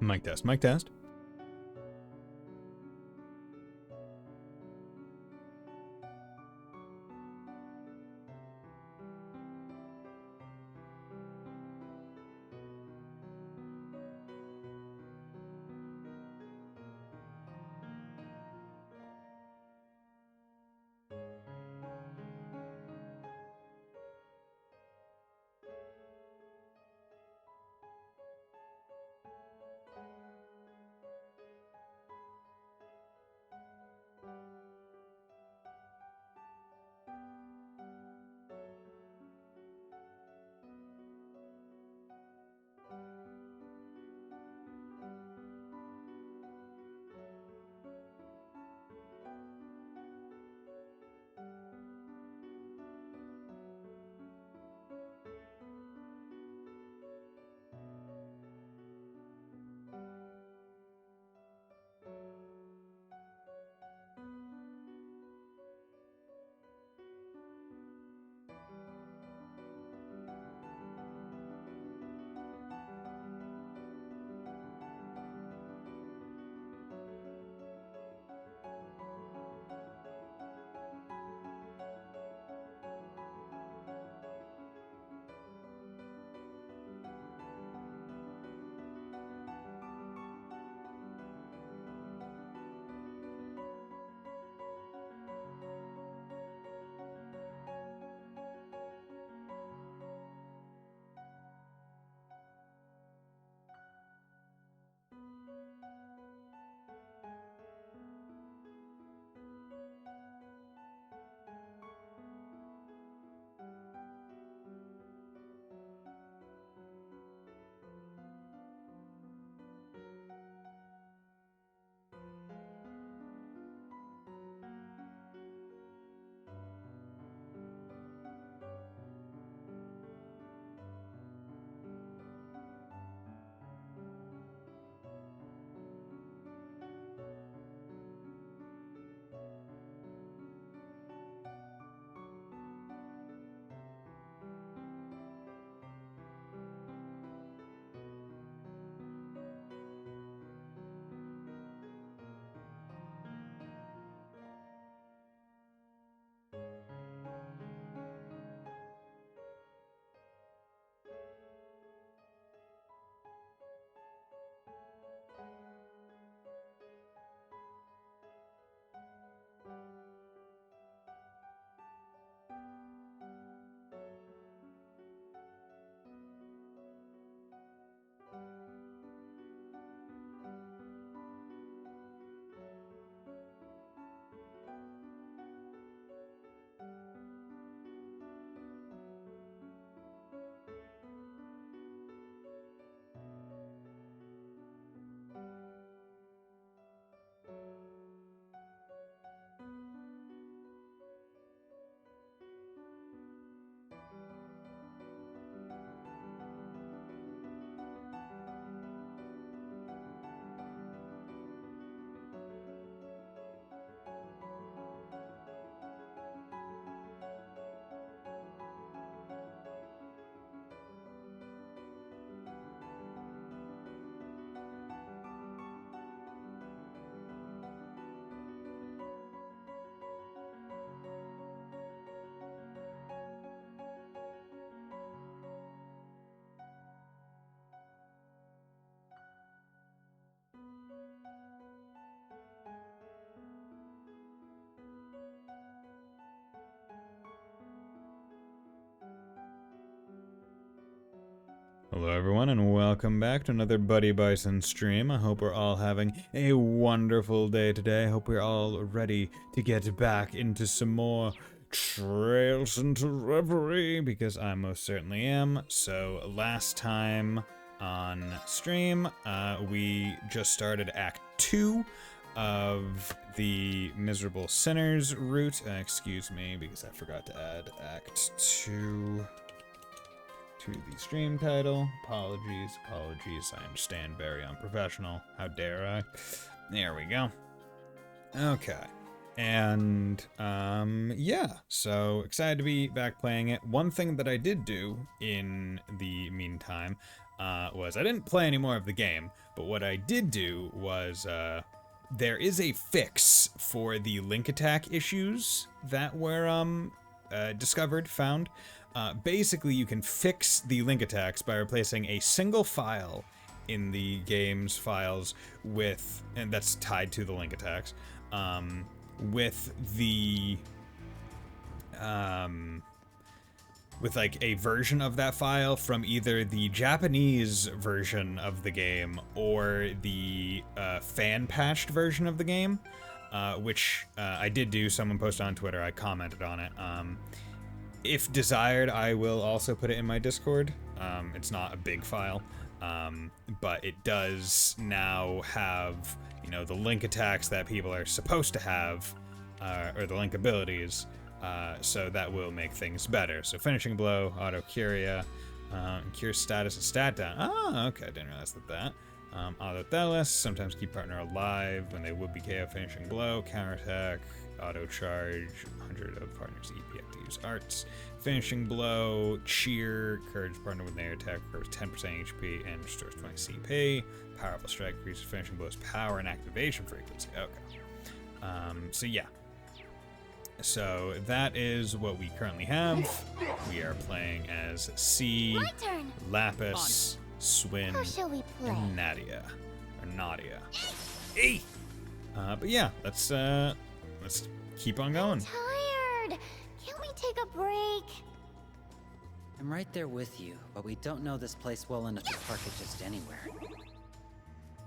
Mic test, mic test. Hello everyone and welcome back to another Buddy Bison stream. I hope we're all having a wonderful day today. I hope we're all ready to get back into some more trails into Reverie, because I most certainly am. So last time on stream, we just started Act 2 of the Miserable Sinners route. Excuse me, because I forgot to add Act 2 to the stream title. Apologies. I understand, very unprofessional. How dare I? There we go. Okay. And, yeah. So, excited to be back playing it. One thing that I did do in the meantime, was I didn't play any more of the game, but what I did do was there is a fix for the link attack issues that were found. Basically, you can fix the link attacks by replacing a single file in the game's files with, and that's tied to the link attacks, with the with like a version of that file from either the Japanese version of the game or the fan patched version of the game, which I did do. Someone posted on Twitter, I commented on it. If desired, I will also put it in my Discord. It's not a big file, but it does now have, you know, the link attacks that people are supposed to have, or the link abilities, so that will make things better. So finishing blow, auto curia, cure status and stat down. Oh, okay, I didn't realize that. Auto Thelis, sometimes keep partner alive when they would be KO. Finishing blow, counterattack, auto charge, 100 of partner's EP to use arts. Finishing blow, cheer, courage partner with an air attack, recovers 10% HP and restores 20 CP. Powerful strike increases finishing blow's power and activation frequency. Okay. So yeah. So that is what we currently have. We are playing as C, Lapis, Swin, and Nadia. Or Nadia. Hey! But yeah, let's keep on going. I'm tired. Can't we take a break? I'm right there with you, but we don't know this place well enough to park it just anywhere.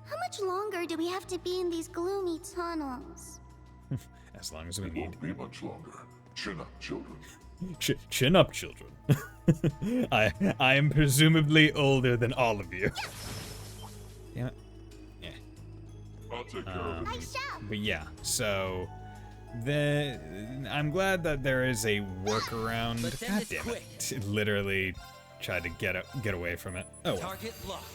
How much longer do we have to be in these gloomy tunnels? As long as we need. Won't be much longer. Chin up, children. Chin up, children. I am presumably older than all of you. Yeah. Yeah. I'll take care of it. But yeah, so I'm glad that there is a workaround. God damn it! It literally tried to get away from it. Oh. Well. Target locked.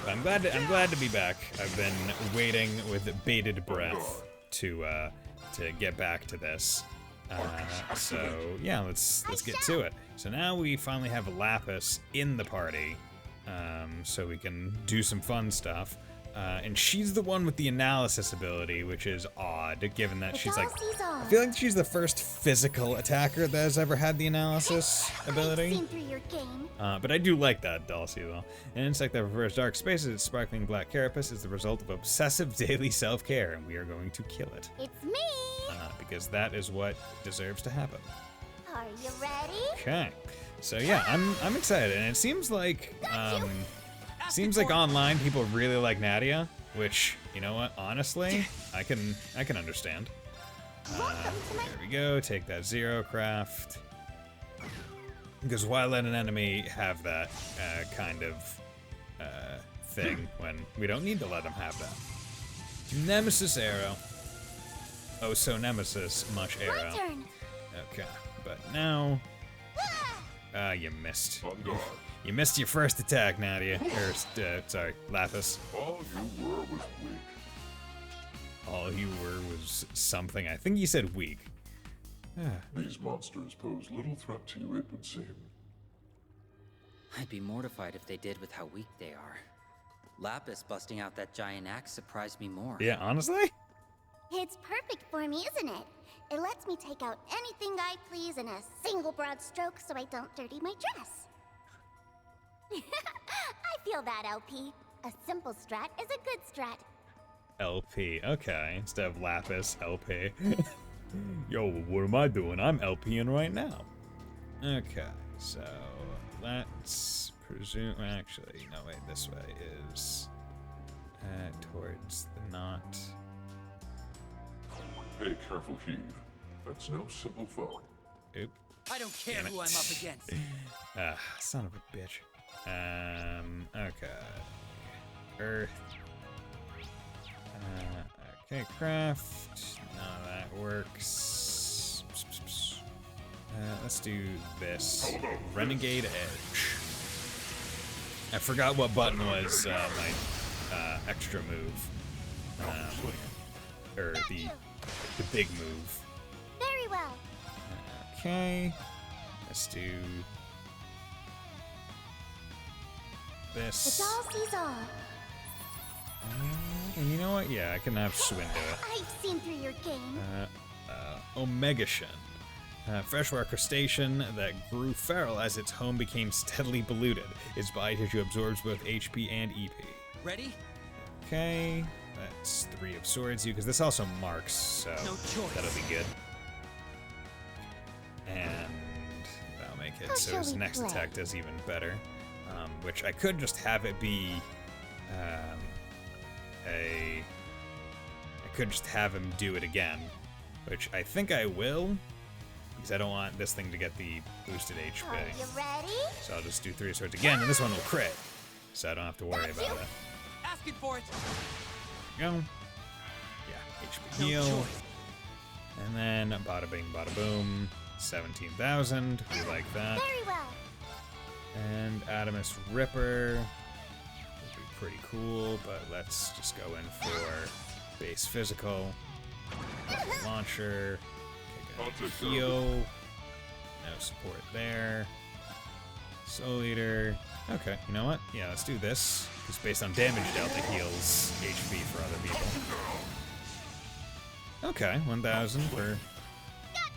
I'm glad to be back. I've been waiting with bated breath to get back to this. So yeah, let's get to it. So now we finally have Lapis in the party, so we can do some fun stuff. And she's the one with the analysis ability, which is odd, given that she's like, I feel like she's the first physical attacker that has ever had the analysis ability. But I do like that Dulcie though. An insect that prefers dark spaces, its sparkling black carapace is the result of obsessive daily self-care, and we are going to kill it. It's me! Because that is what deserves to happen. Are you ready? Okay. So yeah, I'm excited, and it seems like online people really like Nadia, which, you know what, honestly, I can understand. There we go, take that zero craft. Because why let an enemy have that kind of thing when we don't need to let them have that? Nemesis arrow. Oh, so Nemesis, much arrow. Okay, but now... you missed. You missed your first attack, Nadia. Or, sorry, Lapis. All you were was weak. All you were was something. I think you said weak. These monsters pose little threat to you, it would seem. I'd be mortified if they did with how weak they are. Lapis busting out that giant axe surprised me more. Yeah, honestly? It's perfect for me, isn't it? It lets me take out anything I please in a single broad stroke so I don't dirty my dress. I feel that, LP. A simple strat is a good strat. LP, okay. Instead of Lapis, LP. Yo, what am I doing? I'm LPing right now. Okay, so let's presume... Actually, no, wait, this way is towards the knot. Pay careful heed. That's no simple foe. Oop. I don't care who I'm up against. Son of a bitch. Okay. Earth. Okay, craft. None of that works. Let's do this. Renegade Edge. I forgot what button was my extra move. Or the big move. Very well. Okay. Let's do... this. The doll sees all. And you know what? Yeah, I can have Swin do it. I've seen through your game. Omega Shin. Freshwater crustacean that grew feral as its home became steadily polluted. Its body tissue absorbs both HP and EP. Ready? Okay, that's 3 of swords you, because this also marks, so No choice. that'll be good. And that'll make it How so shall his we next play? attack does even better. Which I could just have it be I could just have him do it again, which I think I will, because I don't want this thing to get the boosted HP. Are you ready? So I'll just do 3 swords again, and this one will crit, so I don't have to worry about it. Asking for it. There we go. Yeah, HP No heal. choice. And then bada bing, bada boom. 17,000. We like that. Very well. And Adamus Ripper. Would be pretty cool, but let's just go in for base physical. Launcher. Okay, good. Heal. No support there. Soul Eater. Okay, you know what? Yeah, let's do this. Because based on damage dealt, it heals HP for other people. Okay, 1,000 for...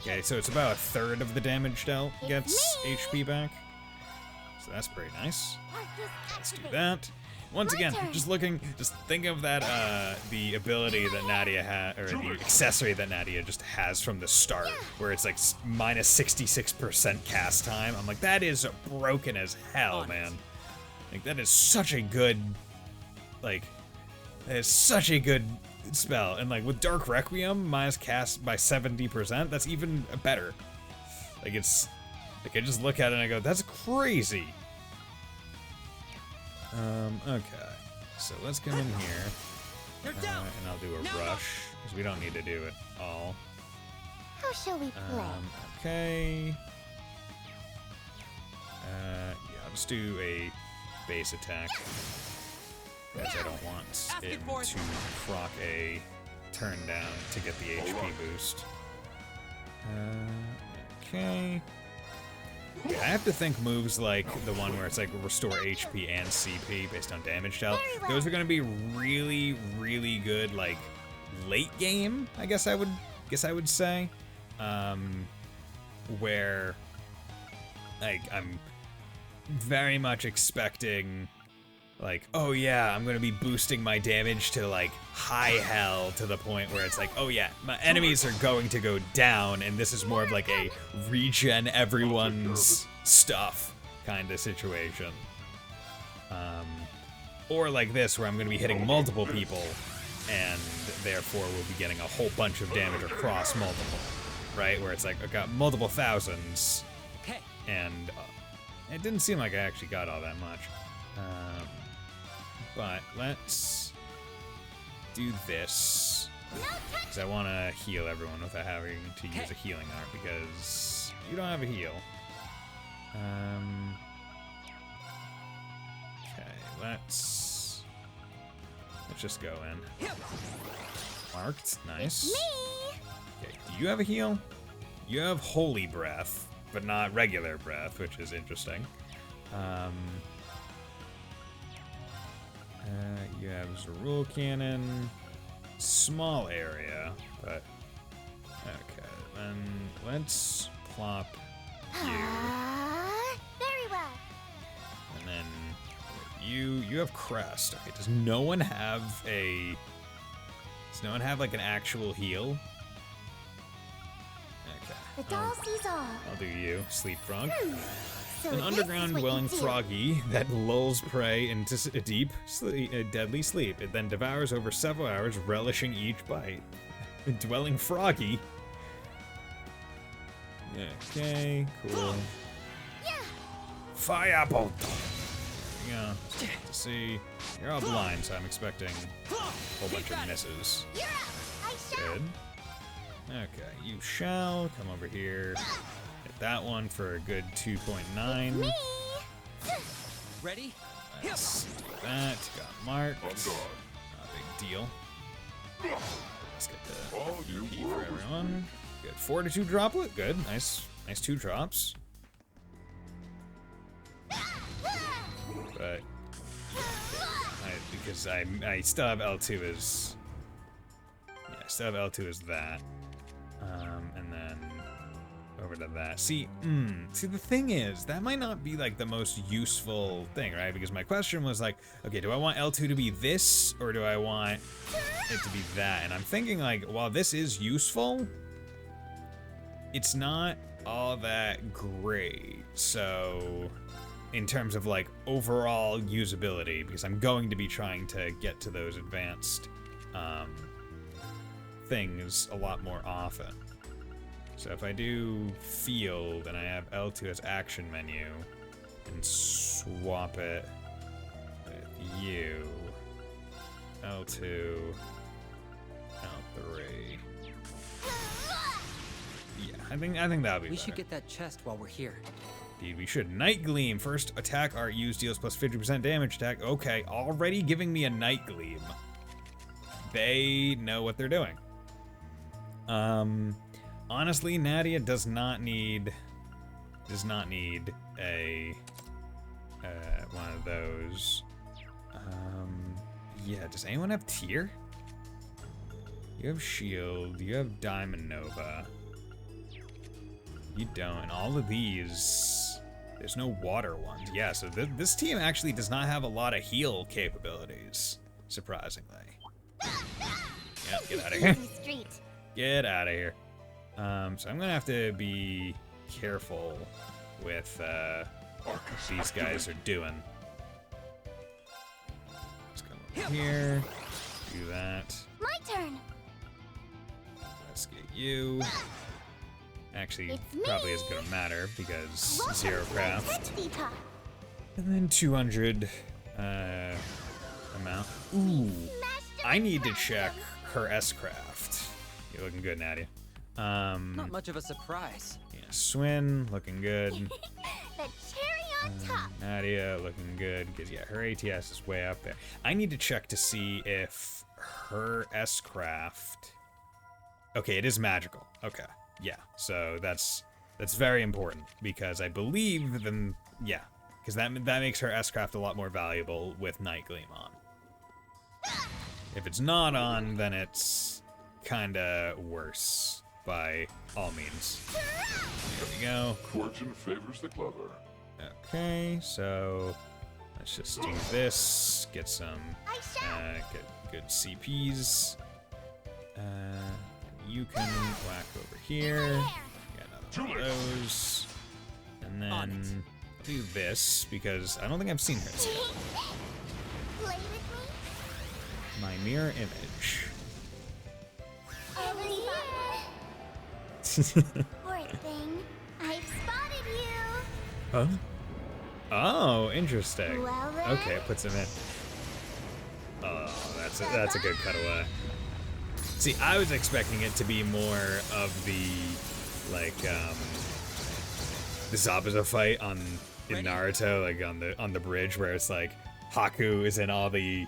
Okay, so it's about a third of the damage dealt gets HP back. So that's pretty nice. Let's do that. Once again, just think of that, the ability that Nadia had, or the accessory that Nadia just has from the start, where it's like minus 66% cast time. I'm like, that is broken as hell, man. Like, that is such a good, like, that is such a good spell. And like, with Dark Requiem, minus cast by 70%, that's even better. Like, it's, like, I just look at it and I go, that's crazy. Okay. So let's come in here. And I'll do a rush, because we don't need to do it all. How shall we play? Okay. Yeah, I'll just do a base attack. Because I don't want him to proc a turn down to get the HP boost. Okay. Yeah, I have to think moves like the one where it's like restore HP and CP based on damage dealt. Those are going to be really, really good, like late game. I guess I would say, where like I'm very much expecting, like, oh yeah, I'm gonna be boosting my damage to like high hell to the point where it's like, oh yeah, my enemies are going to go down, and this is more of like a regen everyone's stuff kind of situation. Or like this, where I'm gonna be hitting multiple people, and therefore we'll be getting a whole bunch of damage across multiple, right? Where it's like, I got multiple thousands, and it didn't seem like I actually got all that much. But let's do this, because I want to heal everyone without having to use a healing art, because you don't have a heal. Okay, let's just go in. Marked, nice. Okay, do you have a heal? You have Holy Breath, but not regular breath, which is interesting. You have Zerul Cannon, small area, but okay. Then let's plop you, Very well. and then you have Crest. Okay, does no one have like an actual heal? Okay. The doll sees all. I'll do you, Sleep Frog. So An this underground is what dwelling you do. froggy that lulls prey into a deep, deadly sleep. It then devours over several hours, relishing each bite. A dwelling froggy. Okay, cool. Yeah. Firebolt. Yeah, to see. You're all blind, so I'm expecting a whole bunch of misses. You're up. I shall. Good. Okay, you shall come over here. Hit that one for a good 2.9. Me. Ready? Let's do that. Got marked. I'm gone. Not a big deal. Let's get the All you P for were was everyone. Good. Fortitude droplet. Good. Nice 2 drops. But Because I still have L2 as... Yeah, I still have L2 as that. And then over to that. See, the thing is, that might not be like the most useful thing, right? Because my question was like, okay, do I want L2 to be this, or do I want it to be that? And I'm thinking like, while this is useful, it's not all that great. So, in terms of like overall usability, because I'm going to be trying to get to those advanced things a lot more often. So if I do field and I have L2 as action menu and swap it with you, L2, L3. Yeah, I think that'll be better. We should get that chest while we're here. Indeed, we should. Night Gleam. First attack art used deals plus 50% damage attack. Okay, already giving me a Night Gleam. They know what they're doing. Honestly, Nadia does not need a one of those. Yeah, does anyone have tier? You have shield, you have Diamond Nova. You don't, and all of these, there's no water ones. Yeah, so this team actually does not have a lot of heal capabilities, surprisingly. Yeah, get out of here. Get out of here. So I'm gonna have to be careful with what these guys are doing. Let's come over here, do that. My turn. Let's get you. Actually, probably isn't gonna matter because zero craft. And then 200 amount. Ooh, I need to check her S-craft. You're looking good, Nadia. Not much of a surprise. Yeah, Swin, looking good. The cherry on top. Nadia, looking good, because yeah, her ATS is way up there. I need to check to see if her S-craft... Okay, it is magical. Okay, yeah, so that's very important, because I believe them... Yeah, because that makes her S-craft a lot more valuable with Night Gleam on. If it's not on, then it's kinda worse. By all means. There we go. Fortune favors the clever. Okay, so let's just do this. Get some get good CPs. You can whack over here. Get another one of those. And then do this because I don't think I've seen her yet. Play with me? My mirror image. Poor thing. I've spotted you. Huh? Oh, interesting. Well then. Okay, it puts him in. Oh, that's a good cutaway. See, I was expecting it to be more of the like the Zabuza fight in Naruto, like on the bridge where it's like Haku is in all the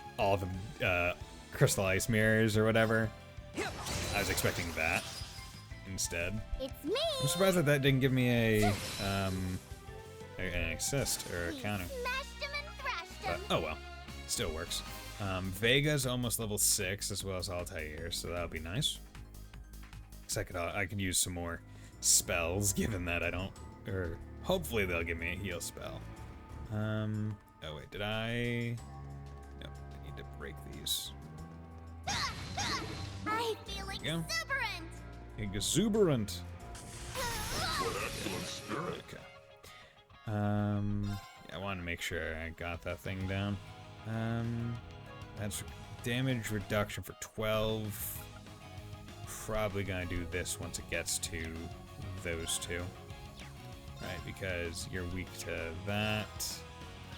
crystal ice mirrors or whatever. I was expecting that instead. It's me. I'm surprised that didn't give me an assist or a counter. Smashed him and thrashed him. But, oh well, still works. Vega's almost level 6 as well as Altair, so that'll be nice. Cause I could use some more spells, given that I don't, or hopefully they'll give me a heal spell. Oh wait, did I? No, I need to break these. I feel exuberant. Exuberant. What excellent spirit. Okay. Yeah, I want to make sure I got that thing down. That's damage reduction for 12. Probably gonna do this once it gets to those two. Right, because you're weak to that.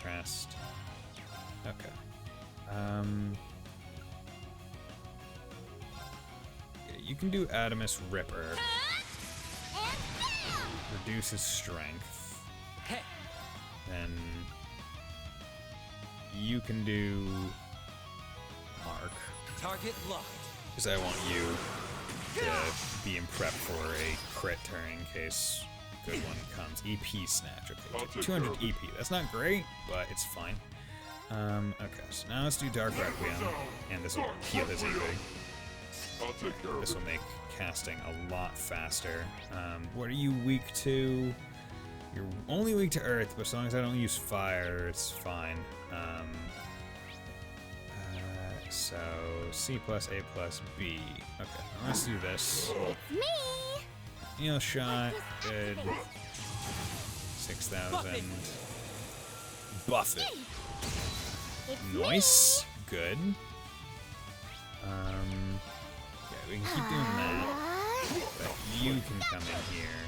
Rest. Okay. Yeah, you can do Adamus Ripper. Reduces strength. Hey. Then you can do Mark. Target locked. Because I want you to be in prep for a crit turn in case a good one comes. EP snatch. Okay, 200 EP. That's not great, but it's fine. Okay, so now let's do Dark Requiem, and this will heal his EP. I'll take care of This it. will make casting a lot faster. What are you weak to? You're only weak to Earth, but as long as I don't use fire, it's fine. So C plus A plus B. Okay, let's do this. Me! Heal shot, good. 6,000. Buff it. It's Nice. Good. Yeah, we can keep doing that. But you can come in here.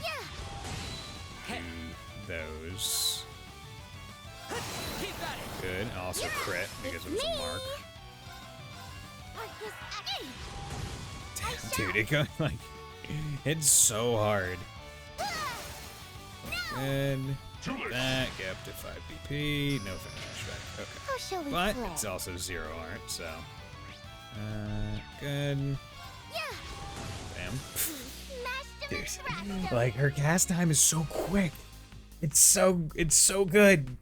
Do those. Good. Also crit because it was a mark. Damn, dude, it goes like it's so hard. Good. That get up to 5 BP. No finish strike. Okay. How shall we But play? it's also 0 art, so. Good. Bam. Smash Dude, them like her cast time is so quick. It's so good.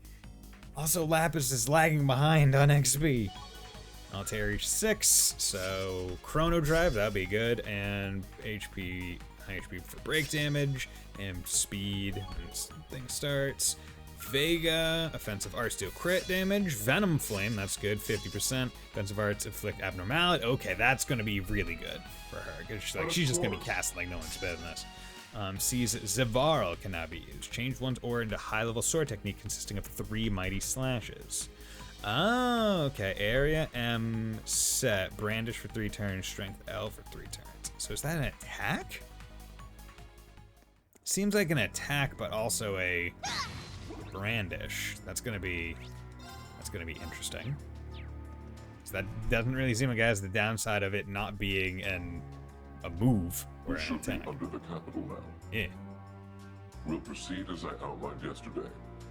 Also, Lapis is lagging behind on XP. Altair reach 6, so Chrono Drive, that'd be good, and HP, high HP for break damage, and speed when this thing starts. Vega, offensive arts deal crit damage. Venom Flame, that's good, 50%. Offensive arts inflict abnormality. Okay, that's gonna be really good for her, because she's just gonna be casting like no one's better than this. Sees Zivarl cannot be used. Change one's aura into high-level sword technique consisting of 3 mighty slashes. Oh, okay. Area M set. Brandish for 3 turns. Strength L for 3 turns. So is that an attack? Seems like an attack, but also a brandish. That's gonna be interesting. So that doesn't really seem like it has the downside of it not being a move or We an should be attack. under the capital now. Yeah. We'll proceed as I outlined yesterday.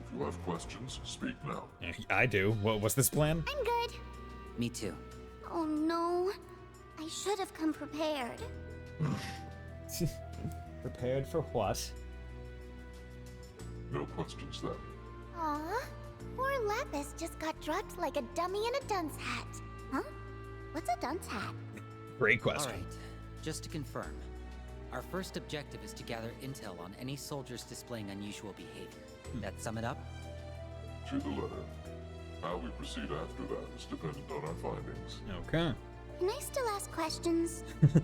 If you have questions, speak now. Yeah, I do. What's this plan? I'm good. Me too. Oh no. I should have come prepared. Prepared for what? No questions then. Aw, poor Lapis just got dropped like a dummy in a dunce hat. Huh? What's a dunce hat? Great question. All right, just to confirm, our first objective is to gather intel on any soldiers displaying unusual behavior. That sum it up? To the letter. How we proceed after that is dependent on our findings. Okay. Can I still ask questions?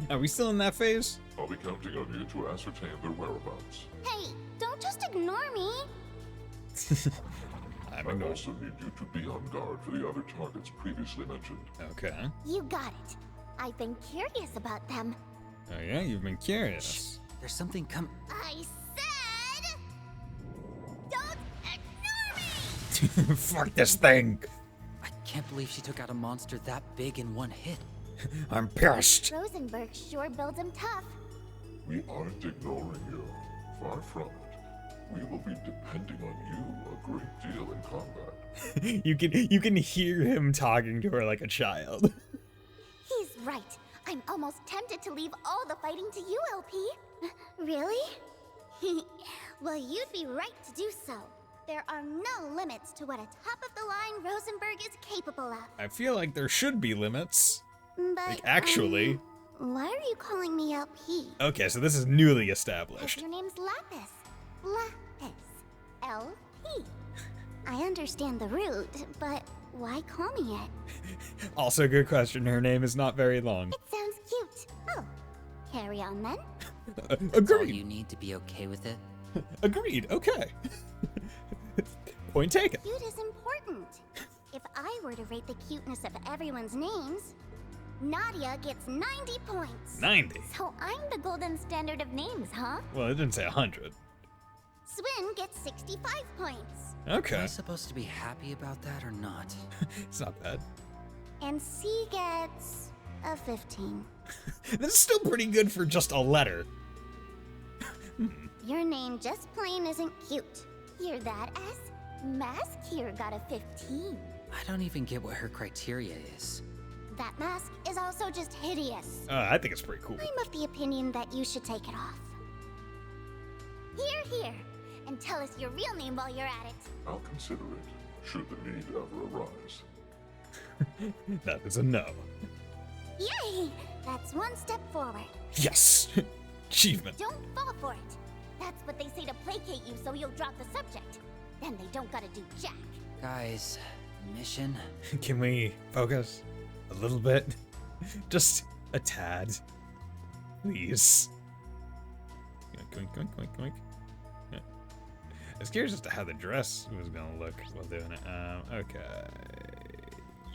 Are we still in that phase? I'll be counting on you to ascertain their whereabouts. Hey, don't just ignore me. I'm I ignoring. also need you to be on guard for the other targets previously mentioned. Okay. You got it. I've been curious about them. Oh yeah, you've been curious. There's something I said, don't ignore me! Fuck this thing. I can't believe she took out a monster that big in one hit. I'm pissed. Rosenberg sure builds him tough. We aren't ignoring you. Far from it. We will be depending on you a great deal in combat. You can hear him talking to her like a child. He's right. I'm almost tempted to leave all the fighting to you, LP. Really? Well, you'd be right to do so. There are no limits to what a top-of-the-line Rosenberg is capable of. I feel like there should be limits. But, Like, actually. Why are you calling me LP? Okay, so this is newly 'Cause established. your name's Lapis. Lapis. LP. I understand the root, but why call me it? Also, good question. Her name is not very long. It sounds cute. Oh, carry on then. All Agreed. you need to be okay with it? Agreed. Okay. Point taken. Cute is important. If I were to rate the cuteness of everyone's names, Nadia gets 90 points. 90. So I'm the golden standard of names, huh? Well, it didn't say 100. Swin gets 65 points. Am Okay. I supposed to be happy about that or not? It's not bad. And C gets a 15. This is still pretty good for just a letter. Your name just plain isn't cute. Hear that, S? Mask here got a 15. I don't even get what her criteria is. That mask is also just hideous. I think it's pretty cool. I'm of the opinion that you should take it off. Here. And tell us your real name while you're at it. I'll consider it, should the need ever arise. That is a no. Yay! That's one step forward. Yes! Achievement. Don't fall for it. That's what they say to placate you so you'll drop the subject. Then they don't gotta do jack. Guys, mission? Can we focus a little bit? Just a tad. Please. Yoink, yoink, yoink, yoink, yoink. Yeah. I was curious as to how the dress was gonna look while doing it. Okay.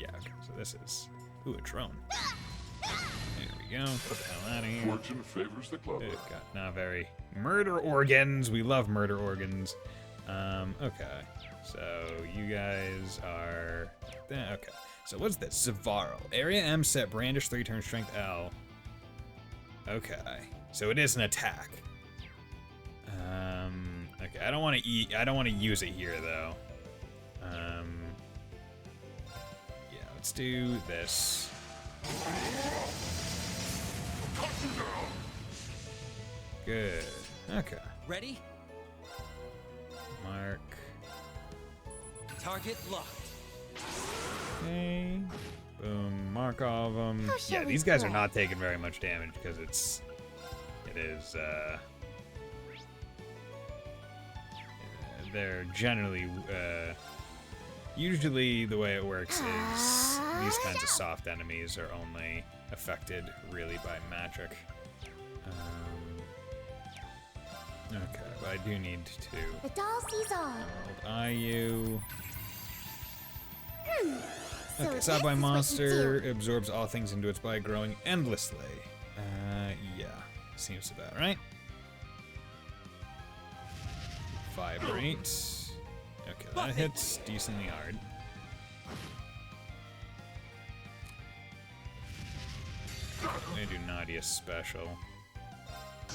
Yeah, okay, so this is... Ooh, a drone. There we go. Put the hell out of here. Fortune favors the clever. We've got not very murder organs. We love murder organs. Okay. So you guys are okay. So what's this? Zavaro. Area M set brandish 3 turn strength L. Okay. So it is an attack. Okay, I don't want to eat. I don't want to use it here though. Yeah, let's do this. Good. Okay. Ready? Mark. Target locked. Okay. Boom. Mark all of them. How shall Yeah, we these guys are play? not taking very much damage because it is, they're generally, usually the way it works is these kinds of soft enemies are only affected really by magic. Okay, but I do need to The doll sees all. hold IU. So Okay, this South by is what you monster do. absorbs all things into its body, growing endlessly. Yeah, seems about right. Vibrate. Okay, that hits decently hard. I'm gonna do Nadia special.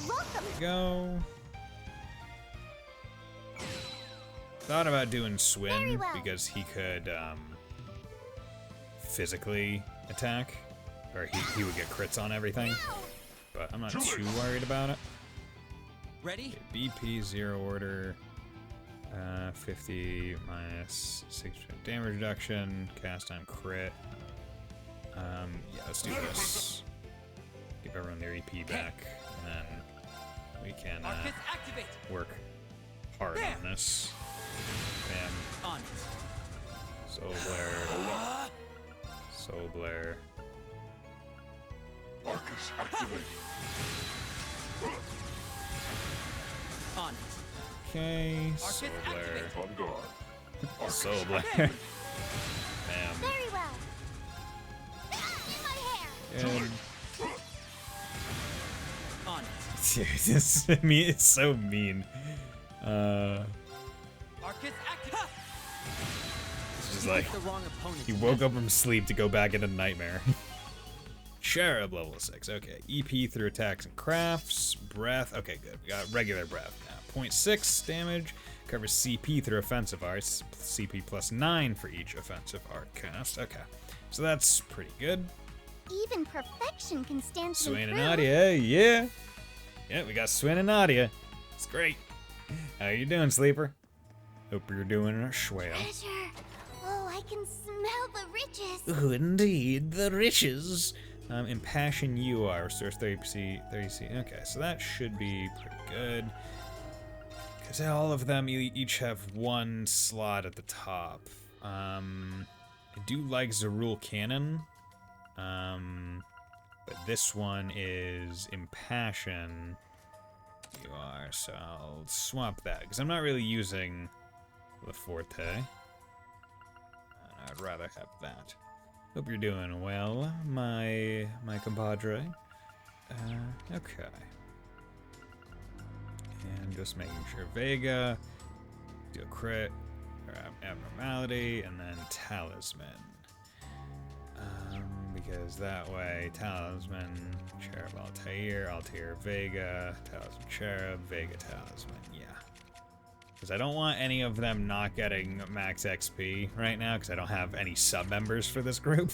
Welcome. Go. Thought about doing Very Swim well. because he could physically attack, or he would get crits on everything. But I'm not too worried about it. Ready? Okay, BP 0 order, 50 minus 6% damage reduction, cast time crit. Yeah, let's do this. Give everyone their EP back, and then we can Arcus activate. work hard Bam. on this. Bam. On it. Soul Blair. Soul Blair. Arcus activate. On it. Okay, Soul Arcus Blair. activate. On guard. Soul Blair. Bam. Very well. In my hair. Good. On it. This, I mean, it's so mean. Arcus activate. It's just like The wrong opponent. he woke up from sleep to go back into nightmare. Cherub level 6. Okay. EP through attacks and crafts. Breath. Okay, good. We got regular breath now. 0.6 damage. Covers CP through offensive arts. CP plus 9 for each offensive art cast. Okay. So that's pretty good. Even perfection can stand to Swain and improve. Nadia, yeah. Yeah, we got Swain and Nadia. It's great. How you doing, Sleeper? Hope you're doing a swell. Treasure. Oh, I can smell the riches. Oh, indeed, the riches. Impassion you are, restores 30%, 30%. Okay, so that should be pretty good. Because all of them each have one slot at the top. I do like Zerul Cannon. But this one is Impassion. You are, so I'll swap that. Because I'm not really using the Forte. And I'd rather have that. Hope you're doing well, my compadre. Okay. And just making sure Vega, do a crit, or abnormality, and then Talisman. Because that way, Talisman, Cherub, Altair, Vega, Talisman, Cherub, Vega, Talisman, yeah. Because I don't want any of them not getting max XP right now, because I don't have any sub-members for this group.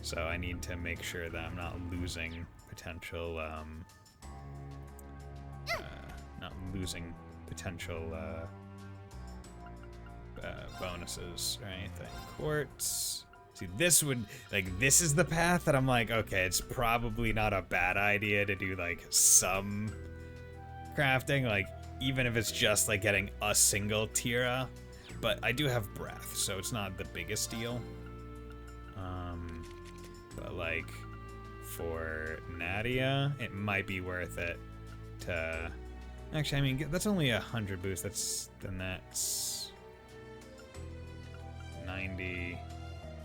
So I need to make sure that I'm not losing potential, bonuses or anything. Quartz, See, this would, like, this is the path that I'm like, okay, it's probably not a bad idea to do, like, some crafting, like, even if it's just, like, getting a single Tira. But I do have breath, so it's not the biggest deal. But, like, for Nadia, it might be worth it to... Actually, I mean, that's only 100 boost. That's 90...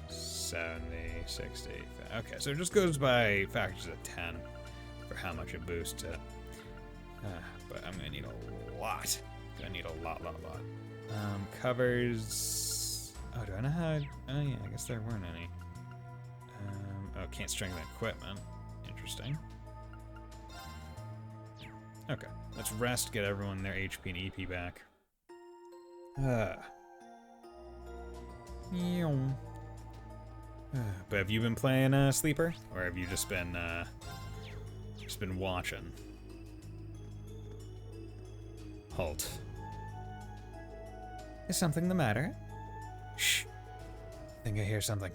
70, 60. Okay, so it just goes by factors of 10 for how much it boosts it. But I'm gonna need a lot. Gonna need a lot. Covers. Oh, do I know how? Oh yeah, I guess there weren't any. Oh, can't strengthen equipment. Interesting. Okay, let's rest. Get everyone their HP and EP back. But have you been playing Sleeper, or have you just been watching? Halt. Is something the matter? Shh. I think I hear something.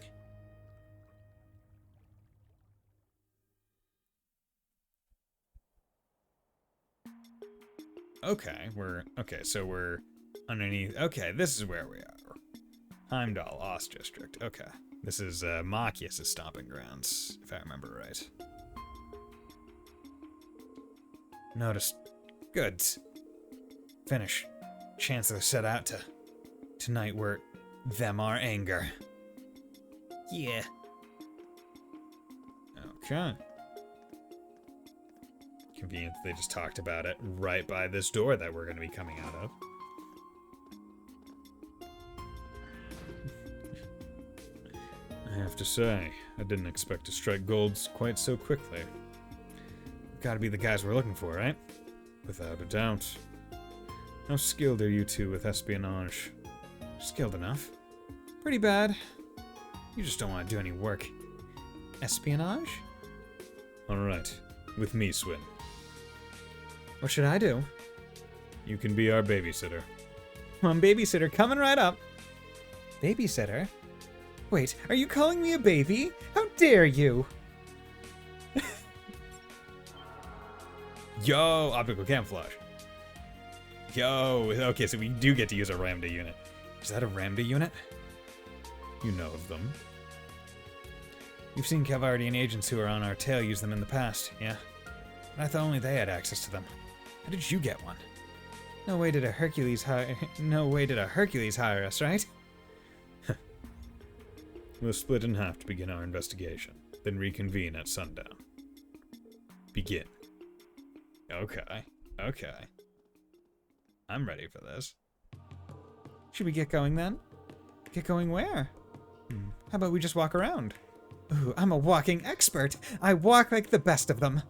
Okay, so we're underneath. Okay, this is where we are. Heimdall, Ost District. Okay. This is Machias' stomping grounds, if I remember right. Noticed. Goods. Finish. Chancellor set out to. Tonight we're them our anger. Yeah. Okay. Convenient they just talked about it right by this door that we're going to be coming out of. I have to say, I didn't expect to strike golds quite so quickly. Gotta be the guys we're looking for, right? Without a doubt. How skilled are you two with espionage? Skilled enough. Pretty bad. You just don't want to do any work. Espionage? Alright. With me, Swin. What should I do? You can be our babysitter. I'm babysitter coming right up. Babysitter? Wait, are you calling me a baby? How dare you? Yo, optical camouflage. Yo, okay, so we do get to use a Ramda unit. Is that a Ramda unit? You know of them. You've seen Calvardian agents who are on our tail use them in the past, yeah? But I thought only they had access to them. How did you get one? No way did a Hercules hire us, right? We'll split in half to begin our investigation, then reconvene at sundown. Begin. Okay. I'm ready for this. Should we get going then? Get going where? How about we just walk around? Ooh, I'm a walking expert. I walk like the best of them.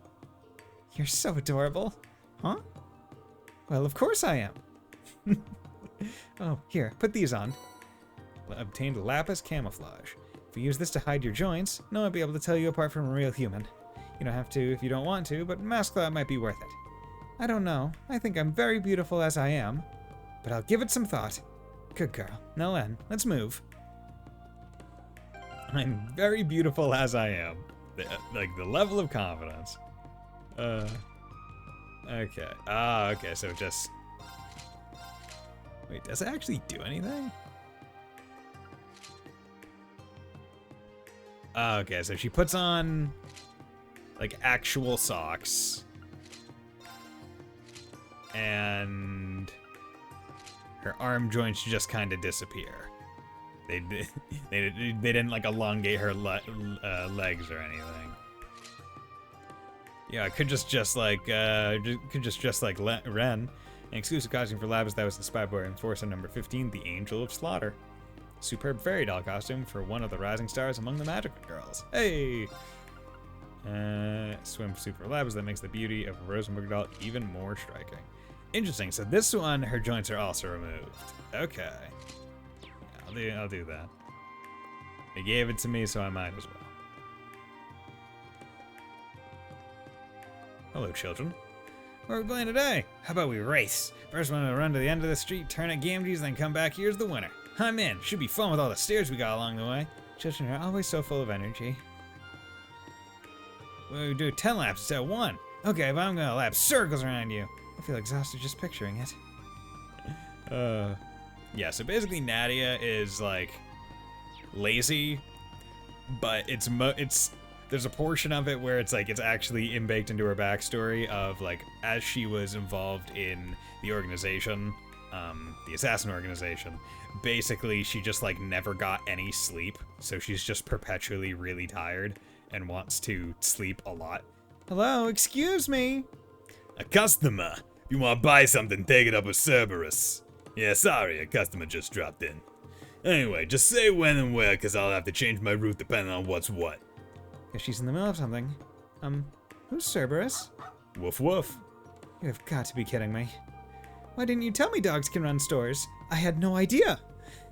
You're so adorable. Huh? Well, of course I am. Oh, here, put these on. Obtained lapis camouflage. If you use this to hide your joints, no one will be able to tell you apart from a real human. You don't have to if you don't want to, but mask cloud might be worth it. I don't know. I think I'm very beautiful as I am, but I'll give it some thought. Good girl. Now, Len, let's move. I'm very beautiful as I am. Like, the level of confidence. Okay. Okay, so just... Wait, does it actually do anything? Okay, so she puts on, like, actual socks. And her arm joints just kind of disappear. They didn't, like, elongate her legs or anything. Yeah, it could just like Ren. An exclusive costume for Labs that was inspired by Enforcer number 15, the Angel of Slaughter. Superb fairy doll costume for one of the rising stars among the magical girls. Hey! Swimsuit for Labs that makes the beauty of a Rosenberg doll even more striking. Interesting, so this one, her joints are also removed. Okay. I'll do that. They gave it to me, so I might as well. Hello, children. What are we playing today? How about we race? First one to run to the end of the street, turn at Gamgees, then come back, here's the winner. I'm in. Should be fun with all the stairs we got along the way. Children are always so full of energy. We do 10 laps instead of 1. Okay, but I'm gonna lap circles around you. I feel exhausted just picturing it. Yeah, so basically Nadia is like lazy, but it's there's a portion of it where it's like it's actually inbaked into her backstory of like as she was involved in the organization, the assassin organization, basically she just like never got any sleep, so she's just perpetually really tired and wants to sleep a lot. Hello, excuse me. A customer. If you want to buy something, take it up with Cerberus. Yeah, sorry, a customer just dropped in. Anyway, just say when and where, because I'll have to change my route depending on what's what. If she's in the middle of something. Who's Cerberus? Woof woof. You have got to be kidding me. Why didn't you tell me dogs can run stores? I had no idea.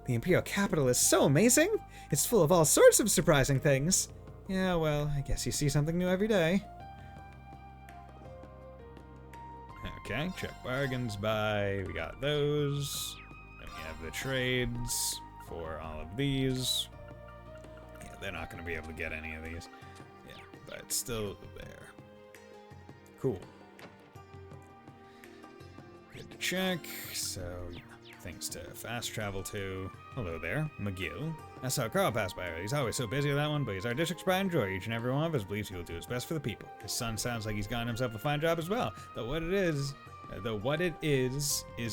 The Imperial capital is so amazing. It's full of all sorts of surprising things. Yeah, well, I guess you see something new every day. Okay, check bargains, buy. We got those. Then we have the trades for all of these. Yeah, they're not going to be able to get any of these. Yeah, but it's still there. Cool. Good to check. So, yeah, things to fast travel to. Hello there, McGill. I saw Carl pass by earlier. He's always so busy with that one, but he's our district's pride and joy. Each and every one of us believes he will do his best for the people. His son sounds like he's gotten himself a fine job as well. Though what it is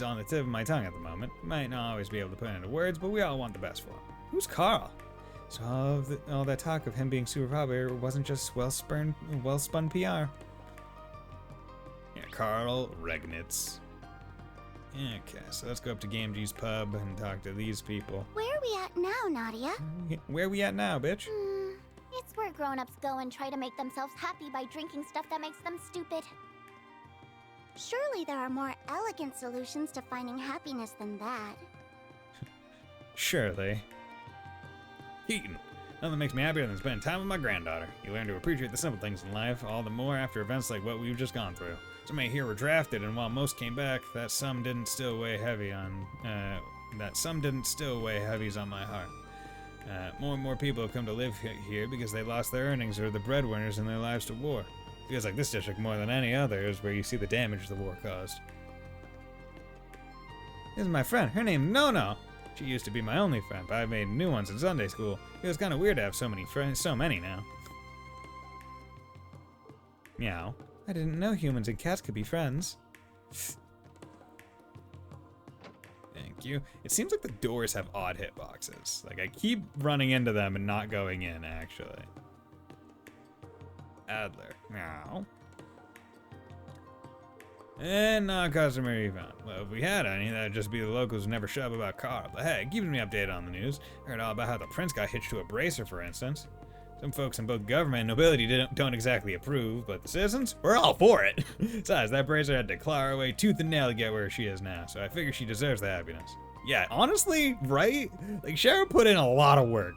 on the tip of my tongue at the moment. Might not always be able to put it into words, but we all want the best for him. Who's Carl? So all that talk of him being super popular wasn't just well-spun PR. Yeah, Carl Regnitz. Okay, so let's go up to GameG's pub and talk to these people. Where are we at now, Nadia? Where we at now, bitch? It's where grown-ups go and try to make themselves happy by drinking stuff that makes them stupid. Surely there are more elegant solutions to finding happiness than that. Surely. Keaton. Nothing makes me happier than spending time with my granddaughter. You learn to appreciate the simple things in life, all the more after events like what we've just gone through. So many here were drafted, and while most came back, that some didn't still weigh heavies on my heart. More and more people have come to live here because they lost their earnings or the breadwinners in their lives to war. Feels like this district more than any other is where you see the damage the war caused. This is my friend. Her name's No-No. She used to be my only friend, but I've made new ones in Sunday school. It was kind of weird to have so many friends, so many now. Meow. I didn't know humans and cats could be friends. Thank you. It seems like the doors have odd hitboxes. Like, I keep running into them and not going in, actually. Adler. Meow. And not customary event. Well, if we had any, that'd just be the locals who never shut up about Carl. But hey, it keeps me updated on the news. Heard all about how the prince got hitched to a bracer, for instance. Some folks in both government and nobility don't exactly approve, but the citizens, we're all for it. Besides, that bracer had to claw her way tooth and nail to get where she is now, so I figure she deserves the happiness. Yeah, honestly, right? Like, Sharon put in a lot of work.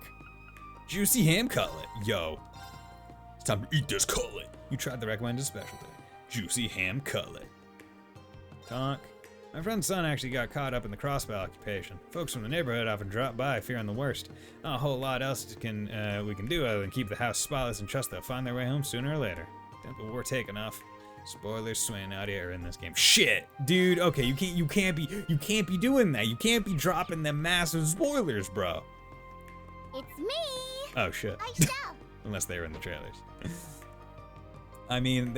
Juicy ham cutlet. Yo. It's time to eat this cutlet. You tried the recommended specialty. Juicy ham cutlet. Talk. My friend's son actually got caught up in the crossbow occupation. Folks from the neighborhood often drop by fearing the worst. Not a whole lot else we can do other than keep the house spotless and trust they'll find their way home sooner or later. Don't the war take enough. Spoilers, Sway and Nadia are in this game. Shit, dude. Okay, you can't be doing that. You can't be dropping them massive spoilers, bro. It's me. Oh shit. I shall. Unless they were in the trailers. I mean,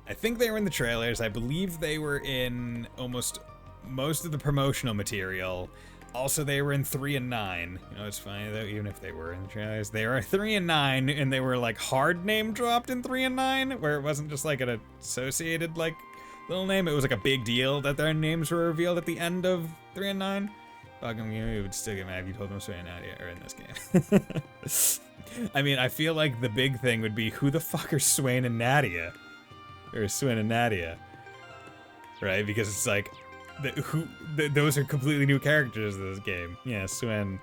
I think they were in the trailers. I believe they were in almost most of the promotional material. Also, they were in 3 and 9. You know, it's funny though, even if they were in the trailers, they were 3 and 9, and they were like hard name dropped in 3 and 9, where it wasn't just like an associated like little name. It was like a big deal that their names were revealed at the end of 3 and 9. Fucking you would still get mad if you told them Sway and Nadia are in this game. I mean, I feel like the big thing would be who the fuck are Swain and Nadia? Or Swin and Nadia, right? Because it's like, those are completely new characters in this game. Yeah, Swin.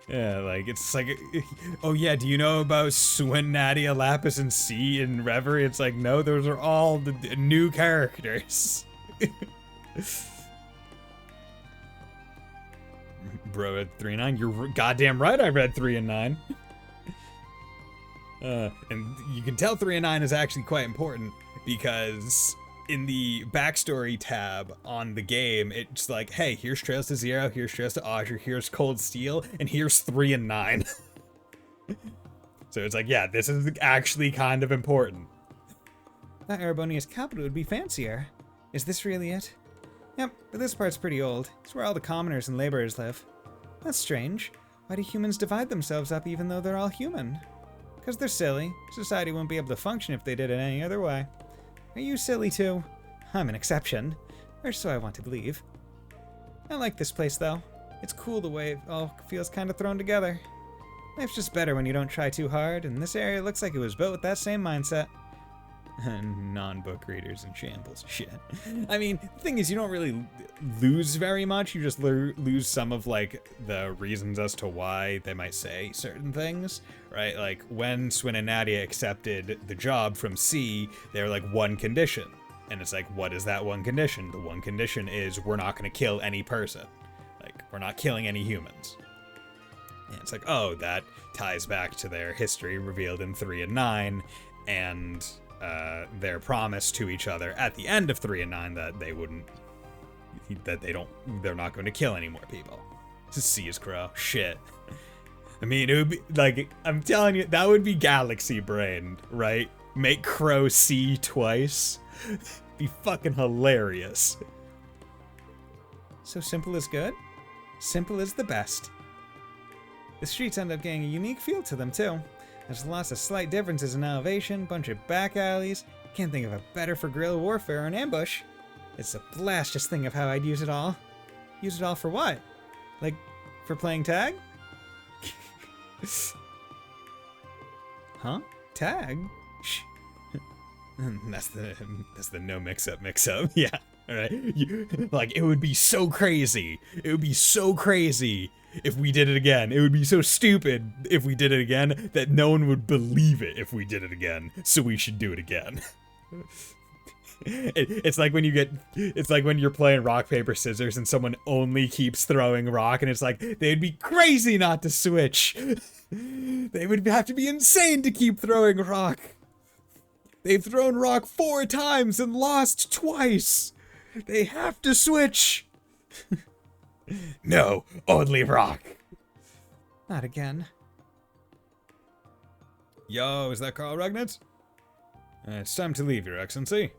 Yeah, like, it's like, oh yeah, do you know about Swin, Nadia, Lapis, and C in Reverie? It's like, no, those are all the new characters. bro read 3 and 9. You're goddamn right I read 3 and 9. And you can tell 3 and 9 is actually quite important because in the backstory tab on the game, it's like, hey, here's Trails to Zero, here's Trails to Azure, here's Cold Steel, and here's 3 and 9. So it's like, yeah, this is actually kind of important. That Erebonia's capital would be fancier. Is this really it? Yep, but this part's pretty old. It's where all the commoners and laborers live. That's strange. Why do humans divide themselves up even though they're all human? Because they're silly. Society wouldn't be able to function if they did it any other way. Are you silly too? I'm an exception. Or so I want to believe. I like this place though. It's cool the way it all feels kind of thrown together. Life's just better when you don't try too hard, and this area looks like it was built with that same mindset. Non-book readers in shambles. Shit. I mean, the thing is, you don't really lose very much. You just lose some of, like, the reasons as to why they might say certain things, right? Like, when Swin and Nadia accepted the job from C, they were like, one condition. And it's like, what is that one condition? The one condition is we're not going to kill any person. Like, we're not killing any humans. And it's like, oh, that ties back to their history revealed in 3 and 9, and their promise to each other at the end of 3 and 9 that they're not going to kill any more people. C is Crow. Shit. I mean, it would be, like, I'm telling you, that would be galaxy brain, right? Make Crow C twice. Be fucking hilarious. So simple is good? Simple is the best. The streets end up getting a unique feel to them, too. There's lots of slight differences in elevation, bunch of back alleys. Can't think of a better for guerrilla warfare or an ambush. It's a blast just thinking of how I'd use it all. Use it all for what? Like, for playing tag? Huh? Tag? Shh. That's the no mix-up. Yeah. Alright. Like, it would be so crazy. It would be so crazy if we did it again. It would be so stupid if we did it again that no one would believe it if we did it again. So we should do it again. It's like when you're playing rock, paper, scissors and someone only keeps throwing rock and it's like, they'd be crazy not to switch. They would have to be insane to keep throwing rock. They've thrown rock 4 times and lost twice. They have to switch. No, only rock. Not again. Yo, is that Carl Ragnitz? It's time to leave, Your Excellency.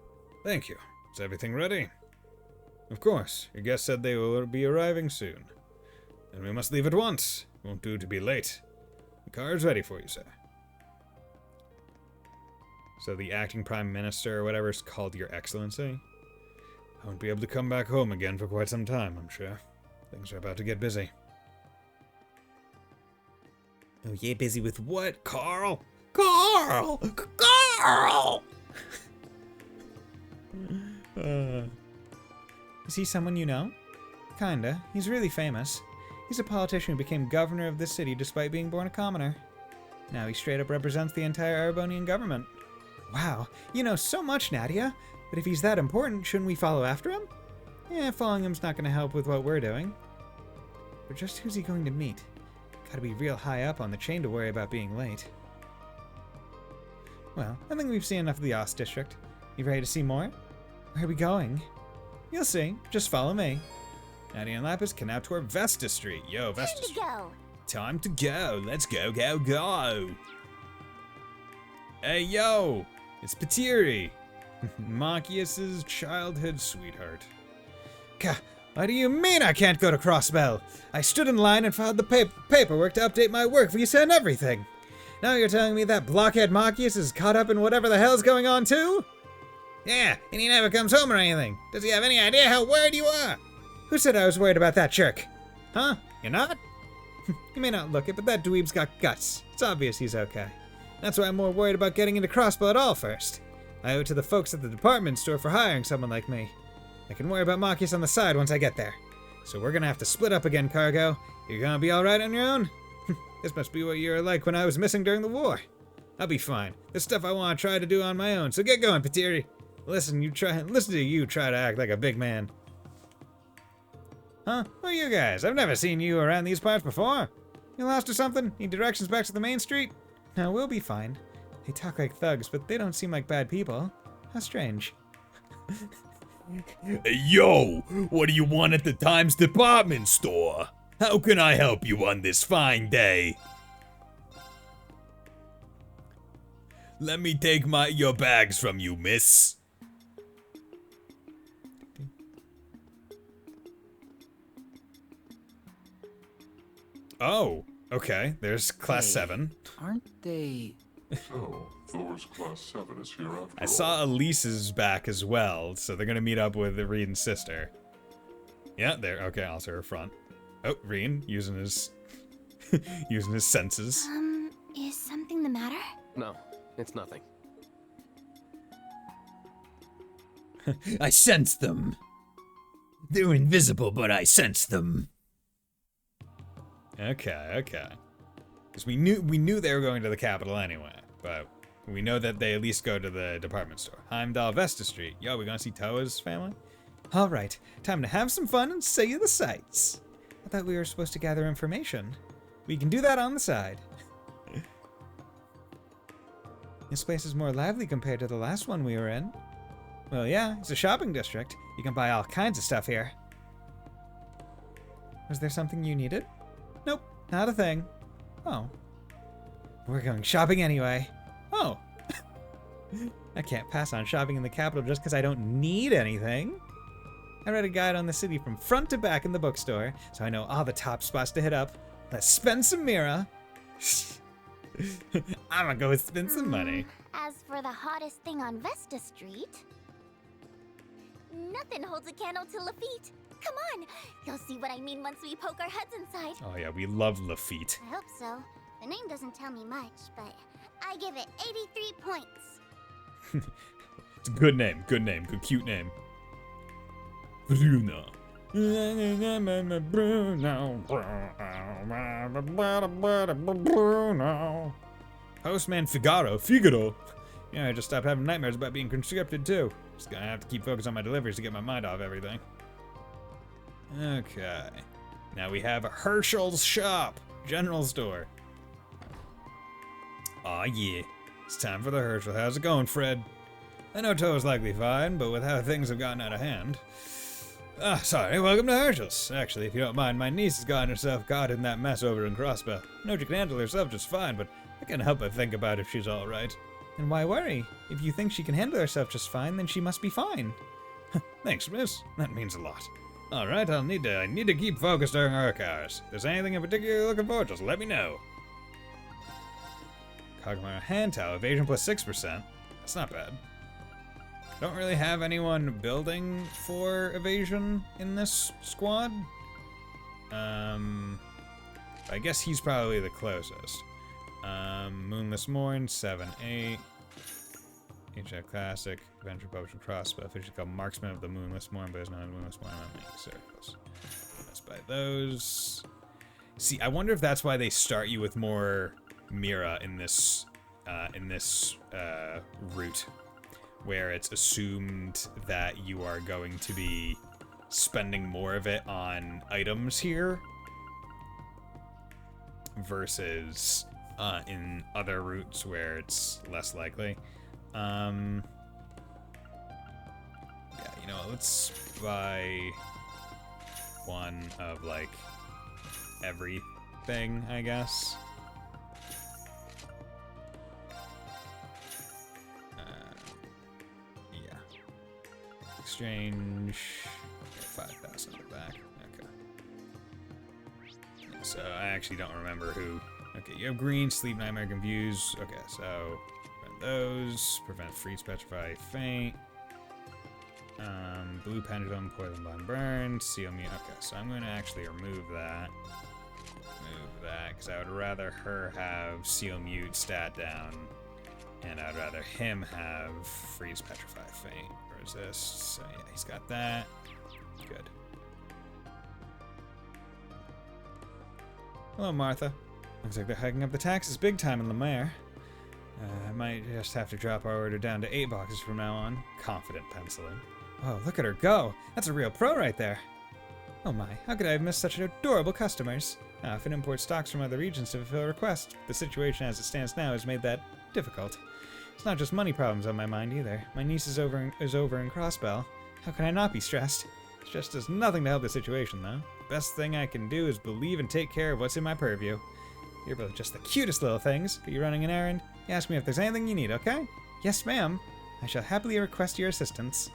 Thank you. Is everything ready? Of course. Your guest said they will be arriving soon. Then we must leave at once. Won't do to be late. The car is ready for you, sir. So the acting prime minister or whatever is called Your Excellency. I won't be able to come back home again for quite some time, I'm sure. Things are about to get busy. Oh yeah, busy with what? Carl! Carl! Carl! Is he someone you know? Kinda. He's really famous. He's a politician who became governor of this city despite being born a commoner. Now he straight up represents the entire Erebonian government. Wow, you know so much, Nadia. But if he's that important, shouldn't we follow after him? Yeah, following him's not gonna help with what we're doing. But just who's he going to meet? Gotta be real high up on the chain to worry about being late. Well, I think we've seen enough of the Ost District. You ready to see more? Where are we going? You'll see. Just follow me. Nadia and Lapis can now tour Vesta Street. Yo, Vesta Street. Go. Time to go. Let's go, go, go. Hey, yo. It's Patiri. Marcius's childhood sweetheart. What do you mean I can't go to Crossbell? I stood in line and filed the paperwork to update my work visa and everything. Now you're telling me that blockhead Marcius is caught up in whatever the hell's going on too? Yeah, and he never comes home or anything. Does he have any idea how worried you are? Who said I was worried about that jerk? Huh? You're not? You may not look it, but that dweeb's got guts. It's obvious he's okay. That's why I'm more worried about getting into Crossbell at all first. I owe it to the folks at the department store for hiring someone like me. I can worry about Marcus on the side once I get there. So we're gonna have to split up again, Cargo. You're gonna be alright on your own? This must be what you were like when I was missing during the war. I'll be fine. There's stuff I want to try to do on my own, so get going, Patiri. Listen to you try to act like a big man. Huh? Who are you guys? I've never seen you around these parts before. You lost or something? Need directions back to the main street? No, we'll be fine. They talk like thugs, but they don't seem like bad people. How strange. Hey, yo, what do you want at the Times department store? How can I help you on this fine day? Let me take your bags from you, miss. Oh, okay. There's class Hey, 7. Aren't they... So, Thor's Class 7 is here after I all. saw Elise's back as well, so they're gonna meet up with Reen's sister. Yeah, there. Okay, also her front. Oh, Reen using his using his senses. Is something the matter? No, it's nothing. I sense them. They're invisible, but I sense them. Okay. Because we knew they were going to the capital anyway, but we know that they at least go to the department store. Heimdall Vesta Street. Yo, we gonna see Toa's family? All right, time to have some fun and see the sights. I thought we were supposed to gather information. We can do that on the side. This place is more lively compared to the last one we were in. Well, yeah, it's a shopping district. You can buy all kinds of stuff here. Was there something you needed? Nope, not a thing. Oh. We're going shopping anyway. Oh. I can't pass on shopping in the capital just because I don't need anything. I read a guide on the city from front to back in the bookstore, so I know all the top spots to hit up. Let's spend some Mira. I'm gonna go spend some money. As for the hottest thing on Vesta Street, nothing holds a candle to Lafitte. Come on, you'll see what I mean once we poke our heads inside. Oh yeah, we love Lafitte. I hope so. The name doesn't tell me much, but I give it 83 points. It's a good name, good cute name. Bruno. Postman Figaro. Yeah, I just stopped having nightmares about being conscripted too. Just gonna have to keep focused on my deliveries to get my mind off everything. Okay. Now we have Herschel's shop, general store. Aw, yeah. It's time for the Herschel. How's it going, Fred? I know Toe's likely fine, but with how things have gotten out of hand. Ah, sorry, welcome to Herschel's. Actually, if you don't mind, my niece has gotten herself caught in that mess over in Crossbell. I know she can handle herself just fine, but I can't help but think about if she's alright. And why worry? If you think she can handle herself just fine, then she must be fine. Thanks, miss. That means a lot. Alright, I need to keep focused during work hours. If there's anything in particular you're looking for, just let me know. Kog'Maw hand towel, evasion plus 6%. That's not bad. Don't really have anyone building for evasion in this squad. I guess he's probably the closest. Moonless Morn, 7-8. HI Classic, Adventure Potion Crossbow, officially called Marksman of the Moonless Morn, but is known as Moonless Morn on making circles. Let's buy those. See, I wonder if that's why they start you with more Mira in this route, where it's assumed that you are going to be spending more of it on items here versus in other routes where it's less likely. Yeah, you know what, let's buy one of like everything, I guess. Yeah. Exchange 5,000 back. Okay. Yeah, so I actually don't remember who. Okay, you have green, sleep, nightmare, confuse. Okay, so prevent those. Prevent freeze, petrify, faint. Blue pendulum, poison, blind, burn, seal mute. Okay, so I'm going to actually remove that. Move that, because I would rather her have seal mute stat down, and I'd rather him have freeze, petrify, faint, resist. So yeah, he's got that. Good. Hello, Martha. Looks like they're hiking up the taxes big time in Lemaire. I might just have to drop our order down to 8 boxes from now on. Confident penciling. Oh, look at her go! That's a real pro right there. Oh my, how could I have missed such adorable customers? I often import stocks from other regions to fulfill requests. The situation as it stands now has made that difficult. It's not just money problems on my mind either. My niece is over in Crossbell. How can I not be stressed? Stress does nothing to help the situation, though. The best thing I can do is believe and take care of what's in my purview. You're both just the cutest little things. Are you running an errand? You ask me if there's anything you need, okay? Yes, ma'am. I shall happily request your assistance.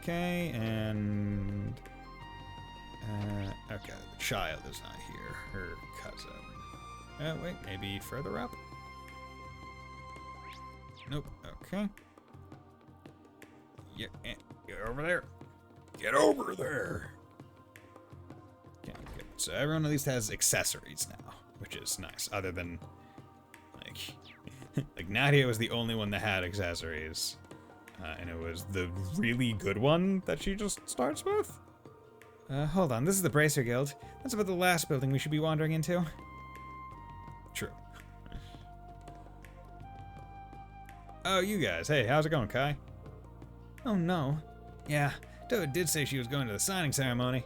Okay, and... okay, the child is not here. Her cousin. Wait, maybe further up? Nope, okay. Yeah, get over there. Get over there! Okay, good. So everyone at least has accessories now, which is nice, other than, like... like, Nadia was the only one that had accessories. And it was the really good one that she just starts with. Hold on, this is the Bracer Guild. That's about the last building we should be wandering into. True. Oh, you guys. Hey, how's it going, Kai? Oh, no. Yeah, Toad did say she was going to the signing ceremony.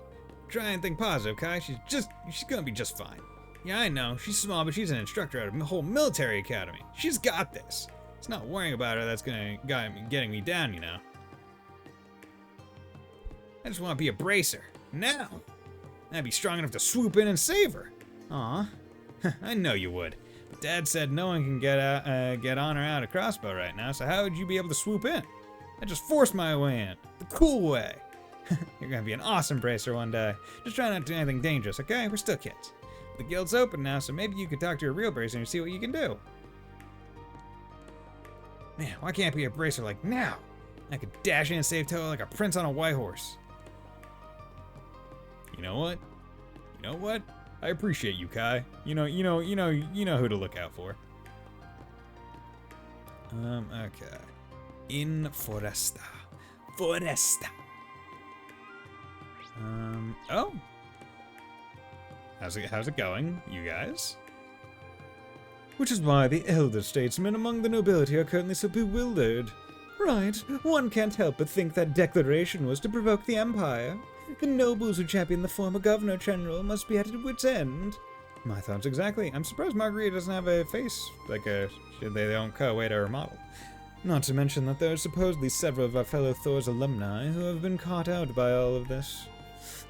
Try and think positive, Kai. She's gonna be just fine. Yeah, I know. She's small, but she's an instructor at a whole military academy. She's got this. It's not worrying about her that's getting me down, you know. I just want to be a bracer. Now! I'd be strong enough to swoop in and save her. Aw. I know you would. But Dad said no one can get on or out of Crossbow right now, so how would you be able to swoop in? I just forced my way in. The cool way. You're gonna be an awesome bracer one day. Just try not to do anything dangerous, okay? We're still kids. The guild's open now, so maybe you could talk to a real bracer and see what you can do. Man, why can't I be a bracer like now? I could dash in and save Toa like a prince on a white horse. You know what? You know what? I appreciate you, Kai. You know who to look out for. Okay. In Foresta. Foresta. Oh. How's it going, you guys? Which is why the elder statesmen among the nobility are currently so bewildered. Right, one can't help but think that declaration was to provoke the Empire. The nobles who champion the former Governor-General must be at wit's end. My thoughts exactly. I'm surprised Marguerite doesn't have a face like they don't co-wait her model. Not to mention that there are supposedly several of our fellow Thor's alumni who have been caught out by all of this.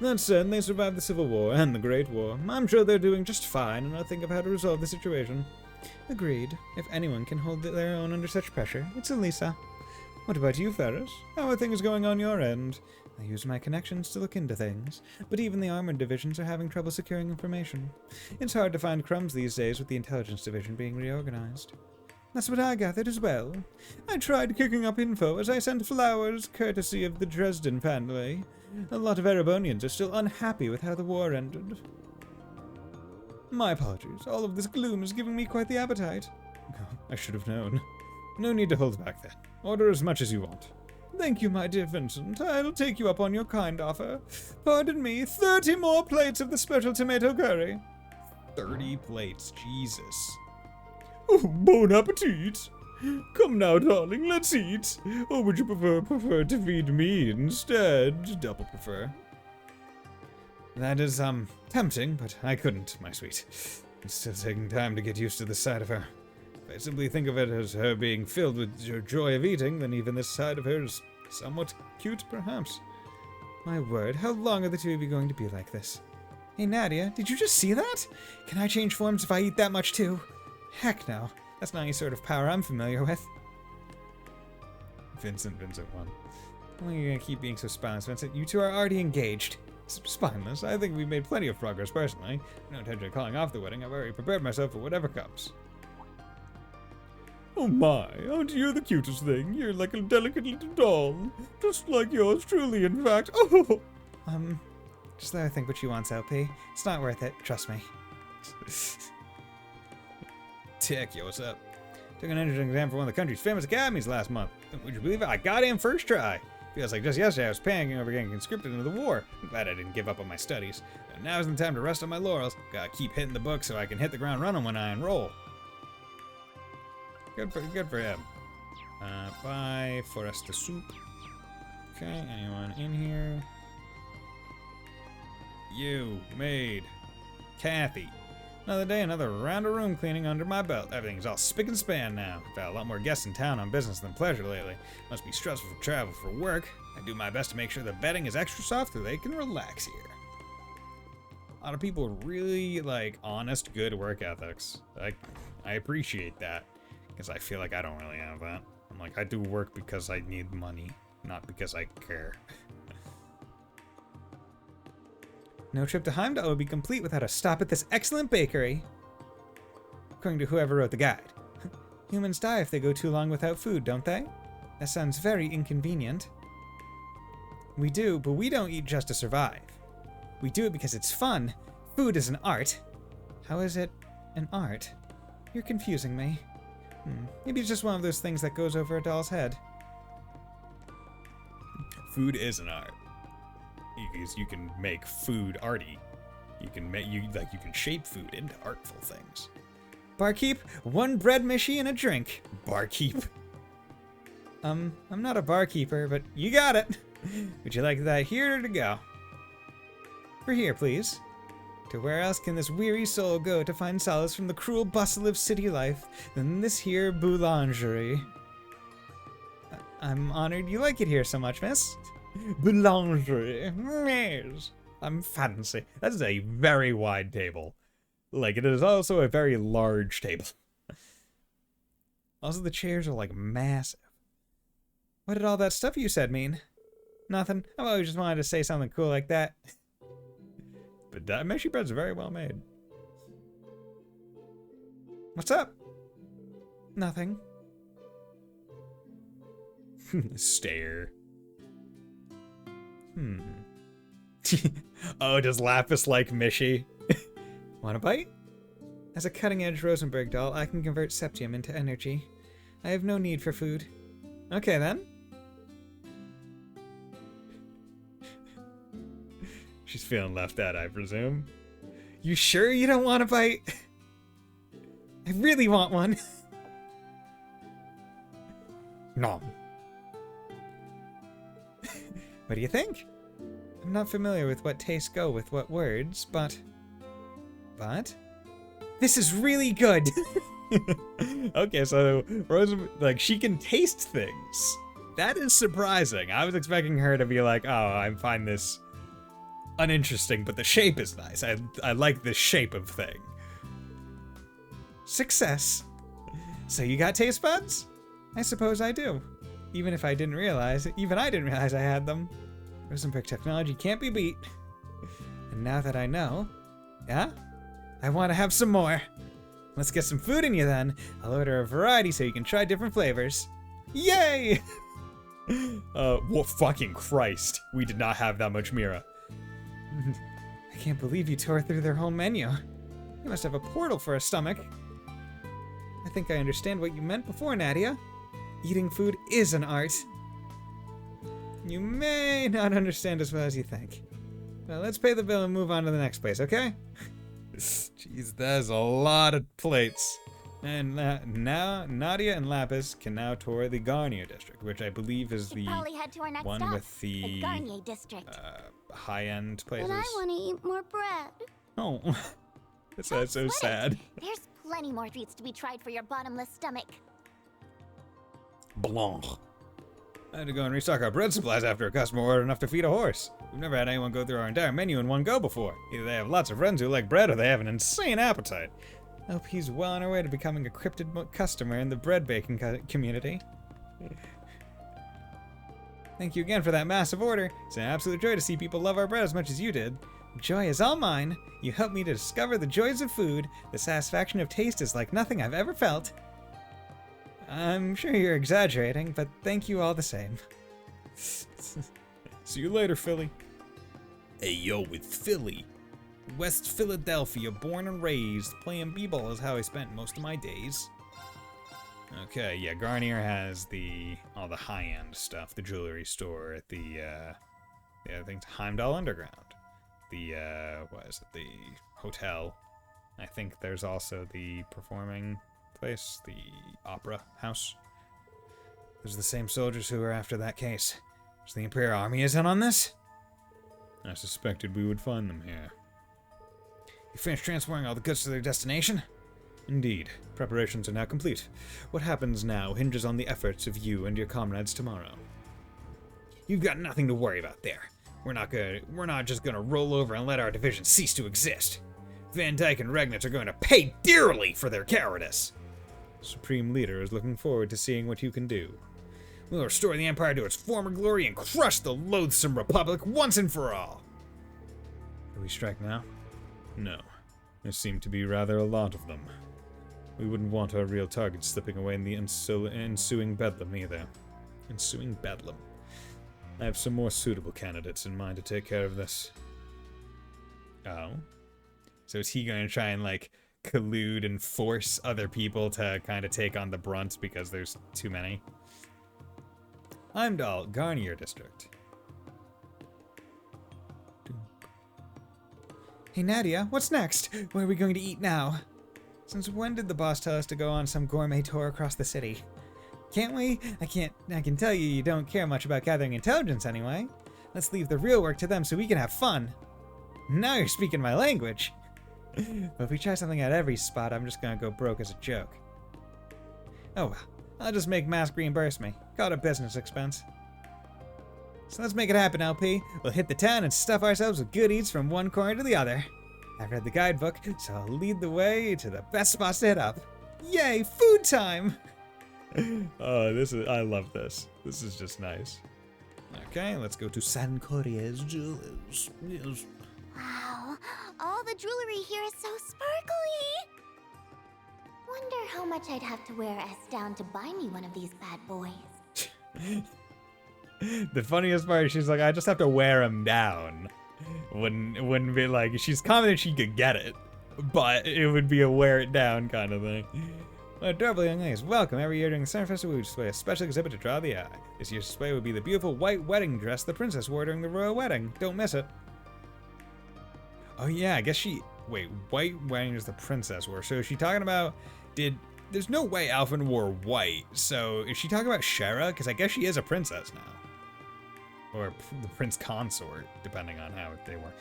That said, they survived the Civil War and the Great War. I'm sure they're doing just fine, and I'll think of how to resolve the situation. Agreed. If anyone can hold their own under such pressure, it's Elisa. What about you, Ferris? How are things going on your end? I use my connections to look into things, but even the armored divisions are having trouble securing information. It's hard to find crumbs these days with the intelligence division being reorganized. That's what I gathered as well. I tried kicking up info as I sent flowers courtesy of the Dresden family. A lot of Erebonians are still unhappy with how the war ended. My apologies. All of this gloom is giving me quite the appetite. Oh, I should have known. No need to hold back then. Order as much as you want. Thank you, my dear Vincent. I'll take you up on your kind offer. Pardon me, 30 more plates of the special tomato curry. 30 plates, Jesus. Oh, bon appetit! Come now, darling, let's eat. Or would you prefer to feed me instead? Double prefer. That is, tempting, but I couldn't, my sweet. It's still taking time to get used to the sight of her. If I simply think of it as her being filled with your joy of eating, then even this side of her is somewhat cute, perhaps. My word, how long are the two of you going to be like this? Hey, Nadia, did you just see that? Can I change forms if I eat that much too? Heck no. That's not any sort of power I'm familiar with. Vincent won. How long are you gonna keep being so spineless, Vincent? You two are already engaged. Spineless? I think we've made plenty of progress personally. No intention of calling off the wedding. I've already prepared myself for whatever comes. Oh my, aren't you the cutest thing? You're like a delicate little doll. Just like yours truly, in fact. Oh! Just let her think what she wants, LP. It's not worth it, trust me. Tick, yo, what's up? Took an entrance exam for one of the country's famous academies last month. Would you believe it? I got in first try. Feels like just yesterday I was panicking over getting conscripted into the war. I'm glad I didn't give up on my studies. And now's the time to rest on my laurels. Gotta keep hitting the books so I can hit the ground running when I enroll. Good for him. Bye, Foresta soup. Okay, anyone in here? You, maid. Kathy. Another day, another round of room cleaning under my belt. Everything's all spick and span now. I've had a lot more guests in town on business than pleasure lately. Must be stressful to travel for work. I do my best to make sure the bedding is extra soft so they can relax here. A lot of people really like honest, good work ethics. I appreciate that because I feel like I don't really have that. I'm like, I do work because I need money, not because I care. No trip to Heimdall would be complete without a stop at this excellent bakery. According to whoever wrote the guide. Humans die if they go too long without food, don't they? That sounds very inconvenient. We do, but we don't eat just to survive. We do it because it's fun. Food is an art. How is it an art? You're confusing me. Maybe it's just one of those things that goes over a doll's head. Food is an art. Because you can make food arty. You can shape food into artful things. Barkeep, one bread mishy and a drink. Barkeep. I'm not a barkeeper, but you got it. Would you like that here or to go? For here, please. To where else can this weary soul go to find solace from the cruel bustle of city life than this here boulangerie? I'm honored you like it here so much, miss. Boulangerie. Yes. I'm fancy. That is a very wide table. Like, it is also a very large table. Also, the chairs are like massive. What did all that stuff you said mean? Nothing. I've always just wanted to say something cool like that. But that meshy bread's very well made. What's up? Nothing. Stare. Oh, does Lapis like Mishy? Want a bite? As a cutting-edge Rosenberg doll, I can convert septium into energy. I have no need for food. Okay, then. She's feeling left out, I presume. You sure you don't want a bite? I really want one. No. What do you think? I'm not familiar with what tastes go with what words, but... This is really good! Okay, so she can taste things. That is surprising. I was expecting her to be like, oh, I find this uninteresting, but the shape is nice. I like the shape of thing. Success. So you got taste buds? I suppose I do. Even I didn't realize I had them. Rosenberg technology can't be beat. And now that I know, yeah? I want to have some more. Let's get some food in you then. I'll order a variety so you can try different flavors. Yay! What fucking Christ. We did not have that much Mira. I can't believe you tore through their whole menu. You must have a portal for a stomach. I think I understand what you meant before, Nadia. Eating food is an art. You may not understand as well as you think. Well, let's pay the bill and move on to the next place, okay? Jeez, that's a lot of plates. And now Nadia and Lapis can now tour the Garnier district, which I believe is the probably head to our next one stop, with the Garnier district. high-end places. But I want to eat more bread. Oh, that's Don't so sweat sad. it. There's plenty more treats to be tried for your bottomless stomach. Blanc. I had to go and restock our bread supplies after a customer ordered enough to feed a horse. We've never had anyone go through our entire menu in one go before. Either they have lots of friends who like bread or they have an insane appetite. I hope he's well on our way to becoming a cryptid customer in the bread baking community. Thank you again for that massive order. It's an absolute joy to see people love our bread as much as you did. Joy is all mine. You helped me to discover the joys of food. The satisfaction of taste is like nothing I've ever felt. I'm sure you're exaggerating, but thank you all the same. See you later, Philly. Hey, yo, with Philly. West Philadelphia, born and raised. Playing b-ball is how I spent most of my days. Okay, yeah, Garnier has all the high-end stuff. The jewelry store at the, I think it's Heimdall Underground. The, the hotel. I think there's also the performing place, the opera house. Those are the same soldiers who were after that case. So the Imperial Army is in on this? I suspected we would find them here. You finished transporting all the goods to their destination? Indeed. Preparations are now complete. What happens now hinges on the efforts of you and your comrades tomorrow. You've got nothing to worry about there. We're not just gonna roll over and let our division cease to exist. Van Dyke and Regnitz are going to pay dearly for their cowardice. The Supreme Leader is looking forward to seeing what you can do. We'll restore the Empire to its former glory and crush the loathsome Republic once and for all. Do we strike now? No. There seem to be rather a lot of them. We wouldn't want our real targets slipping away in the ensuing bedlam either. Ensuing bedlam. I have some more suitable candidates in mind to take care of this. Oh? So is he going to try and, like, collude and force other people to kind of take on the brunt because there's too many? Heimdall, Garnier District. Hey Nadia, what's next? Where are we going to eat now? Since when did the boss tell us to go on some gourmet tour across the city? Can't we? I can tell you don't care much about gathering intelligence anyway. Let's leave the real work to them so we can have fun. Now you're speaking my language. But if we try something at every spot, I'm just gonna go broke as a joke. Oh well, I'll just make Mask reimburse me. Call it a business expense. So let's make it happen, LP. We'll hit the town and stuff ourselves with good eats from one corner to the other. I've read the guidebook, so I'll lead the way to the best spots to hit up. Yay, food time! Oh, I love this. This is just nice. Okay, let's go to San Corria's Jewelers. Yes. Wow, all the jewelry here is so sparkly! Wonder how much I'd have to wear S down to buy me one of these bad boys. The funniest part is she's like, I just have to wear him down. Wouldn't be like, she's confident she could get it, but it would be a wear it down kind of thing. Well, adorable young ladies, welcome. Every year during the summer festival, we display a special exhibit to draw the eye. This year's display would be the beautiful white wedding dress the princess wore during the royal wedding. Don't miss it. Oh yeah, I guess wait, white wedding dress the princess wore. So is she talking about, there's no way Alphen wore white, so is she talking about Shara? Because I guess she is a princess now. Or the prince consort, depending on how they were.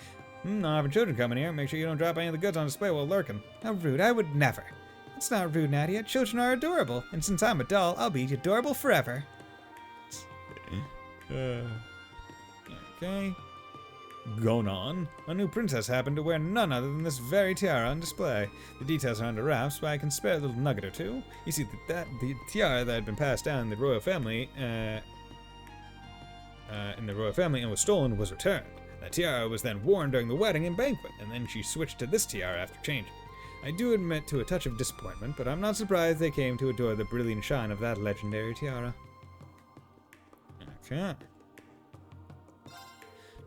Not having children coming here. Make sure you don't drop any of the goods on display while lurking. How rude, I would never. It's not rude, Nadia. Children are adorable. And since I'm a doll, I'll be adorable forever. Okay. Going on. A new princess happened to wear none other than this very tiara on display. The details are under wraps, but I can spare a little nugget or two. You see, the tiara that had been passed down in the royal family, and was stolen was returned. That tiara was then worn during the wedding and banquet, and then she switched to this tiara after changing. I do admit to a touch of disappointment, but I'm not surprised they came to adore the brilliant shine of that legendary tiara. Okay.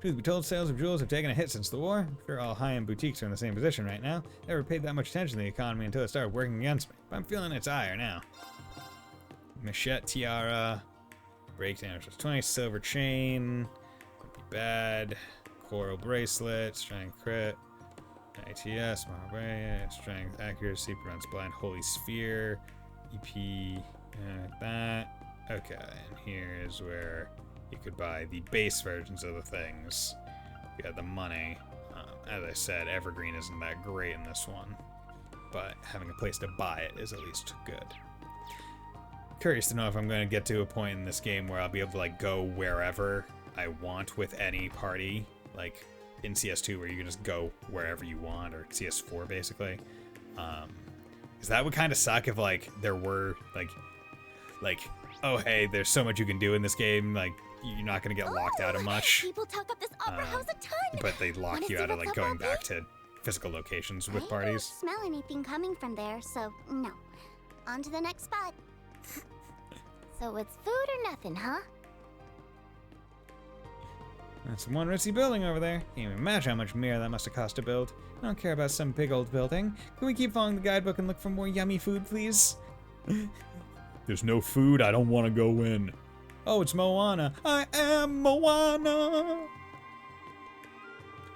Truth be told, sales of jewels have taken a hit since the war. I'm sure all high-end boutiques are in the same position right now. Never paid that much attention to the economy until it started working against me, but I'm feeling its ire now. Machette tiara. Break damage plus 20, silver chain. Wouldn't be bad. Coral bracelet, strength crit. ITS, strength, accuracy, prevents blind, holy sphere. EP, like that. Okay, and here is where you could buy the base versions of the things. You had the money. As I said, Evergreen isn't that great in this one, but having a place to buy it is at least good. Curious to know if I'm going to get to a point in this game where I'll be able to like go wherever I want with any party, like in CS2 where you can just go wherever you want, or CS4 basically. Because that would kind of suck if like there were like oh hey, there's so much you can do in this game, like you're not going to get locked out of much. People talk up this opera house a ton. But they lock you out of like going back to physical locations with parties. I don't smell anything coming from there, so no. On to the next spot. So it's food or nothing, huh? That's one ritzy building over there. Can't even imagine how much mirror that must have cost to build. I don't care about some big old building. Can we keep following the guidebook and look for more yummy food, please? There's no food. I don't want to go in. Oh, it's Moana. I am Moana.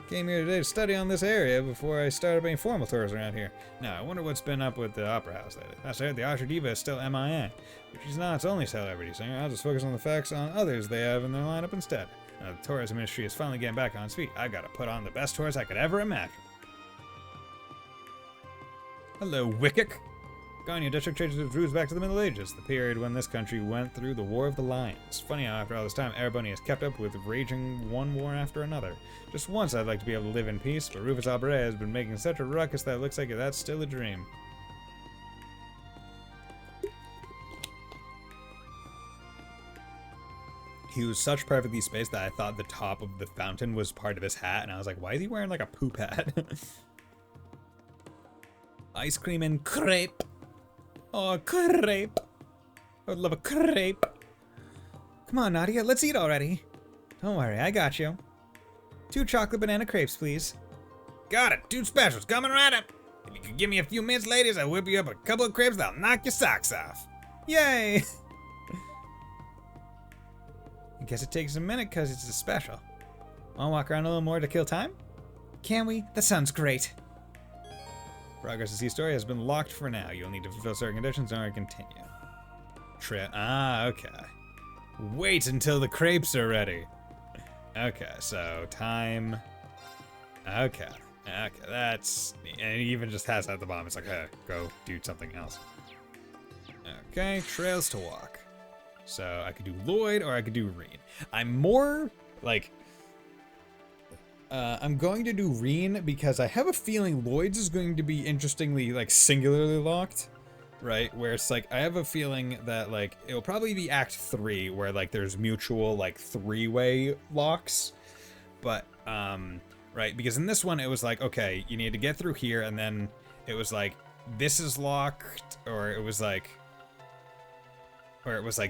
Came here today to study on this area before I started any formal tours around here. Now, I wonder what's been up with the Opera House lately. Last I heard, the Usher Diva is still MIA, but she's not its only celebrity singer. I'll just focus on the facts on others they have in their lineup instead. Now, the tourism industry is finally getting back on its feet. I've got to put on the best tours I could ever imagine. Hello, Wickik. Ganya district traces its roots back to the Middle Ages, the period when this country went through the War of the Lions. Funny how after all this time, Erebony has kept up with raging one war after another. Just once I'd like to be able to live in peace, but Rufus Albre has been making such a ruckus that it looks like that's still a dream. He was such perfectly spaced that I thought the top of the fountain was part of his hat, and I was like, why is he wearing like a poop hat? Ice cream and crepe. Oh, crepe. I would love a crepe. Come on, Nadia, let's eat already. Don't worry, I got you. 2 chocolate banana crepes, please. Got it, 2 specials coming right up. If you could give me a few minutes, ladies, I'll whip you up a couple of crepes that'll knock your socks off. Yay! I guess it takes a minute because it's a special. Wanna walk around a little more to kill time? Can we? That sounds great. Progress to C-Story has been locked for now. You'll need to fulfill certain conditions in order to continue. Okay. Wait until the crepes are ready. Okay, so time. Okay, that's... And it even just has that at the bottom. It's like, hey, go do something else. Okay, trails to walk. So I could do Lloyd or I could do Reen. I'm more, like... I'm going to do Reen because I have a feeling Lloyd's is going to be interestingly, like, singularly locked, right? Where it's like, I have a feeling that, like, it'll probably be Act 3 where, like, there's mutual, like, 3-way locks. But, right, because in this one it was like, okay, you need to get through here, and then it was like, this is locked, or it was like,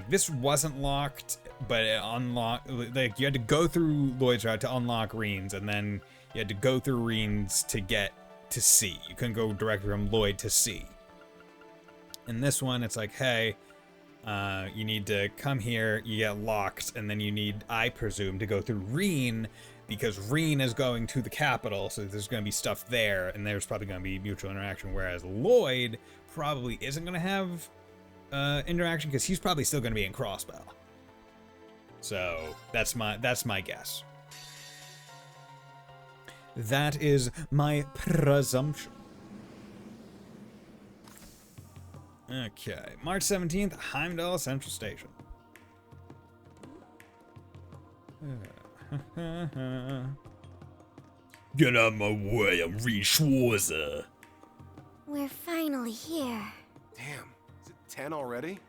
this wasn't locked, but it unlocked, like, you had to go through Lloyd's route to unlock Reen's, and then you had to go through Reen's to get to C. You couldn't go directly from Lloyd to C. In this one, it's like, hey, you need to come here, you get locked, and then you need, I presume, to go through Reen, because Reen is going to the capital, so there's going to be stuff there, and there's probably going to be mutual interaction, whereas Lloyd probably isn't going to have interaction because he's probably still going to be in Crossbow. So that's my guess. That is my presumption. Okay, March 17th, Heimdall Central Station. Get out of my way, I'm Reed Schwarzer. We're finally here. Damn, is it 10 already?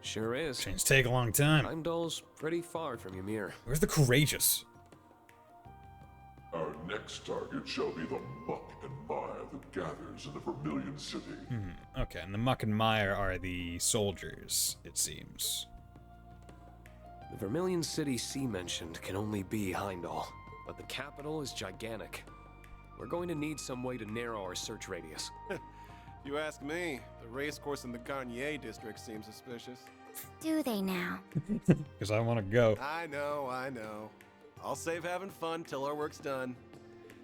Sure is. Trains take a long time. Heimdall's pretty far from Ymir. Where's the Courageous? Our next target shall be the muck and mire that gathers in the Vermilion City. Okay, and the muck and mire are the soldiers, it seems. The Vermilion City C mentioned can only be Heimdall, but the capital is gigantic. We're going to need some way to narrow our search radius. You ask me, the racecourse in the Garnier district seems suspicious. Do they now? Because I want to go. I know. I'll save having fun till our work's done.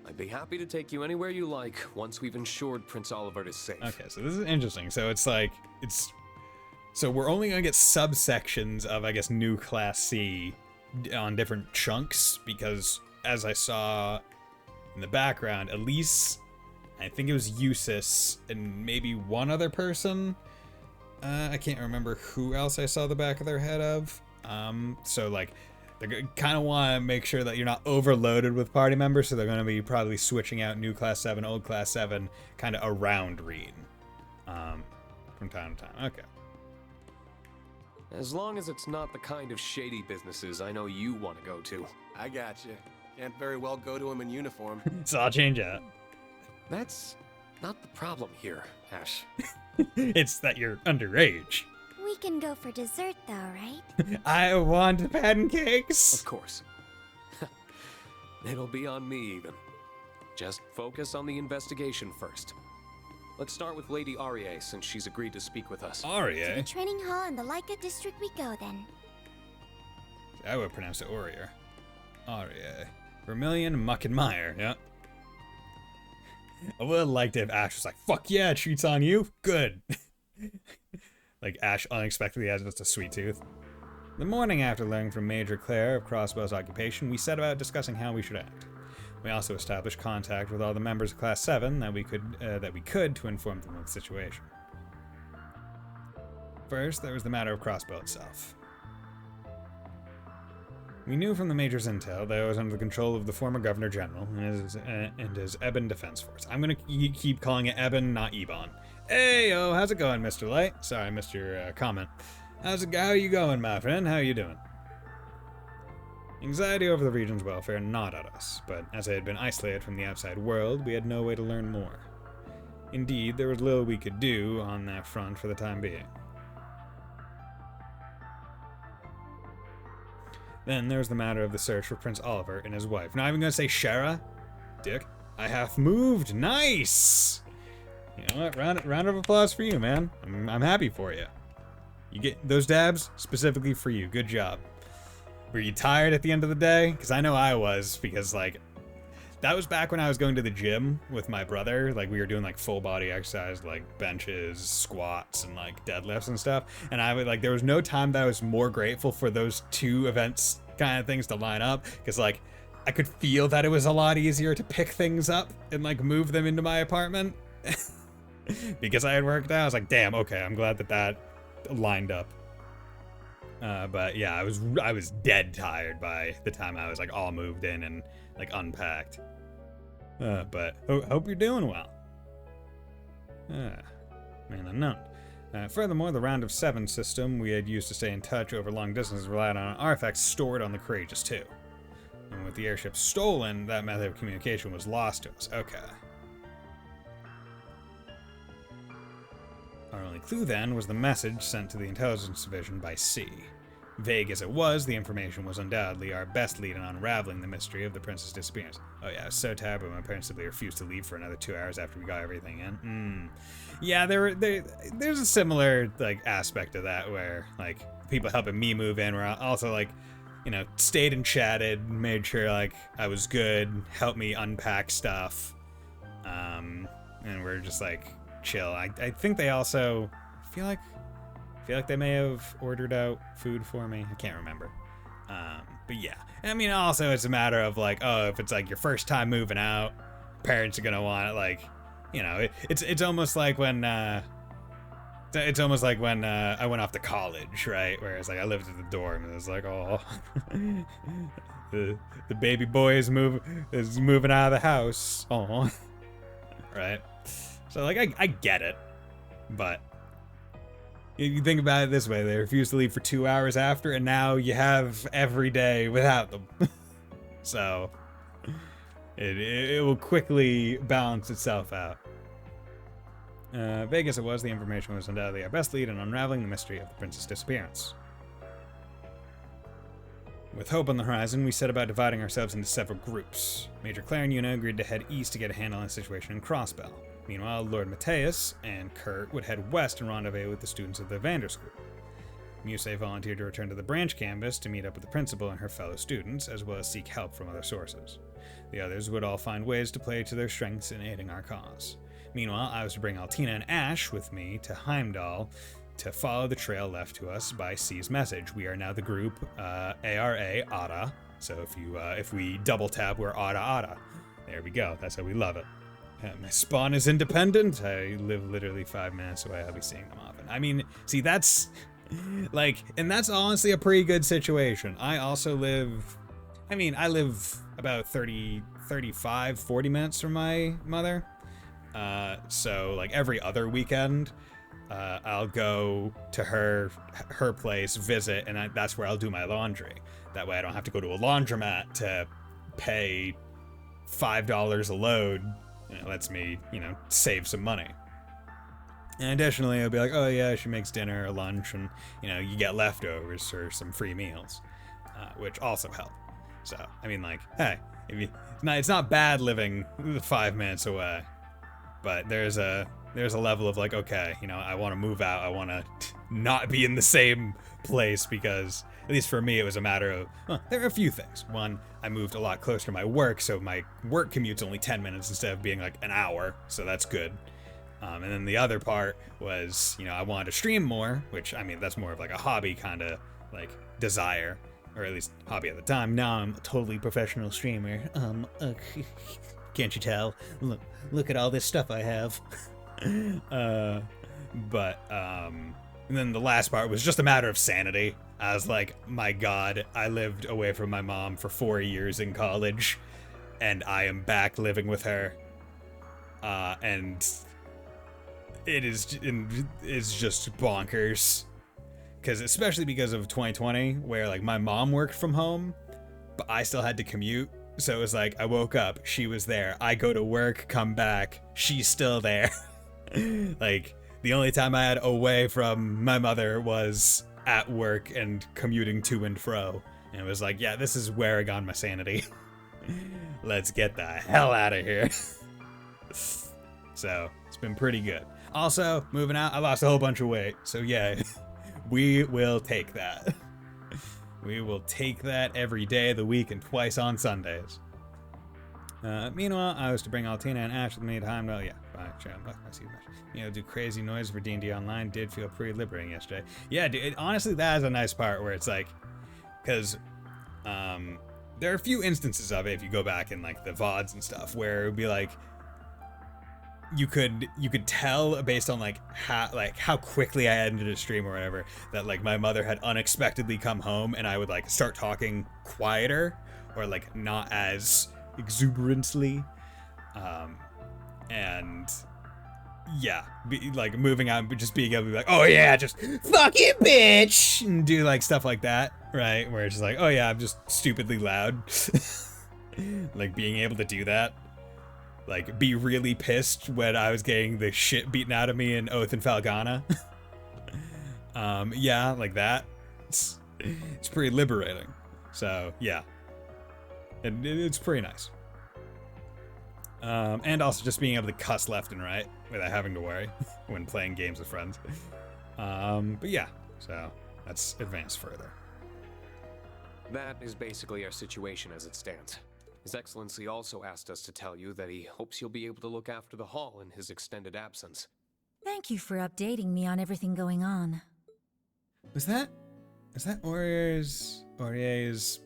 I'd be happy to take you anywhere you like once we've ensured Prince Olivert is safe. Okay, so this is interesting. So it's like, so we're only going to get subsections of, I guess, new Class C on different chunks, because as I saw in the background, Elise, I think it was Eustace, and maybe one other person. I can't remember who else I saw the back of their head of. So like, they kind of want to make sure that you're not overloaded with party members, so they're going to be probably switching out new Class 7, old Class 7, kind of around Reen, from time to time. Okay. As long as it's not the kind of shady businesses I know you want to go to. I got you. Can't very well go to him in uniform. So I'll change that. That's not the problem here, Ash. It's that you're underage. We can go for dessert though, right? I want pancakes. Of course. It'll be on me even. Just focus on the investigation first. Let's start with Lady Arie, since she's agreed to speak with us. To the Arie? training hall in the Leica district we go then. I would pronounce it Aurier. Arie. Vermilion, Muck and Mire, yeah. I would have liked it if Ash was like, fuck yeah, treat's on you. Good. Like Ash unexpectedly has just a sweet tooth. The morning after learning from Major Claire of Crossbow's occupation, we set about discussing how we should act. We also established contact with all the members of Class 7 that we could to inform them of the situation. First, there was the matter of Crossbow itself. We knew from the Major's intel that it was under the control of the former Governor General and his Ebon Defense Force. I'm gonna keep calling it Ebon, not Ebon. Hey, how's it going, Mr. Light? Sorry, I missed your comment. How are you going, my friend? How you doing? Anxiety over the region's welfare gnawed at us, but as I had been isolated from the outside world, we had no way to learn more. Indeed, there was little we could do on that front for the time being. Then there was the matter of the search for Prince Oliver and his wife. Not even gonna say Shara? Dick. I have moved. Nice! You know what? Round of applause for you, man. I'm happy for you. You get those dabs specifically for you. Good job. Were you tired at the end of the day? Because I know I was, because like that was back when I was going to the gym with my brother. Like we were doing like full body exercise, like benches, squats, and like deadlifts and stuff. And I would like there was no time that I was more grateful for those two events kind of things to line up, because like I could feel that it was a lot easier to pick things up and like move them into my apartment. Because I had worked out. I was like, damn, okay, I'm glad that lined up. But yeah, I was dead tired by the time I was like all moved in and like unpacked. But hope you're doing well. Man unknown. Furthermore, the Round of 7 system we had used to stay in touch over long distances relied on artifacts stored on the Courageous too. And with the airship stolen, that method of communication was lost to us. Okay. Our only clue then was the message sent to the intelligence division by C. Vague as it was, the information was undoubtedly our best lead in unraveling the mystery of the prince's disappearance. Oh yeah, I was so tired, but my parents simply refused to leave for another 2 hours after we got everything in. Yeah, there's a similar like aspect of that where like people helping me move in were also like, you know, stayed and chatted, made sure like I was good, helped me unpack stuff, and we're just like chill. I think they also feel like they may have ordered out food for me. I can't remember. But yeah, I mean, also it's a matter of like, oh, if it's like your first time moving out, parents are gonna want it. Like, you know, it's almost like when I went off to college, right? Whereas like I lived at the dorm and it was like, oh, the baby boy is moving out of the house. Oh, right. So like I get it, but you think about it this way: they refused to leave for 2 hours after, and now you have every day without them. So it will quickly balance itself out. Vague as it was, the information was undoubtedly our best lead in unraveling the mystery of the prince's disappearance. With hope on the horizon, we set about dividing ourselves into several groups. Major Claire and Yuna agreed to head east to get a handle on the situation in Crossbell. Meanwhile, Lord Mateus and Kurt would head west and rendezvous with the students of the Vander School. Muse volunteered to return to the branch campus to meet up with the principal and her fellow students, as well as seek help from other sources. The others would all find ways to play to their strengths in aiding our cause. Meanwhile, I was to bring Altina and Ash with me to Heimdall to follow the trail left to us by C's message. We are now the group ARA Ada. So if we double tap, we're Ada. There we go. That's how we love it. My spawn is independent. I live literally 5 minutes away. I'll be seeing them often. I mean, see, that's like, and that's honestly a pretty good situation. I also live, I live about 35, 40 minutes from my mother. So like every other weekend, I'll go to her place, visit, and that's where I'll do my laundry. That way I don't have to go to a laundromat to pay $5 a load. It lets me, save some money. And additionally, I'll be like, oh yeah, she makes dinner or lunch, and you get leftovers or some free meals, which also help. So hey, it's not bad living 5 minutes away, but there's a level of like, okay, I want to move out. I want to not be in the same place because at least for me, it was a matter of, there are a few things. One, I moved a lot closer to my work, so my work commute's only 10 minutes instead of being like an hour, so that's good. And then the other part was, I wanted to stream more, which, I mean, that's more of like a hobby kind of like desire, or at least hobby at the time. Now I'm a totally professional streamer. Can't you tell? Look at all this stuff I have. And then the last part was just a matter of sanity. I was like, my God, I lived away from my mom for 4 years in college, and I am back living with her. And it's just bonkers. Especially because of 2020, where like my mom worked from home, but I still had to commute. So it was like, I woke up, she was there. I go to work, come back, she's still there. Like, the only time I had away from my mother was at work and commuting to and fro. And it was like, yeah, this is wearing on my sanity. Let's get the hell out of here. So, it's been pretty good. Also, moving out, I lost a whole bunch of weight. So yeah, we will take that. We will take that every day of the week and twice on Sundays. Meanwhile, I was to bring Altina and Ash with me to Heimdall. Yeah, bye. I see that. Do crazy noise for D&D Online did feel pretty liberating yesterday. Yeah, dude, honestly, that is a nice part where it's like, because there are a few instances of it, if you go back in like the VODs and stuff, where it would be like, you could tell based on like how quickly I ended a stream or whatever, that like my mother had unexpectedly come home, and I would like start talking quieter or like not as exuberantly, and yeah, like moving out and just being able to be like, oh yeah, just fuck you, bitch, and do like stuff like that, right? Where it's just like, oh yeah, I'm just stupidly loud. Like being able to do that, like be really pissed when I was getting the shit beaten out of me in Oath and Falgana. Yeah, like that. It's pretty liberating. So yeah, and it's pretty nice. And also just being able to cuss left and right without having to worry when playing games with friends. But yeah, so that's advanced further. That is basically our situation as it stands. His Excellency also asked us to tell you that he hopes you'll be able to look after the hall in his extended absence. Thank you for updating me on everything going on. Is that Aurier's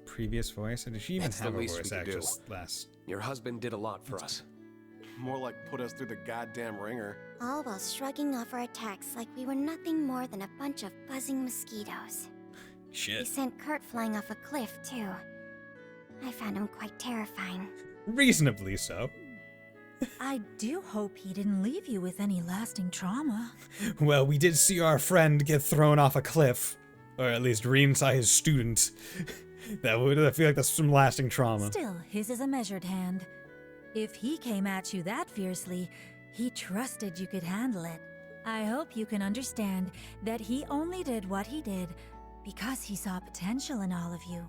previous voice? Or did she even It's have the a least voice we could actor do. last? Your husband did a lot for us. More like put us through the goddamn ringer. All while shrugging off our attacks like we were nothing more than a bunch of buzzing mosquitoes. He Shit. sent Kurt flying off a cliff, too. I found him quite terrifying. Reasonably so. I do hope he didn't leave you with any lasting trauma. Well, we did see our friend get thrown off a cliff. Or at least Reen saw his student. I feel like that's some lasting trauma. Still, his is a measured hand. If he came at you that fiercely, he trusted you could handle it. I hope you can understand that he only did what he did because he saw potential in all of you.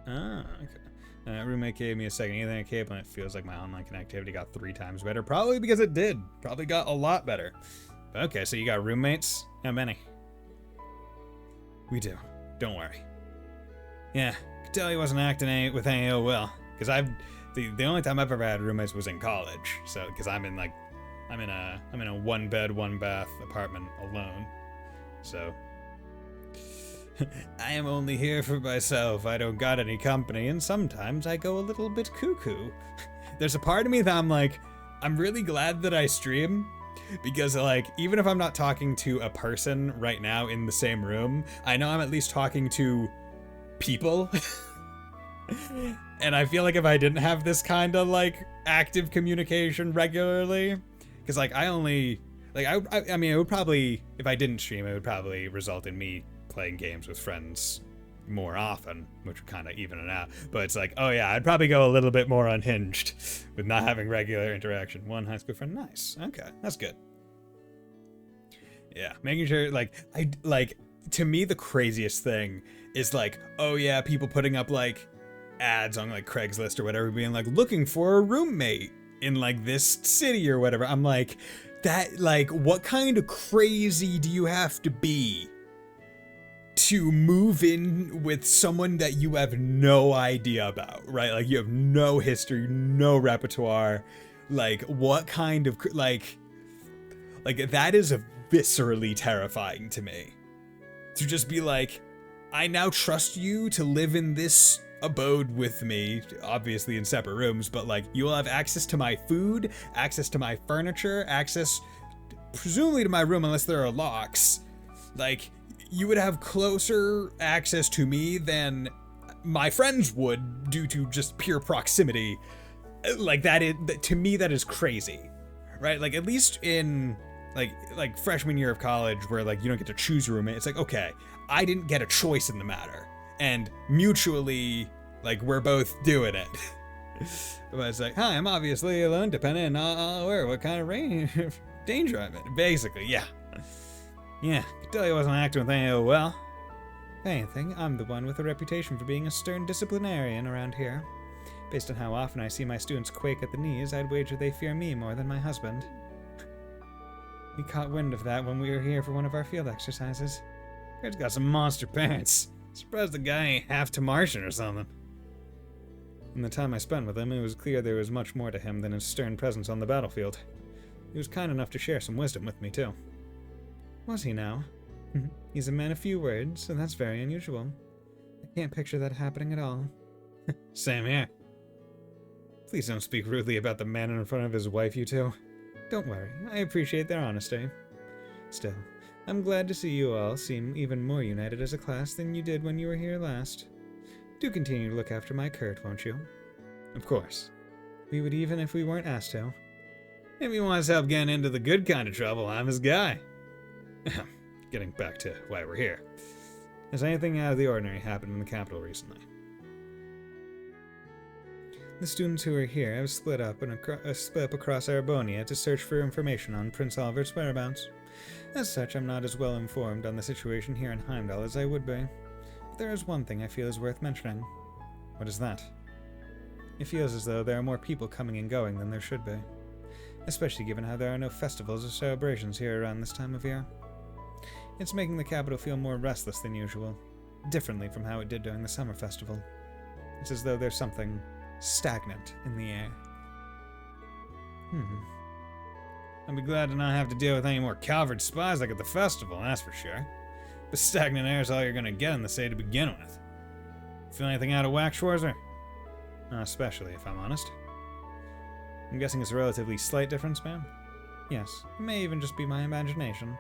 Ah, okay. Roommate gave me a second Ethernet cable, and it feels like my online connectivity got 3 times better. Probably because it did. Probably got a lot better. But okay, so you got roommates? How many? We do. Don't worry. Yeah, could tell he wasn't acting with any ill will. Because the only time I've ever had roommates was in college. So, because I'm in a 1-bed, 1-bath apartment alone. So, I am only here for myself. I don't got any company, and sometimes I go a little bit cuckoo. There's a part of me that I'm like, I'm really glad that I stream, because like, even if I'm not talking to a person right now in the same room, I know I'm at least talking to people. And I feel like if I didn't have this kind of like active communication regularly, because like I mean, it would probably, if I didn't stream, it would probably result in me playing games with friends more often, which would kind of even it out. But it's like, oh yeah, I'd probably go a little bit more unhinged with not having regular interaction. One high school friend, nice. Okay, that's good. Yeah, making sure, to me, the craziest thing is like, oh yeah, people putting up like ads on like Craigslist or whatever, being like, looking for a roommate in like this city or whatever. I'm like, that, like, what kind of crazy do you have to be to move in with someone that you have no idea about, right? Like, you have no history, no repertoire. Like, what kind of, like that is viscerally terrifying to me. To just be like, I now trust you to live in this abode with me, obviously in separate rooms, but like, you will have access to my food, access to my furniture, access presumably to my room unless there are locks. Like, you would have closer access to me than my friends would due to just pure proximity. Like, to me, that is crazy, right? Like, at least in like freshman year of college where like you don't get to choose your roommate, it's like, okay, I didn't get a choice in the matter, and mutually, like, we're both doing it. But it's like, hi, I'm obviously alone, depending on what kind of range of danger I'm in. Basically, yeah. Yeah, could tell he wasn't acting with any well. If anything, I'm the one with a reputation for being a stern disciplinarian around here. Based on how often I see my students quake at the knees, I'd wager they fear me more than my husband. We caught wind of that when we were here for one of our field exercises. Kurt has got some monster parents. Surprised the guy ain't half to Martian or something. In the time I spent with him, it was clear there was much more to him than his stern presence on the battlefield. He was kind enough to share some wisdom with me, too. Was he now? He's a man of few words, so that's very unusual. I can't picture that happening at all. Same here. Please don't speak rudely about the man in front of his wife, you two. Don't worry, I appreciate their honesty. Still, I'm glad to see you all seem even more united as a class than you did when you were here last. Do continue to look after my Kurt, won't you? Of course. We would even if we weren't asked to. If he wants help getting into the good kind of trouble, I'm his guy. Getting back to why we're here. Has anything out of the ordinary happened in the capital recently? The students who are here have split up across Arabonia to search for information on Prince Albert's whereabouts. As such, I'm not as well informed on the situation here in Heimdall as I would be. But there is one thing I feel is worth mentioning. What is that? It feels as though there are more people coming and going than there should be, especially given how there are no festivals or celebrations here around this time of year. It's making the capital feel more restless than usual, differently from how it did during the summer festival. It's as though there's something stagnant in the air. I'll be glad to not have to deal with any more Calvard spies like at the festival, that's for sure. But stagnant air is all you're gonna get in the city to begin with. Feel anything out of whack, Schwarzer? Not especially, if I'm honest. I'm guessing it's a relatively slight difference, ma'am? Yes, it may even just be my imagination.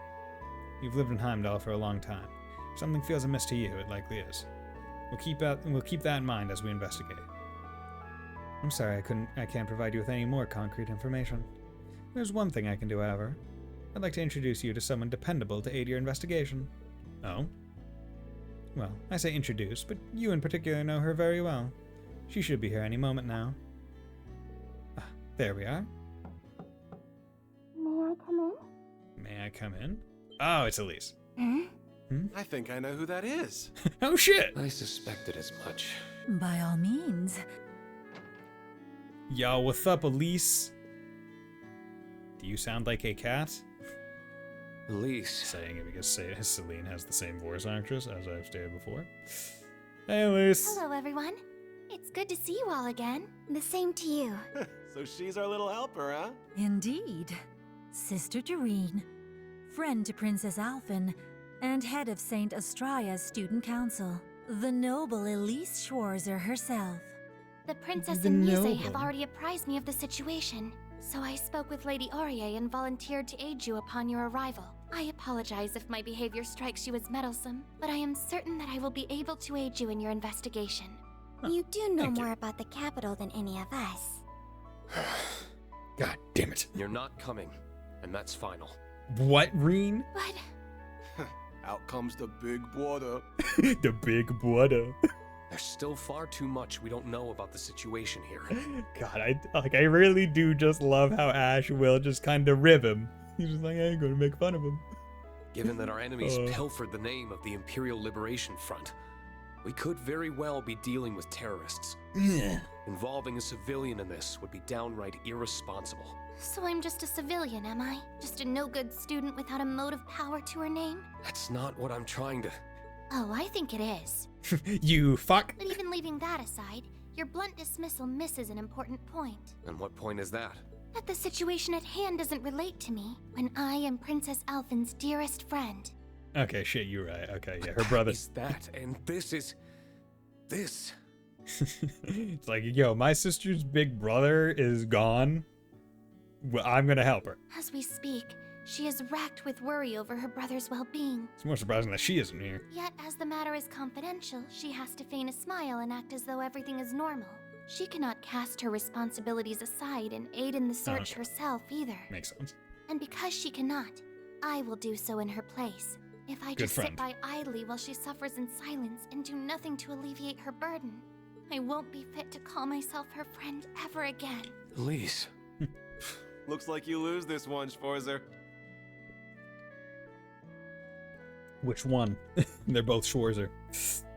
You've lived in Heimdall for a long time. If something feels amiss to you, it likely is. We'll keep that in mind as we investigate. I'm sorry I can't provide you with any more concrete information. There's one thing I can do, however. I'd like to introduce you to someone dependable to aid your investigation. Oh? Well, I say introduce, but you in particular know her very well. She should be here any moment now. Ah, there we are. May I come in? May I come in? Oh, it's Elise. I think I know who that is. Oh shit! I suspected as much. By all means. Yo, what's up, Elise? Do you sound like a cat? Elise. Saying it because Celine has the same voice actress, as I've stated before. Hey, Elise. Hello, everyone. It's good to see you all again. The same to you. So she's our little helper, huh? Indeed. Sister Doreen, friend to Princess Alphen, and head of St. Astraya's student council. The noble Elise Schwarzer herself. The Princess and Muse have already apprised me of the situation, so I spoke with Lady Aurier and volunteered to aid you upon your arrival. I apologize if my behavior strikes you as meddlesome, but I am certain that I will be able to aid you in your investigation. You do know more about the capital than any of us. God damn it. You're not coming, and that's final. What, Reen? But Out comes the big brother. The big brother. There's still far too much we don't know about the situation here. God, I really do just love how Ash will just kind of rib him. He's just like, I ain't gonna make fun of him. Given that our enemies pilfered the name of the Imperial Liberation Front, we could very well be dealing with terrorists. Involving a civilian in this would be downright irresponsible. so I'm just a civilian, am I? Just a no-good student without a mote of power to her name? That's not what I'm trying to... Oh, I think it is. You fuck. But even leaving that aside, your blunt dismissal misses an important point. And what point is that? That the situation at hand doesn't relate to me when I am Princess Alphen's dearest friend. Okay, shit, you're right. Okay, yeah, her brother. Is that, and this is... this. It's like, yo, my sister's big brother is gone. Well, I'm gonna help her. As we speak, she is racked with worry over her brother's well-being. It's more surprising that she isn't here. Yet, as the matter is confidential, she has to feign a smile and act as though everything is normal. She cannot cast her responsibilities aside and aid in the search okay. herself either. Makes sense. And because she cannot, I will do so in her place. If I just sit by idly while she suffers in silence and do nothing to alleviate her burden, I won't be fit to call myself her friend ever again. Elise. Looks like you lose this one, Schwarzer. Which one? They're both Schwarzer.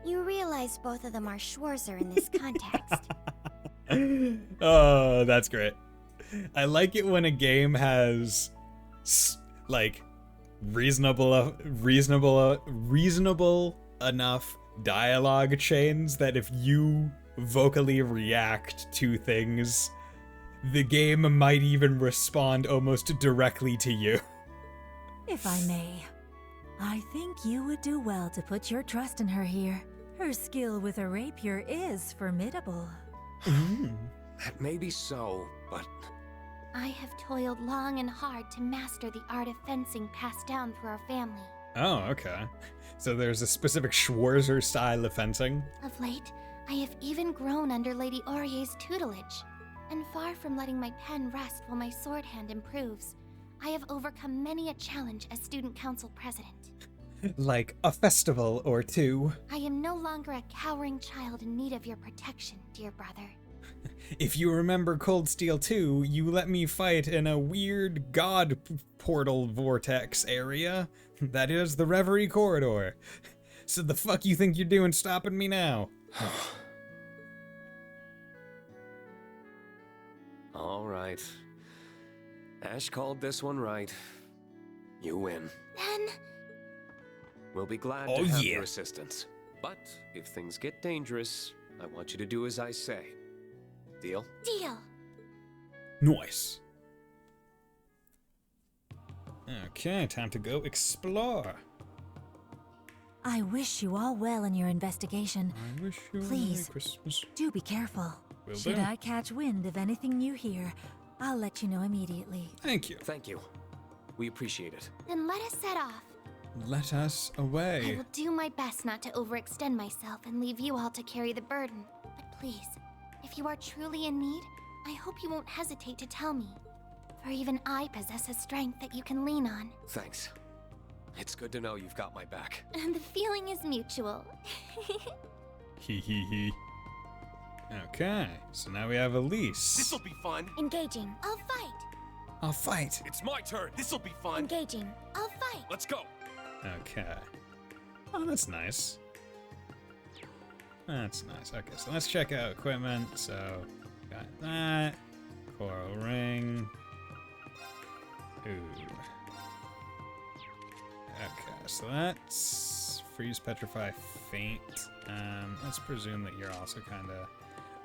You realize both of them are Schwarzer in this context. Oh, that's great. I like it when a game has, like, reasonable enough dialogue chains that if you vocally react to things, the game might even respond almost directly to you. If I may, I think you would do well to put your trust in her here. Her skill with a rapier is formidable. That may be so, but... I have toiled long and hard to master the art of fencing passed down through our family. Oh, okay. So there's a specific Schwarzer style of fencing? Of late, I have even grown under Lady Aurier's tutelage. And far from letting my pen rest while my sword hand improves, I have overcome many a challenge as student council president. Like a festival or two. I am no longer a cowering child in need of your protection, dear brother. If you remember Cold Steel 2, you let me fight in a weird god portal vortex area. That is the Reverie corridor. So the fuck you think you're doing stopping me now? All right. Ash called this one right. You win. Then... We'll be glad Oh, to have yeah. your assistance. But if things get dangerous, I want you to do as I say. Deal? deal. Nice. Okay, time to go explore. I wish you all well in your investigation. I wish you a Please. Merry Christmas. Do be careful. Will Should do. I catch wind of anything you hear, I'll let you know immediately. Thank you. Thank you. We appreciate it. Then let us set off. Let us I away. will do my best not to overextend myself and leave you all to carry the burden. But please, if you are truly in need, I hope you won't hesitate to tell me. For even I possess a strength that you can lean on. Thanks. It's good to know you've got my back. And the feeling is mutual. Hee hee hee. Okay, so now we have Elise. This'll be fun. Engaging. I'll fight. I'll fight. It's my turn. This'll be fun. Engaging. I'll fight. Let's go. Okay. Oh, that's nice. That's nice. Okay, so let's check out equipment. So, got that. Coral ring. Ooh. Okay, so that's freeze, petrify, faint. Let's presume that you're also kind of.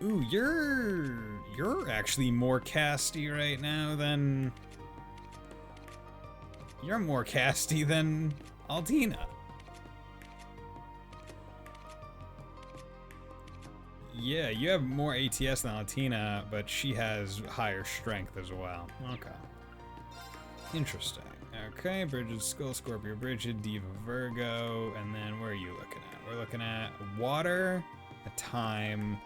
Ooh, you're actually more casty right now than. You're more casty than Altina. Yeah, you have more ATS than Altina, but she has higher strength as well. Okay. Interesting. Okay, Bridget, Skull, Scorpio, Bridget, Diva, Virgo, and then where are you looking at? We're looking at water, a time,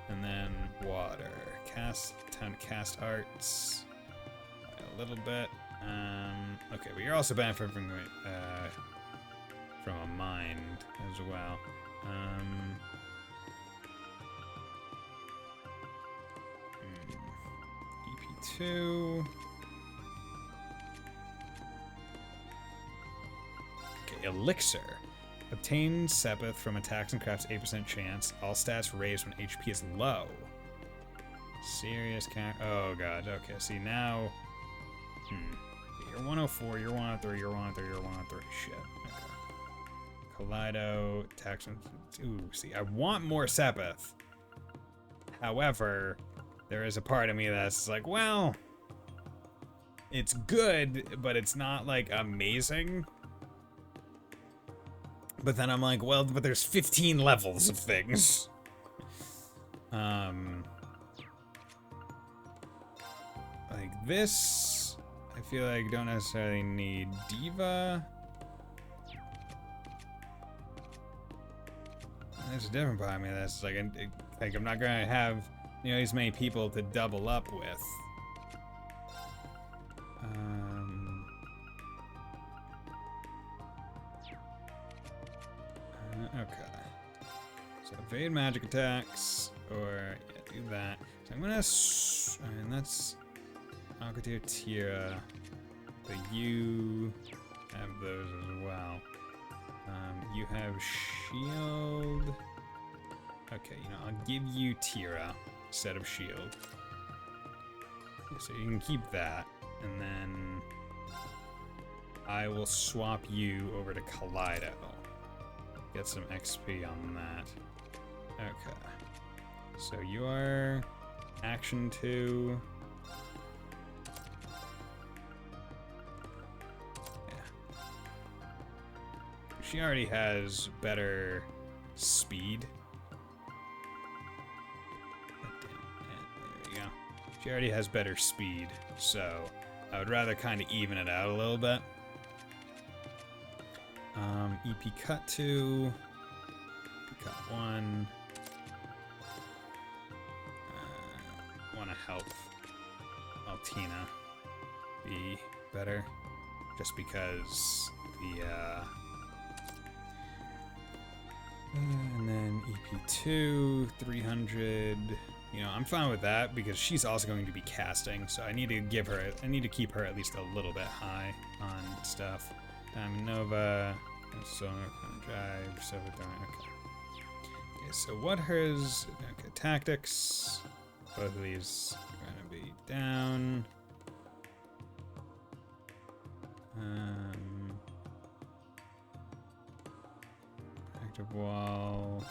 and then water. Time to cast arts. A little bit. Okay, but you're also benefiting from a mind as well. EP2. Okay, Elixir. Obtain Sepith from attacks and crafts 8% chance. All stats raised when HP is low. Serious count. Oh god. Okay, see now. You're 104, you're 103, you're 103, you're 103. Shit. Okay. Kaleido, tax. Ooh, see, I want more Sepith. However, there is a part of me that's like, well, it's good, but it's not like amazing. But then I'm like, well, but there's 15 levels of things. Like this, I feel like don't necessarily need Diva. There's a different part of me that's like, I'm not gonna have, you know, as many people to double up with. Okay. So evade magic attacks, or yeah, do that. So I'm gonna, and that's Alcatir, Tira, but you have those as well. You have shield. Okay, you know, I'll give you Tira instead of shield. So you can keep that, and then I will swap you over to Kaleido. Get some XP on that. Okay. So your action 2. Yeah. She already has better speed. There we go. She already has better speed, so I would rather kind of even it out a little bit. EP cut 2, EP cut 1. Want to help Altina be better, just because the and then EP2 300. You know, I'm fine with that because she's also going to be casting, so I need to keep her at least a little bit high on stuff. Diamond Nova, Solar Drive, Silver Diamond. Okay, so what hers? Okay, tactics. Both of these are gonna be down. Active wall.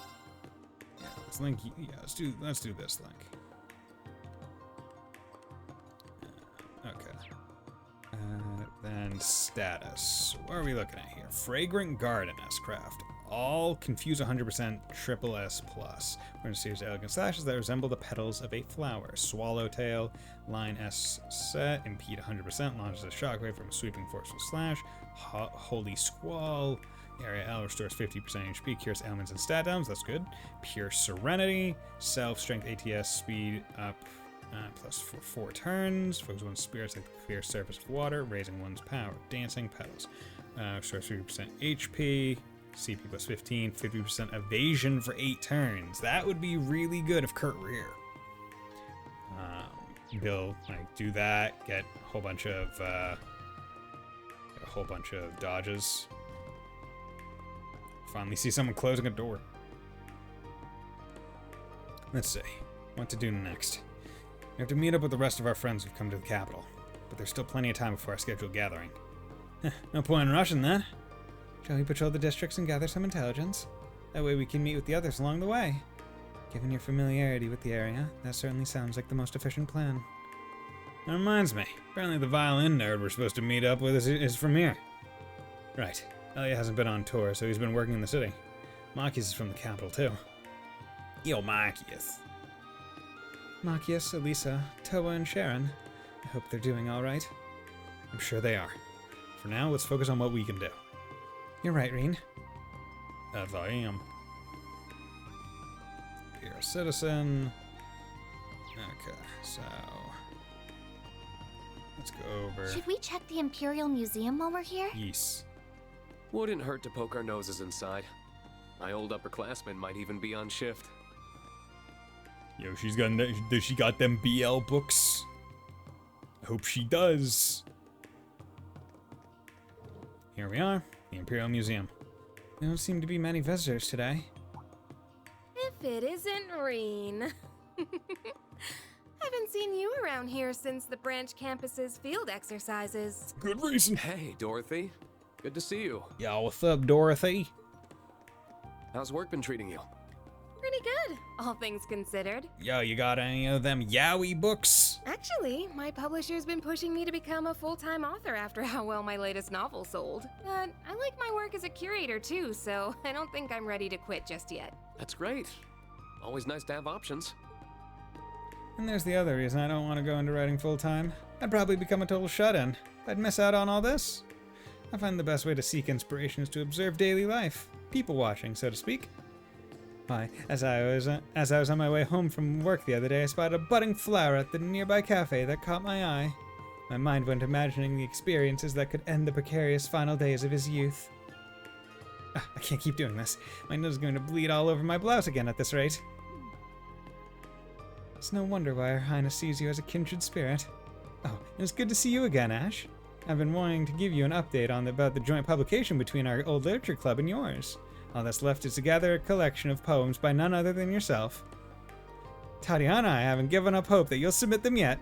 Yeah, let's link. Yeah, let's do this link. Okay. Then status. What are we looking at here? Fragrant Garden S-Craft. All confuse 100% triple S plus. We're in a series of elegant slashes that resemble the petals of a flower. Swallowtail, line S set, impede 100%, launches a shockwave from a sweeping forceful slash. Holy Squall, area L restores 50% HP, cures ailments and stat downs, that's good. Pure Serenity, self strength ATS speed up plus for 4 turns. Focus one's spirits like the clear surface of water, raising one's power. Dancing petals. Restores 50% HP. CP plus 15, 50% evasion for 8 turns. That would be really good if Kurt were here. He'll like do that, get a whole bunch of dodges. Finally see someone closing a door. Let's see what to do next. We have to meet up with the rest of our friends who've come to the capital, but there's still plenty of time before our scheduled gathering. No point in rushing that. Shall we patrol the districts and gather some intelligence? That way we can meet with the others along the way. Given your familiarity with the area, that certainly sounds like the most efficient plan. That reminds me, apparently the violin nerd we're supposed to meet up with is from here. Right, Elliot hasn't been on tour, so he's been working in the city. Marcus is from the capital, too. Yo, Marcus. Marcus, Elisa, Toa, and Sharon. I hope they're doing all right. I'm sure they are. For now, let's focus on what we can do. You're right, Reen. As I am. You're a citizen. Okay, so let's go over. Should we check the Imperial Museum while we're here? Yes. Wouldn't hurt to poke our noses inside. My old upperclassmen might even be on shift. Yo, does she got them BL books? I hope she does. Here we are, the Imperial Museum. There don't seem to be many visitors today. If it isn't Reen. Haven't seen you around here since the branch campus's field exercises. Good reason. Hey, Dorothy. Good to see you. Yo, what's up, Dorothy? How's work been treating you? Pretty good, all things considered. Yo, you got any of them yaoi books? Actually, my publisher's been pushing me to become a full-time author after how well my latest novel sold. But I like my work as a curator too, so I don't think I'm ready to quit just yet. That's great. Always nice to have options. And there's the other reason I don't want to go into writing full-time. I'd probably become a total shut-in. I'd miss out on all this. I find the best way to seek inspiration is to observe daily life. People watching, so to speak. Why, as I was on my way home from work the other day, I spotted a budding flower at the nearby cafe that caught my eye. My mind went imagining the experiences that could end the precarious final days of his youth. I can't keep doing this. My nose is going to bleed all over my blouse again at this rate. It's no wonder why Her Highness sees you as a kindred spirit. Oh, and it's good to see you again, Ash. I've been wanting to give you an update about the joint publication between our old literature club and yours. All that's left is to gather a collection of poems by none other than yourself. Tatiana, I haven't given up hope that you'll submit them yet.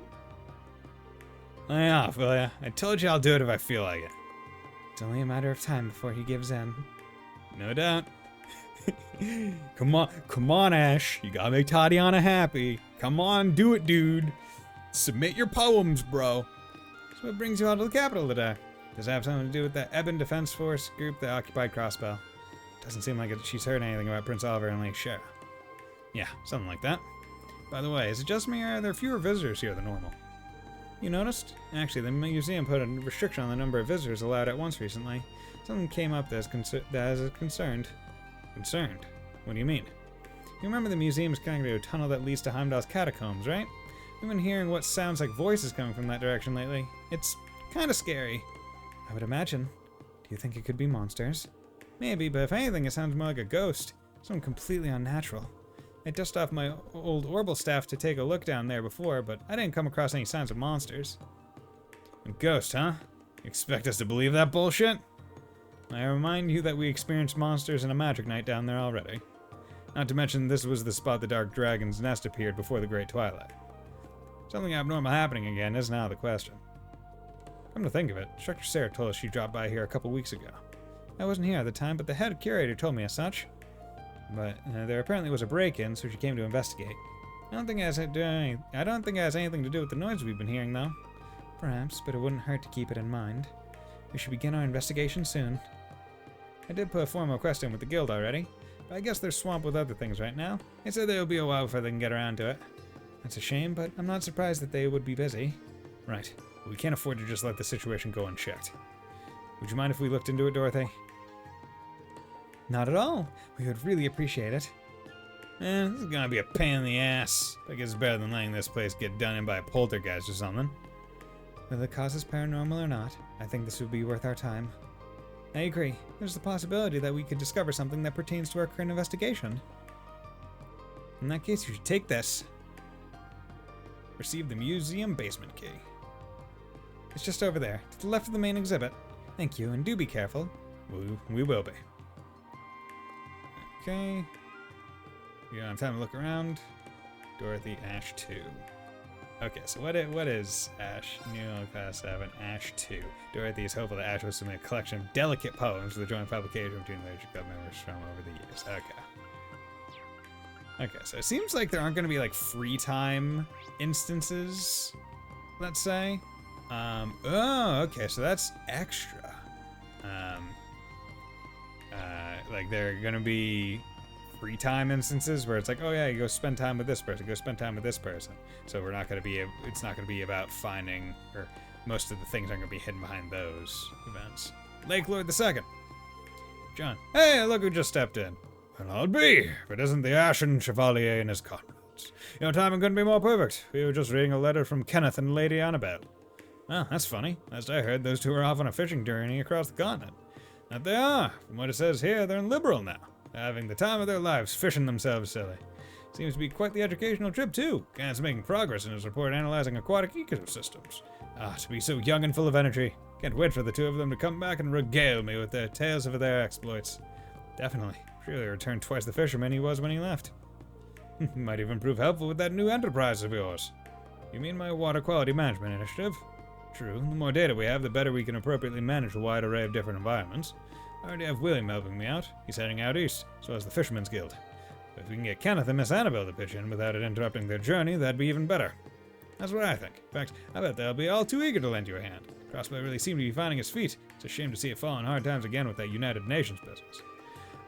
Lay off, will ya? I told you I'll do it if I feel like it. It's only a matter of time before he gives in. No doubt. Come on, Ash. You gotta make Tatiana happy. Come on, do it, dude. Submit your poems, bro. So what brings you all to the capital today? Does it have something to do with the Ebon Defense Force group that occupied Crossbell? Doesn't seem like she's heard anything about Prince Oliver and Lake Shara. Yeah, something like that. By the way, is it just me or are there fewer visitors here than normal? You noticed? Actually, the museum put a restriction on the number of visitors allowed at once recently. Something came up that is concerned. Concerned? What do you mean? You remember the museum is connected to a tunnel that leads to Heimdall's catacombs, right? We've been hearing what sounds like voices coming from that direction lately. It's kind of scary. I would imagine. Do you think it could be monsters? Maybe, but if anything, it sounds more like a ghost. Something completely unnatural. I dusted off my old Orbital staff to take a look down there before, but I didn't come across any signs of monsters. A ghost, huh? You expect us to believe that bullshit? I remind you that we experienced monsters in a magic night down there already. Not to mention this was the spot the Dark Dragon's nest appeared before the Great Twilight. Something abnormal happening again is now the question. Come to think of it, Instructor Sarah told us she dropped by here a couple weeks ago. I wasn't here at the time, but the head curator told me as such. But there apparently was a break-in, so she came to investigate. I don't think it has anything to do with the noise we've been hearing, though. Perhaps, but it wouldn't hurt to keep it in mind. We should begin our investigation soon. I did put a formal request in with the guild already, but I guess they're swamped with other things right now. They said it'll be a while before they can get around to it. That's a shame, but I'm not surprised that they would be busy. Right, we can't afford to just let the situation go unchecked. Would you mind if we looked into it, Dorothy? Not at all. We would really appreciate it. This is gonna be a pain in the ass. I guess it's better than letting this place get done in by a poltergeist or something. Whether the cause is paranormal or not, I think this would be worth our time. I agree. There's the possibility that we could discover something that pertains to our current investigation. In that case, you should take this. Receive the museum basement key. It's just over there, to the left of the main exhibit. Thank you, and do be careful. We will be. Okay. You don't have time to look around. Dorothy, Ash 2. Okay, so what is Ash? New Class 7, Ash 2. Dorothy is hopeful that Ash will submit a collection of delicate poems for the joint publication between Literature Club members from over the years. Okay, so it seems like there aren't going to be, like, free time instances, let's say. Oh, okay, so that's extra. Like, there are going to be free time instances where it's like, oh yeah, you go spend time with this person, go spend time with this person. So we're not going to be, it's not going to be about finding, or most of the things aren't going to be hidden behind those events. Lake Lord II. John. Hey, look who just stepped in. Well, I'll be, if it isn't the Ashen Chevalier and his comrades. Your timing couldn't be more perfect. We were just reading a letter from Kenneth and Lady Annabelle. Oh, that's funny. Last I heard, those two were off on a fishing journey across the continent. That they are. From what it says here, they're in Liberal now. Having the time of their lives fishing themselves silly. Seems to be quite the educational trip, too. Kenneth's making progress in his report analyzing aquatic ecosystems. Ah, to be so young and full of energy. Can't wait for the two of them to come back and regale me with their tales of their exploits. Definitely. Surely returned twice the fisherman he was when he left. Might even prove helpful with that new enterprise of yours. You mean my water quality management initiative? True, the more data we have, the better we can appropriately manage a wide array of different environments. I already have William helping me out. He's heading out east, so is the Fisherman's Guild. But if we can get Kenneth and Miss Annabelle to pitch in without it interrupting their journey, that'd be even better. That's what I think. In fact, I bet they'll be all too eager to lend you a hand. Crossbow really seemed to be finding his feet. It's a shame to see it fall in hard times again with that United Nations business.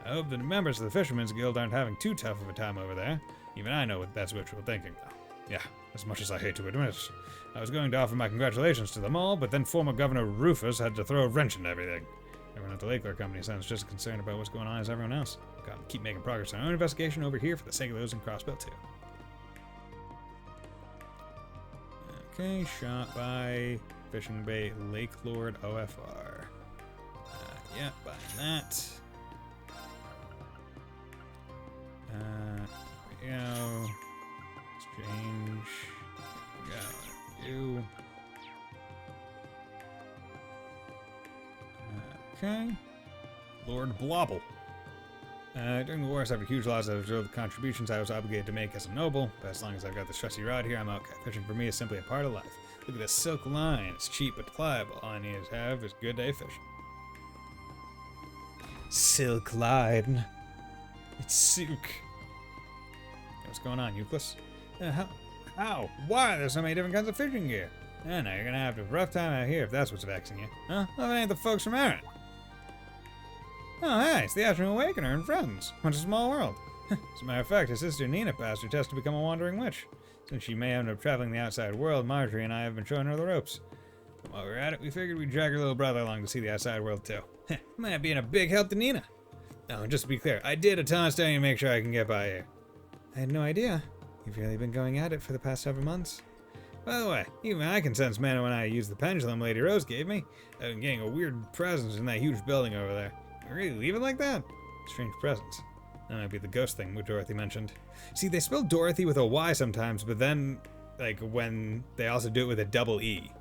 I hope the members of the Fisherman's Guild aren't having too tough of a time over there. Even I know that's wishful thinking, though. Yeah, as much as I hate to admit it. I was going to offer my congratulations to them all, but then former Governor Rufus had to throw a wrench into everything. Everyone at the Lake Lore Company sounds just as concerned about what's going on as everyone else. Gotta keep making progress on our own investigation over here for the sake of those in Crossbell, too. Okay, shot by Fishing Bay Lake Lord OFR. Yeah, buying that. There we go. Exchange. There we go. You. Okay. Lord Blobble. During the war, I suffered huge loss. I observed the contributions I was obligated to make as a noble, but as long as I've got this trusty rod here, I'm okay. Fishing for me is simply a part of life. Look at this silk line. It's cheap but pliable. All I need to have is good day fishing. Silk line. It's silk. What's going on, Euclid? How? Why? There's so many different kinds of fishing gear. I know you're gonna have a rough time out here if that's what's vexing you. Huh? Well, it ain't the folks from Aaron. Oh, hey, it's the Afternoon Awakener and friends. What a small world. As a matter of fact, his sister Nina passed her test to become a wandering witch. Since she may end up traveling the outside world, Marjorie and I have been showing her the ropes. And while we're at it, we figured we'd drag her little brother along to see the outside world too. Might be a big help to Nina. Oh, and just to be clear, I did a ton of studying to make sure I can get by here. I had no idea. You've really been going at it for the past several months. By the way, even I can sense mana when I use the pendulum Lady Rose gave me. I've been getting a weird presence in that huge building over there. I really leave it like that? Strange presence. That might be the ghost thing Dorothy mentioned. See, they spell Dorothy with a Y sometimes, but then, like, when they also do it with a double E.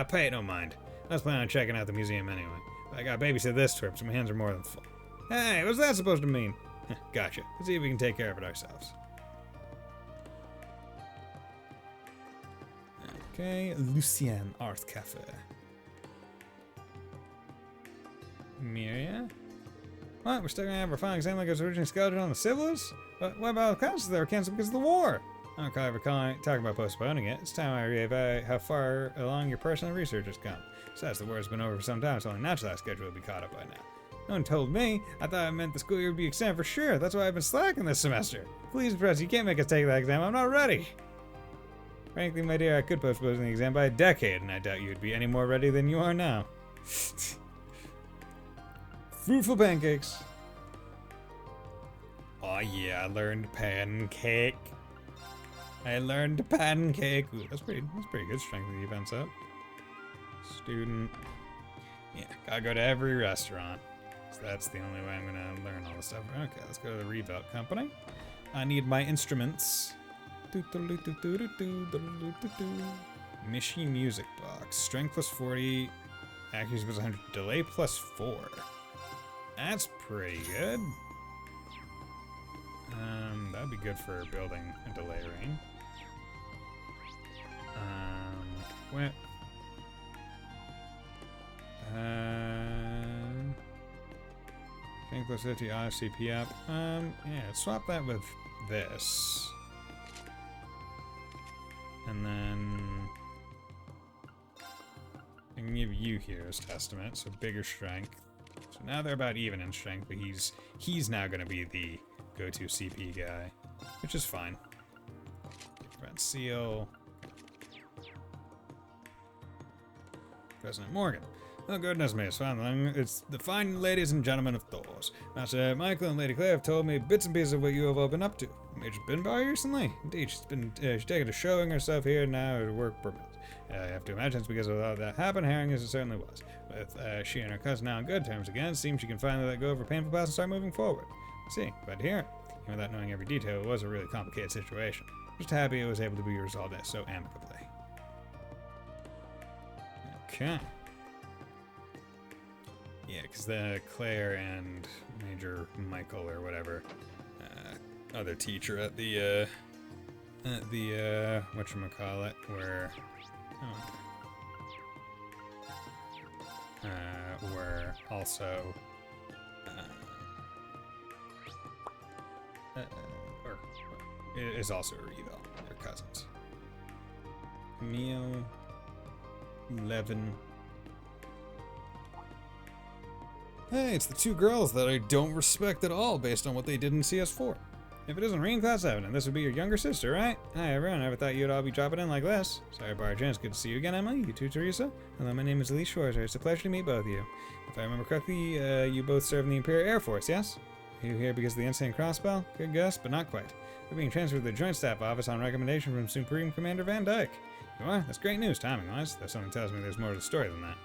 Pay it no mind. I was planning on checking out the museum anyway. But I got babysit this trip, so my hands are more than full. Hey, what's that supposed to mean? Gotcha. Let's see if we can take care of it ourselves. Okay, Lucien Art Cafe. Miria? What? We're still gonna have our final exam like it was originally scheduled on the Civils? But what about the classes that were canceled because of the war? I don't ever talking about postponing it. It's time I reevaluate how far along your personal research has come. Besides, the war's been over for some time, so only natural that schedule will be caught up by now. No one told me. I thought it meant the school year would be extended for sure. That's why I've been slacking this semester. Please, Press, you can't make us take that exam. I'm not ready. Frankly, my dear, I could postpone the exam by a decade, and I doubt you'd be any more ready than you are now. Fruitful pancakes. Oh yeah, I learned pancake. I learned pancake. Ooh, that's pretty good. Strength of the events up. Student. Yeah, gotta go to every restaurant. So that's the only way I'm gonna learn all this stuff. Okay, let's go to the Revolt Company. I need my instruments. Machine music box. Strength plus 40. Accuracy plus 100. Delay plus 4. That's pretty good. That'd be good for building a delay ring. Equip. Strength plus 50, CP up. Yeah, swap that with this. And then I can give you Hero's Testament, so bigger strength. So now they're about even in strength, but he's now gonna be the go-to CP guy, which is fine. Friend Seal. President Morgan. Oh goodness me, it's the fine ladies and gentlemen of Thors. Master Michael and Lady Claire have told me bits and pieces of what you have all been up to. Major's been by recently. Indeed, she's taken to showing herself here now her work permit. I have to imagine it's because of all that happened herring as it certainly was. With she and her cousin now on good terms again, it seems she can finally let go of her painful past and start moving forward. See, but here, even without knowing every detail, it was a really complicated situation. Just happy it was able to be resolved so amicably. Okay. Yeah, because the Claire and Major Michael or whatever, other teacher at the whatchamacallit, where, oh, were also, or is also Revo. They're cousins. Camille, Levin. Hey, it's the two girls that I don't respect at all based on what they did in CS4. If it isn't Rean Class 7, and this would be your younger sister, right? Hi everyone, I never thought you'd all be dropping in like this. Sorry, Barjan, it's good to see you again, Emily. You too, Teresa. Hello, my name is Elise Schwarzer. It's a pleasure to meet both of you. If I remember correctly, you both serve in the Imperial Air Force, yes? Are you here because of the insane crossbow? Good guess, but not quite. We're being transferred to the Joint Staff Office on recommendation from Supreme Commander Van Dyke. You are? That's great news, timing-wise, though something tells me there's more to the story than that.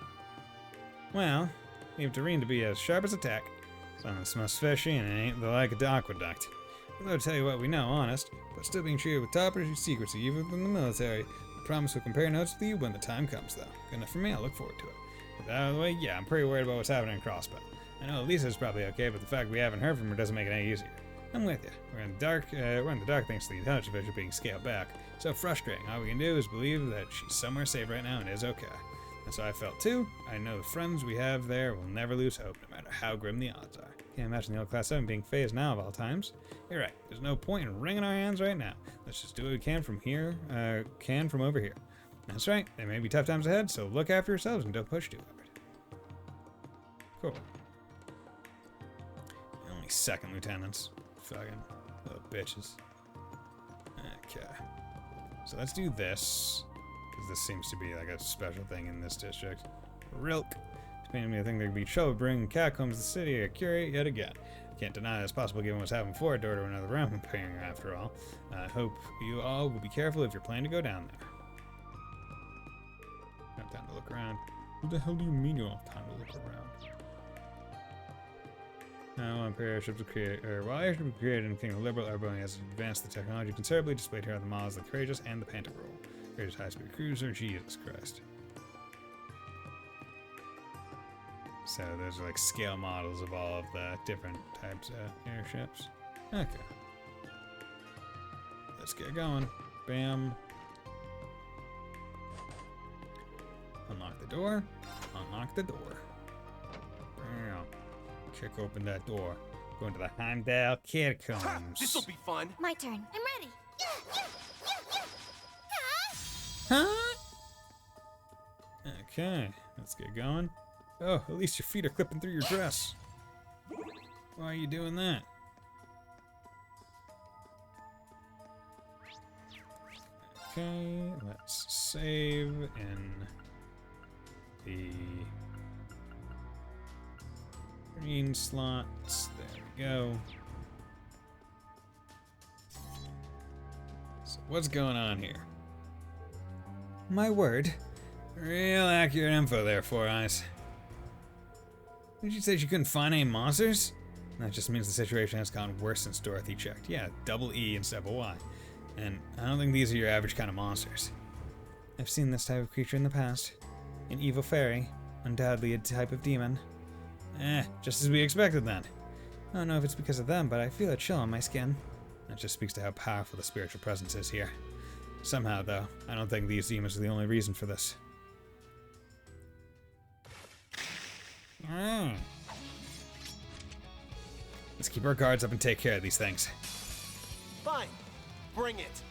Well, leave it to Rean to be as sharp as a tack. Something that smells fishy and it ain't the like of the aqueduct. We'll tell you what we know, honest, but still being treated with top secrecy even within the military. We promise we'll compare notes with you when the time comes, though. Good enough for me, I look forward to it. With that out of the way, yeah, I'm pretty worried about what's happening in Crossbow. I know Lisa's probably okay, but the fact we haven't heard from her doesn't make it any easier. I'm with you. We're in the dark thanks to the intelligence visual being scaled back. So frustrating. All we can do is believe that she's somewhere safe right now and is okay. That's how I felt too. I know the friends we have there will never lose hope, no matter how grim the odds are. Can't imagine the old Class 7 being phased now of all times. You're right. There's no point in wringing our hands right now. Let's just do what we can from here, from over here. That's right. There may be tough times ahead, so look after yourselves and don't push too hard. Cool. Only second lieutenants. Fucking little bitches. Okay. So let's do this, because this seems to be like a special thing in this district. Rilk. It's painting me to think there could be trouble bringing catacombs to the city or curate yet again. Can't deny that's possible given what's happened before, a door to another realm appearing after all. I hope you all will be careful if you're planning to go down there. Have time to look around. What the hell do you mean you don't have time to look around? Now, airships were created, while airships were created in the Kingdom of Liberal, everybody has advanced the technology considerably. Displayed here are the models of the Courageous and the Pantagruel. Courageous high-speed cruiser, Jesus Christ. So those are like scale models of all of the different types of airships. Okay. Let's get going. Bam. Unlock the door. Unlock the door. Bam. Kick open that door. Go into the Heimdall Catacombs. This'll be fun. My turn. I'm ready. Huh? Okay, let's get going. Oh, at least your feet are clipping through your dress. Why are you doing that? Okay, let's save in the green slots. There we go. So what's going on here? My word. Real accurate info there, Four Eyes. Did you say she couldn't find any monsters? That just means the situation has gotten worse since Dorothy checked. Yeah, double E instead of a Y. And I don't think these are your average kind of monsters. I've seen this type of creature in the past. An evil fairy. Undoubtedly a type of demon. Just as we expected then. I don't know if it's because of them, but I feel a chill on my skin. That just speaks to how powerful the spiritual presence is here. Somehow, though, I don't think these demons are the only reason for this. Let's keep our guards up and take care of these things. Fine. Bring it.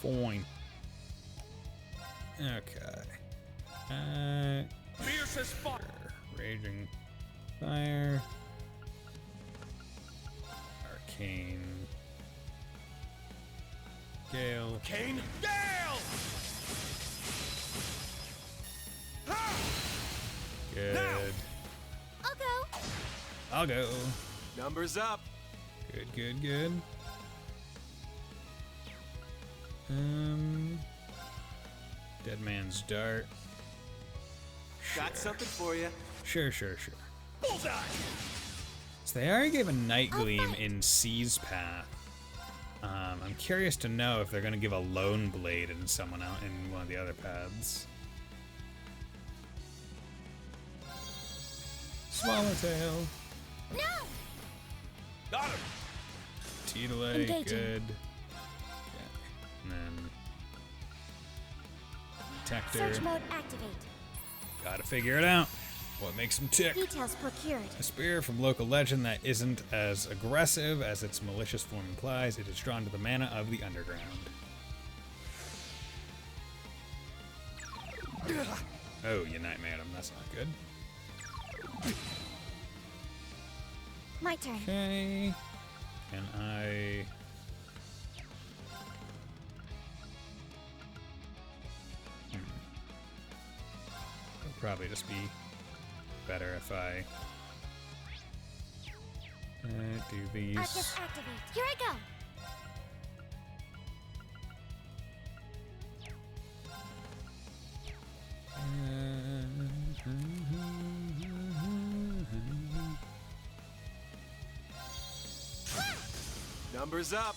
Fine. Okay. Fierce as fire. Raging fire. Arcane. Gale. Kane. Gale! Good. Now. I'll go. I'll go. Numbers up. Good, good, good. Dead Man's Dart. Got something for you. Sure. Bullseye! So they already gave a Night Gleam in Sea's Path. I'm curious to know if they're gonna give a Lone Blade in someone else in one of the other paths. Swallowtail. No! Got him! Teedalay, Engaging. good. Okay. And then Detector. Search mode activate. Gotta figure it out. What makes him tick? Details procured. A spear from local legend that isn't as aggressive as its malicious form implies. It is drawn to the mana of the underground. Oh, you nightmared him. That's not good. My turn. Okay. Can I... It'll probably just be better if I do these. Arcus activate. Here I go. Numbers up.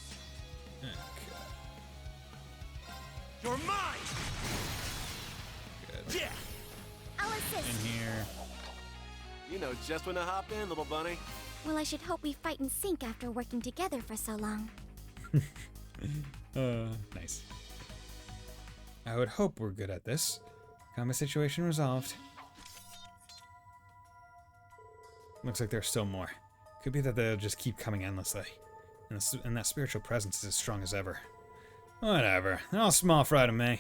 Okay. You're mine. Good. Yeah. I'll assist. In here. You know just when to hop in, little bunny. Well, I should hope we fight in sync after working together for so long. Nice. I would hope we're good at this. Combat situation resolved. Looks like there's still more. Could be that they'll just keep coming endlessly. And that spiritual presence is as strong as ever. Whatever. They're all small fry to me.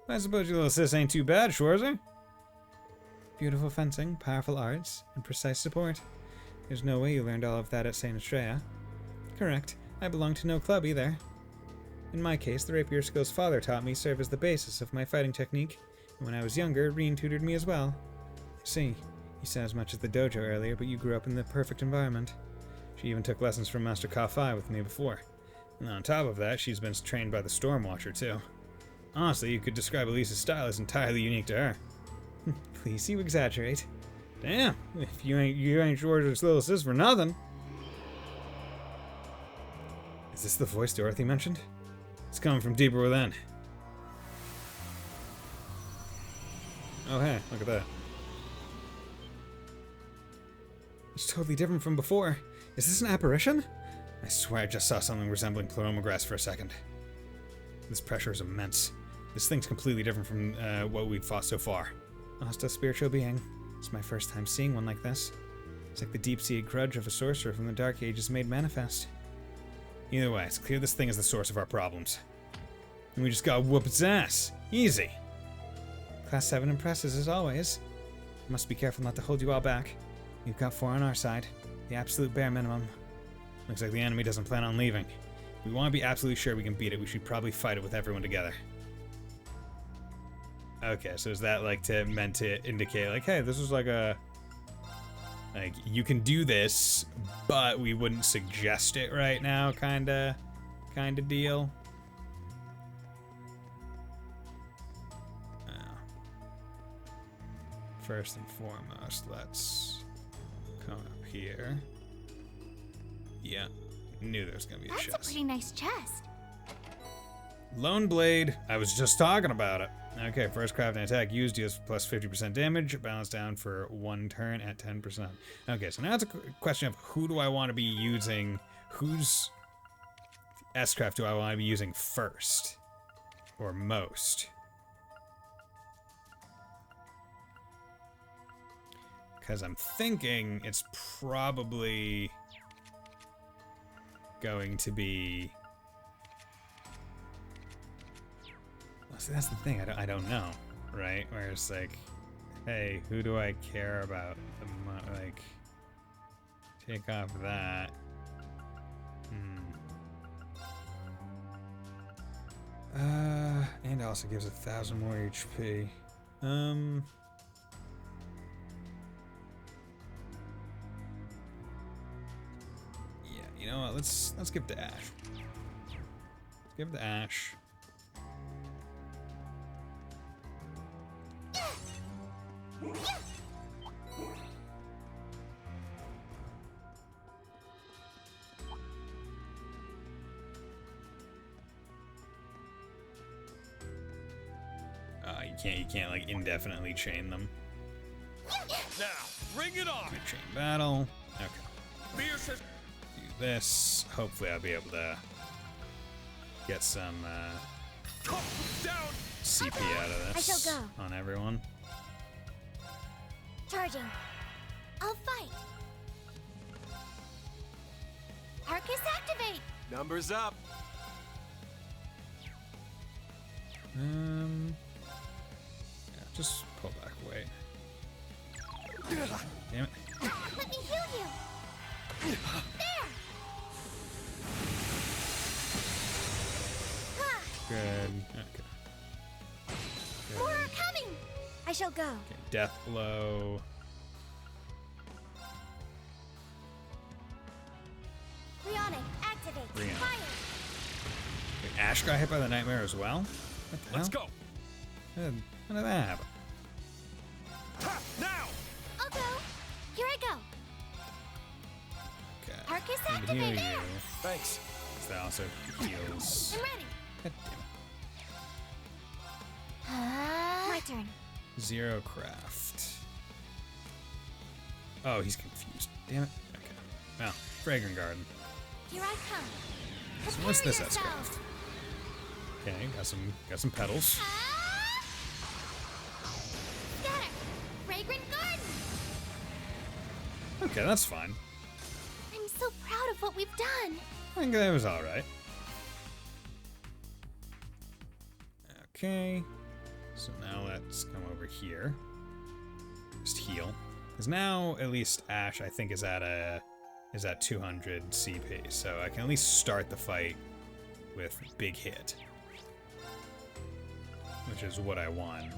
I suppose your little sis ain't too bad, Schwarzer. Beautiful fencing, powerful arts, and precise support. There's no way you learned all of that at St. Estrella. Correct. I belong to no club either. In my case, the rapier skills father taught me serve as the basis of my fighting technique, and when I was younger, Reen tutored me as well. See, you said as much as the dojo earlier, but you grew up in the perfect environment. She even took lessons from Master Ka-Fai with me before. And on top of that, she's been trained by the Stormwatcher too. Honestly, you could describe Elise's style as entirely unique to her. Please, you exaggerate. Damn, if you ain't George's little sis for nothing. Is this the voice Dorothy mentioned? It's coming from deeper within. Oh hey, look at that. It's totally different from before. Is this an apparition? I swear I just saw something resembling Plomograss for a second. This pressure is immense. This thing's completely different from what we've fought so far. A hostile spiritual being. It's my first time seeing one like this. It's like the deep-seated grudge of a sorcerer from the Dark Ages made manifest. Either way, it's clear this thing is the source of our problems. And we just gotta whoop its ass. Easy. Class 7 impresses as always. Must be careful not to hold you all back. We've got 4 on our side. The absolute bare minimum. Looks like the enemy doesn't plan on leaving. If we want to be absolutely sure we can beat it, we should probably fight it with everyone together. Okay, so is that like meant to indicate like, hey, this is like a... Like, you can do this, but we wouldn't suggest it right now, kinda deal? First and foremost, let's come up here. Yeah, knew there was gonna be a chest. That's a pretty nice chest. Lone Blade, I was just talking about it. Okay, first crafting attack used deals plus 50% damage, balanced down for 1 turn at 10%. Okay, so now it's a question of who do I want to be using, whose S-craft do I want to be using first, or most? Because I'm thinking it's probably going to be... See, that's the thing, I don't know, right? Where it's like, hey, who do I care about? Like, take off that. And also gives 1,000 more HP. Yeah, you know what? Let's give it to Ash. Let's give it to Ash. You can't like indefinitely chain them. Now, bring it on. Chain battle. Okay. Do this. Hopefully I'll be able to get some CP out of this I shall go. on everyone. Charging. I'll fight. Arcus activate. Numbers up. Yeah, just pull back away. Damn it. Let me heal you. There. Ah, Good. Okay. more are coming. I shall go. Okay, death blow. Rionic activate. Rionic. Fire. Wait, Ash got hit by the nightmare as well? What the Let's hell? go. How did that happen? Ha! Now! I'll go. Here I go. Okay. Arcus I'm gonna heal activate. you. Thanks. 'Cause that also heals. I'm ready. God damn My turn. it. Zero craft. Oh, he's confused. Damn it. Okay. Well, Fragrant Garden. Here I come. So what's Prepare this yourselves. S-craft? Okay, got some petals. Ah! Scatter. Fragrant garden. Okay, that's fine. I'm so proud of what we've done. I think that was alright. Okay. So now let's come over here. Just heal. Because now at least Ash I think is at 200 CP. So I can at least start the fight with big hit. Which is what I want. To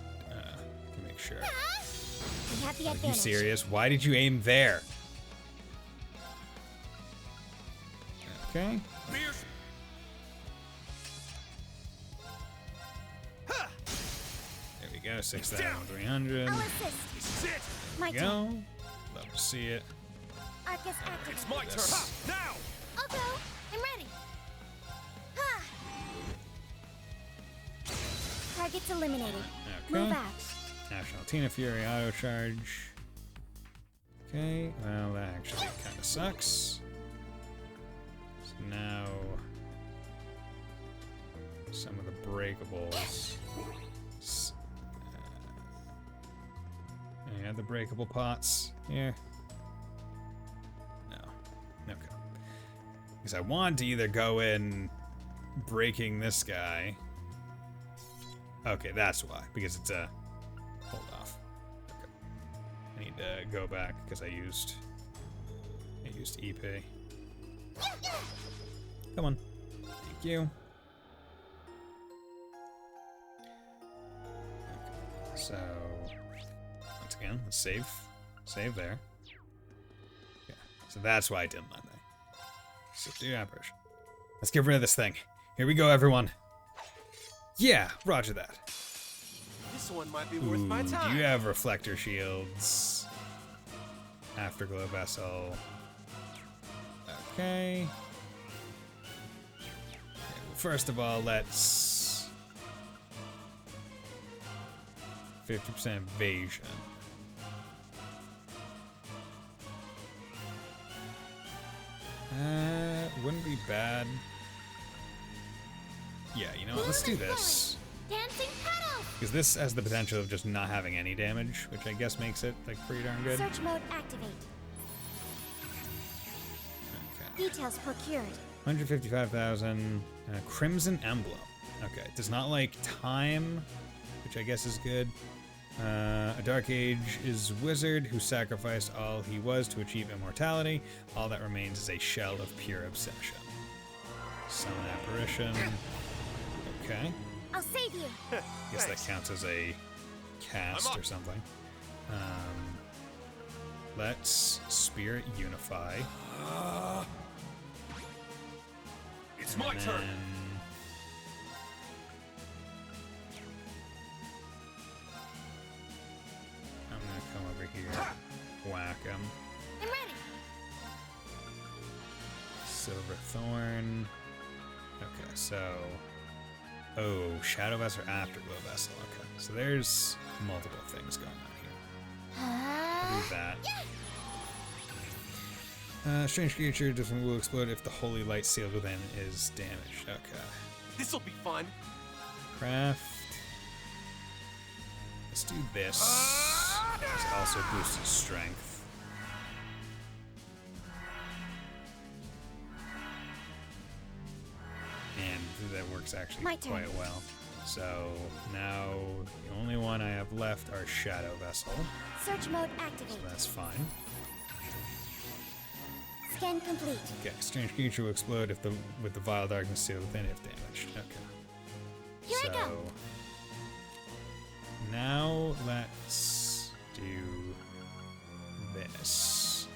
make sure. We have the Are you advantage. serious? Why did you aim there? Okay. Beers. There we go. 6,300. I'll assist. This is it. My There we turn. go. Love to see it. Arcus activate. It's my turn. Yes. Ha! Now! I'll go. I'm ready. Ha! Target's eliminated. Okay. Move out. National Tina Fury auto charge. Okay, well that actually kind of sucks. So now some of the breakables. Yeah, the breakable pots here. No. Okay. Because I want to either go in breaking this guy. Okay, that's why. Because it's a hold off. Okay. I need to go back because I used EP. Come on. Thank you. Okay. So once again, let's save. Save there. Yeah. So that's why I didn't land there. So do apparition. Let's get rid of this thing. Here we go, everyone. Yeah, roger that. This one might be worth my Ooh, time. do you have reflector shields? Afterglow vessel. Okay. Well, first of all, let's 50% evasion. Wouldn't be bad. Yeah, you know what? Let's do this. Dancing petals. Because this has the potential of just not having any damage, which I guess makes it like pretty darn good. Search mode activate. Okay. Details procured. 155,000. Crimson Emblem. Okay. It does not like time, which I guess is good. A Dark Age is wizard who sacrificed all he was to achieve immortality. All that remains is a shell of pure obsession. Summon apparition. Okay. I'll save you. Guess that counts as a cast or something. Let's Spirit Unify. It's my and turn. then- I'm gonna come over here, whack him. I'm ready. Silver Thorn. Okay, so. Oh, Shadow Vessel, Afterglow Vessel. Okay, so there's multiple things going on here. I'll do that. Strange creature different will explode if the holy light sealed within is damaged. Okay. This'll be fun. Craft. Let's do this. It also boosts his strength. And that works actually My turn. quite well. So now the only one I have left are Shadow Vessel. Search mode activate. So that's fine. Scan complete. Okay, strange creature will explode if with the vile darkness sealed within if damaged. Okay. Here I go. Now let's do this.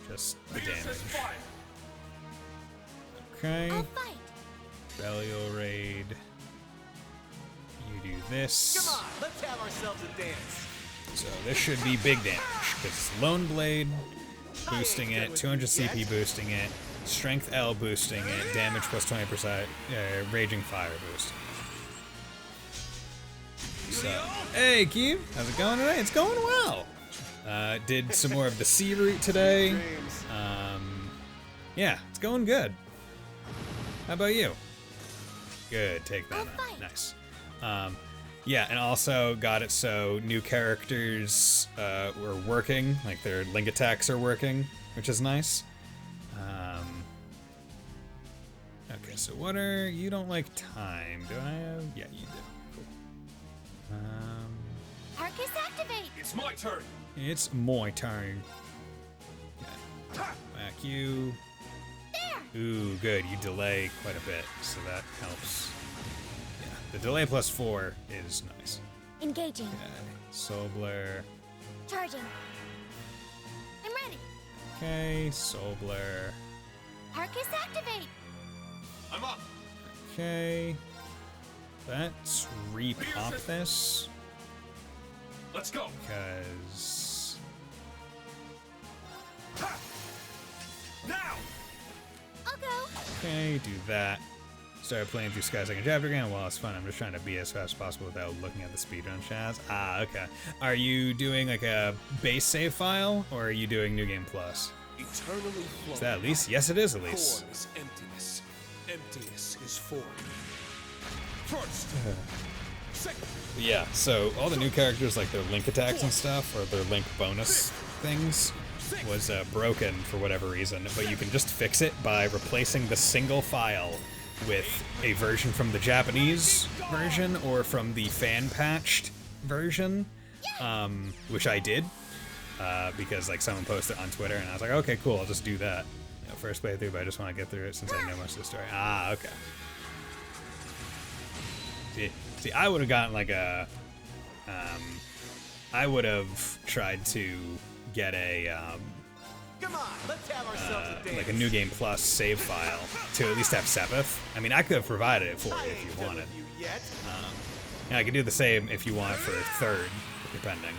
Just the damage. Okay. I'll fight. Belial Raid. You do this. Come on, let's have ourselves a dance. So this should be big damage, because it's Lone Blade boosting it, 200 CP boosting it, Strength L boosting it, damage plus 20%, Raging Fire boosting it. So, hey Cube, how's it going today? It's going well. Did some more of the sea route today. Yeah, it's going good. How about you? Good, take that out. Nice. Yeah, and also got it so new characters were working, like their link attacks are working, which is nice. Okay, so what are you don't like time? Do I have? Yeah, you do. Cool. Arcus activate. It's my turn. It's my turn. Okay. Whack you. There. Ooh, good. You delay quite a bit, so that helps. The delay plus 4 is nice. Engaging. Okay. Soul Blur. Charging. I'm ready. Okay, Soul Blur. Arcus activate. I'm up. Okay. Let's repop this. Let's go. Because. Now. I'll go. Okay, do that. Started playing through Sky Second Chapter again. While it's fun, I'm just trying to be as fast as possible without looking at the speedrun chats. Ah, okay. Are you doing like a base save file, or are you doing New Game Plus? Eternally flowing. Is that Elise? Yes, it is Elise. Form is emptiness. Emptiness is form. First. Second. Yeah, so all the new characters, like their link attacks and stuff, or their link bonus things, was broken for whatever reason, but you can just fix it by replacing the single file with a version from the Japanese version or from the fan-patched version, which I did, because like someone posted on Twitter, and I was like, okay, cool, I'll just do that. You know, first playthrough, but I just want to get through it since I know much of the story. Ah, okay. See, I would have gotten like a, I would have tried to get a, Come on, let's have ourselves a dance. like a New Game Plus save file to at least have Sepith. I mean, I could have provided it for you if you wanted. And I could do the same if you want for third, depending.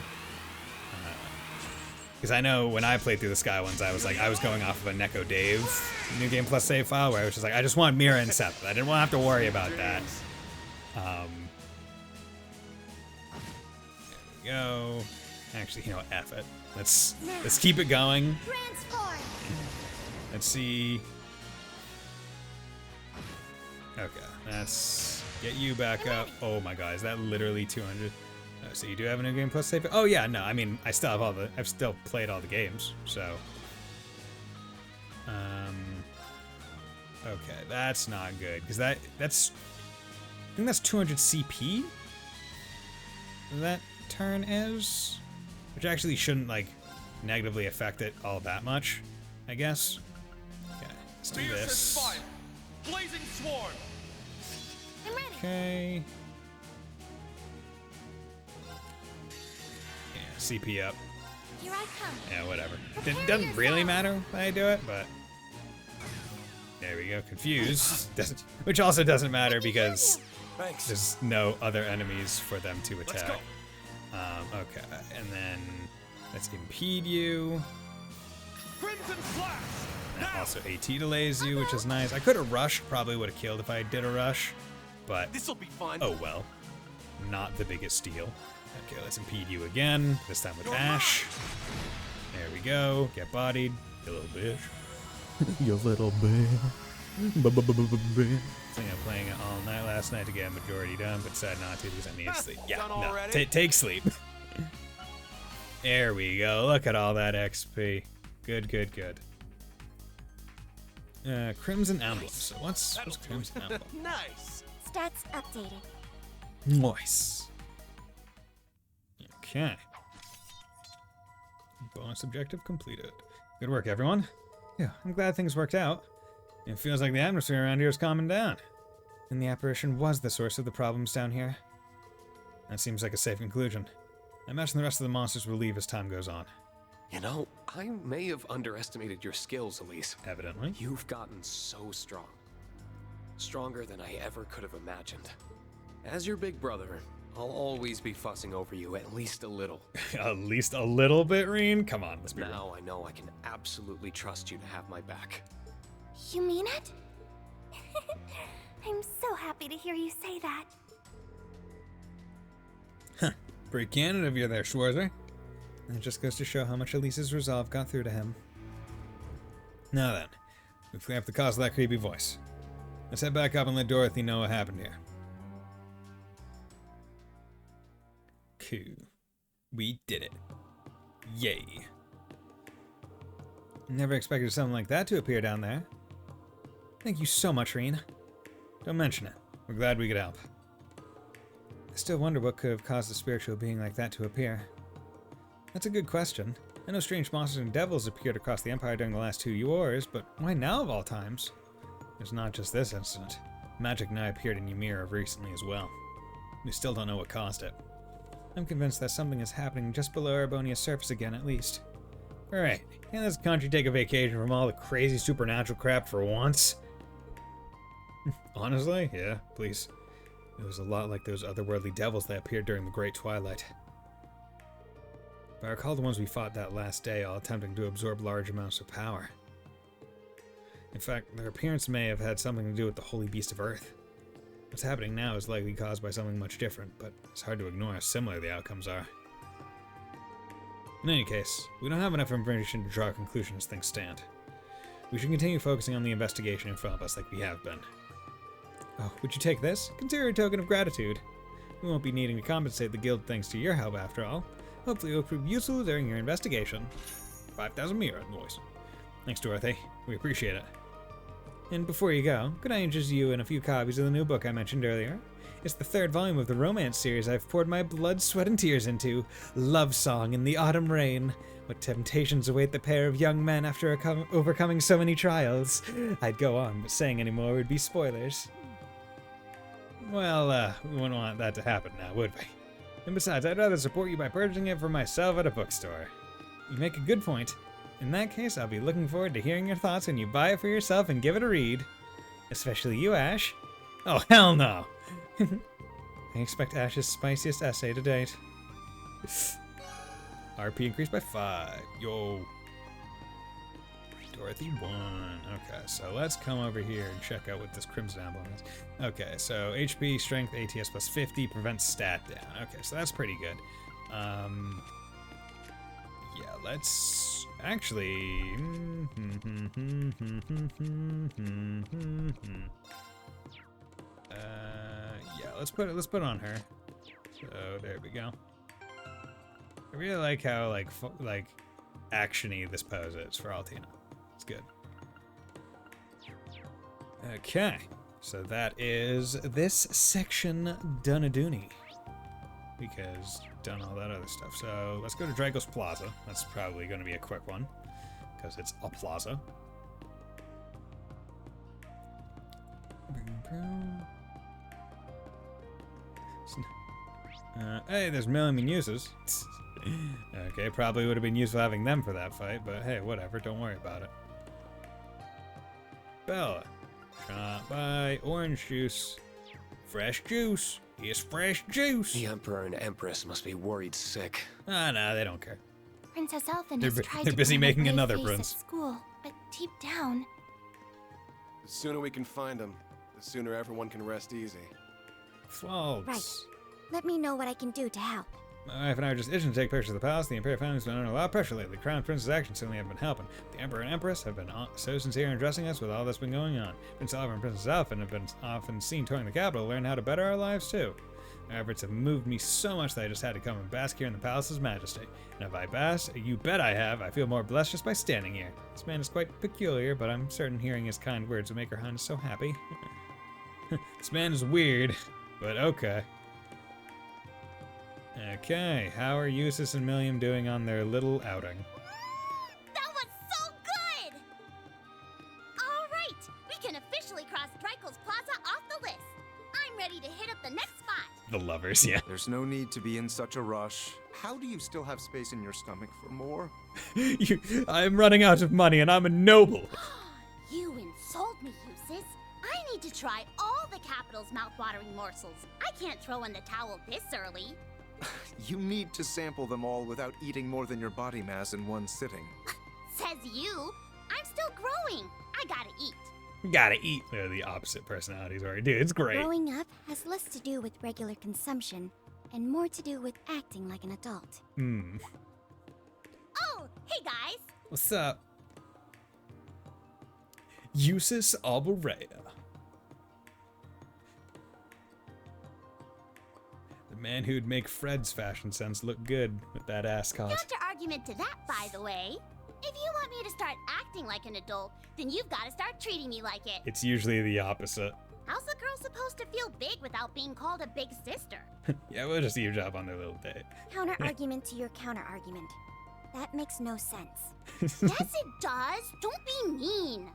Because I know when I played through the Sky ones, I was going off of a Neko Dave New Game Plus save file where I was just like, I just want Mira and Sepith. I didn't want to have to worry about that. There we go. Actually, you know what? F it. Let's keep it going. Transform. Let's see. Okay, let's get you back up. Oh my god, is that literally 200? Oh, so you do have a New Game Plus save? Oh yeah, no, I mean, I've still played all the games, so. Okay, that's not good, because that's, I think that's 200 CP? That turn is? Which actually shouldn't, like, negatively affect it all that much, I guess. Okay, let's do this. Blazing swarm. I'm ready. Okay. Yeah, CP up. Here I come. Yeah, whatever. It doesn't really matter when I do it, but... There we go, confused. Which also doesn't matter because there's no other enemies for them to attack. Okay, and then let's impede you. Crimson Flash. That also AT delays you, which is nice. I could have rushed, probably would have killed if I did a rush, but This'll be fun. oh well. Not the biggest deal. Okay, let's impede you again, this time with Ash. There we go, get bodied, you little bitch. You little bitch. I think I'm playing it all night last night to get a majority done, but decided not to because I need sleep. Yeah, no, take sleep. There we go. Look at all that XP. Good, good, good. Crimson Emblem. So what's Crimson Emblem? Nice. Stats updated. Nice. Okay. Bonus objective completed. Good work, everyone. Yeah, I'm glad things worked out. It feels like the atmosphere around here is calming down. And the apparition was the source of the problems down here. That seems like a safe conclusion. I imagine the rest of the monsters will leave as time goes on. You know, I may have underestimated your skills, Elise. Evidently. You've gotten so strong. Stronger than I ever could have imagined. As your big brother, I'll always be fussing over you at least a little. At least a little bit, Reen? Come on, let's be real. Now I know I can absolutely trust you to have my back. You mean it? I'm so happy to hear you say that. Huh. Pretty candid of you there, Schwarzer. And it just goes to show how much Elise's resolve got through to him. Now then, we clear up the cause of that creepy voice. Let's head back up and let Dorothy know what happened here. Cool. We did it. Yay. Never expected something like that to appear down there. Thank you so much, Reen. Don't mention it. We're glad we could help. I still wonder what could have caused a spiritual being like that to appear. That's a good question. I know strange monsters and devils appeared across the Empire during the last 2 wars, but why now of all times? It's not just this incident. Magic now appeared in Ymir recently as well. We still don't know what caused it. I'm convinced that something is happening just below Arbonia's surface again, at least. Alright, can't this country take a vacation from all the crazy supernatural crap for once? Honestly, yeah, please. It was a lot like those otherworldly devils that appeared during the Great Twilight. But I recall the ones we fought that last day, all attempting to absorb large amounts of power. In fact, their appearance may have had something to do with the Holy Beast of Earth. What's happening now is likely caused by something much different, but it's hard to ignore how similar the outcomes are. In any case, we don't have enough information to draw conclusions as things stand. We should continue focusing on the investigation in front of us like we have been. Oh, would you take this? Consider a token of gratitude. We won't be needing to compensate the guild thanks to your help after all. Hopefully it will prove useful during your investigation. 5,000 Mira invoice. Thanks, Dorothy. We appreciate it. And before you go, could I interest you in a few copies of the new book I mentioned earlier? It's the 3rd volume of the romance series I've poured my blood, sweat, and tears into. Love Song in the Autumn Rain. What temptations await the pair of young men after overcoming so many trials. I'd go on, but saying any more would be spoilers. Well, we wouldn't want that to happen now, would we? And besides, I'd rather support you by purchasing it for myself at a bookstore. You make a good point. In that case, I'll be looking forward to hearing your thoughts when you buy it for yourself and give it a read. Especially you, Ash. Oh, hell no! I expect Ash's spiciest essay to date. RP increased by 5. Yo. Dorothy 1. Okay, so let's come over here and check out what this Crimson Emblem is. Okay, so HP, Strength, ATS plus 50, prevents stat down. Okay, so that's pretty good. Yeah, let's actually... yeah, let's put it on her. So there we go. I really like how like action-y this pose is for Altina. It's good. Okay, so that is this section done-a-doony. Because done all that other stuff. So let's go to Dragos Plaza. That's probably going to be a quick one because it's a plaza. Hey, there's Million Muses. Okay, probably would have been useful having them for that fight, but hey, whatever, don't worry about it. Bella. Shot by orange juice. Fresh juice. Here's fresh juice. The Emperor and Empress must be worried sick. Ah, no, they don't care. Princess Elfin has tried they're to busy put on a making brave another face prince. at school, but deep down, The sooner we can find them, the sooner everyone can rest easy. Faults. Right. Let me know what I can do to help. My wife and I are just itching to take pictures of the palace. The Imperial family's been under a lot of pressure lately. Crown Prince's actions certainly have been helping. The Emperor and Empress have been so sincere in addressing us with all that's been going on. Prince Oliver and Princess Elfin have been often seen touring the capital to learn how to better our lives too. Our efforts have moved me so much that I just had to come and bask here in the palace's majesty. And if I bask, you bet I have, I feel more blessed just by standing here. This man is quite peculiar, but I'm certain hearing his kind words will make her highness so happy. This man is weird, but okay. Okay, how are Eustace and Milliam doing on their little outing? That was so good! All right, we can officially cross Drykel's Plaza off the list. I'm ready to hit up the next spot. The lovers, yeah. There's no need to be in such a rush. How do you still have space in your stomach for more? I'm running out of money and I'm a noble. You insult me, Eustace. I need to try all the capital's mouth-watering morsels. I can't throw in the towel this early. You need to sample them all without eating more than your body mass in one sitting. Says you. I'm still growing. I gotta eat. Gotta eat. They're the opposite personalities, already. Dude, it's great. Growing up has less to do with regular consumption and more to do with acting like an adult. Oh, hey guys. What's up? Eustace Alborea. The man who'd make Fred's fashion sense look good with that ass cost. Counter argument to that, by the way. If you want me to start acting like an adult, then you've got to start treating me like it. It's usually the opposite. How's a girl supposed to feel big without being called a big sister? Yeah, we'll just eavesdrop on their little date. Counter argument to your counter argument. That makes no sense. Yes, it does. Don't be mean.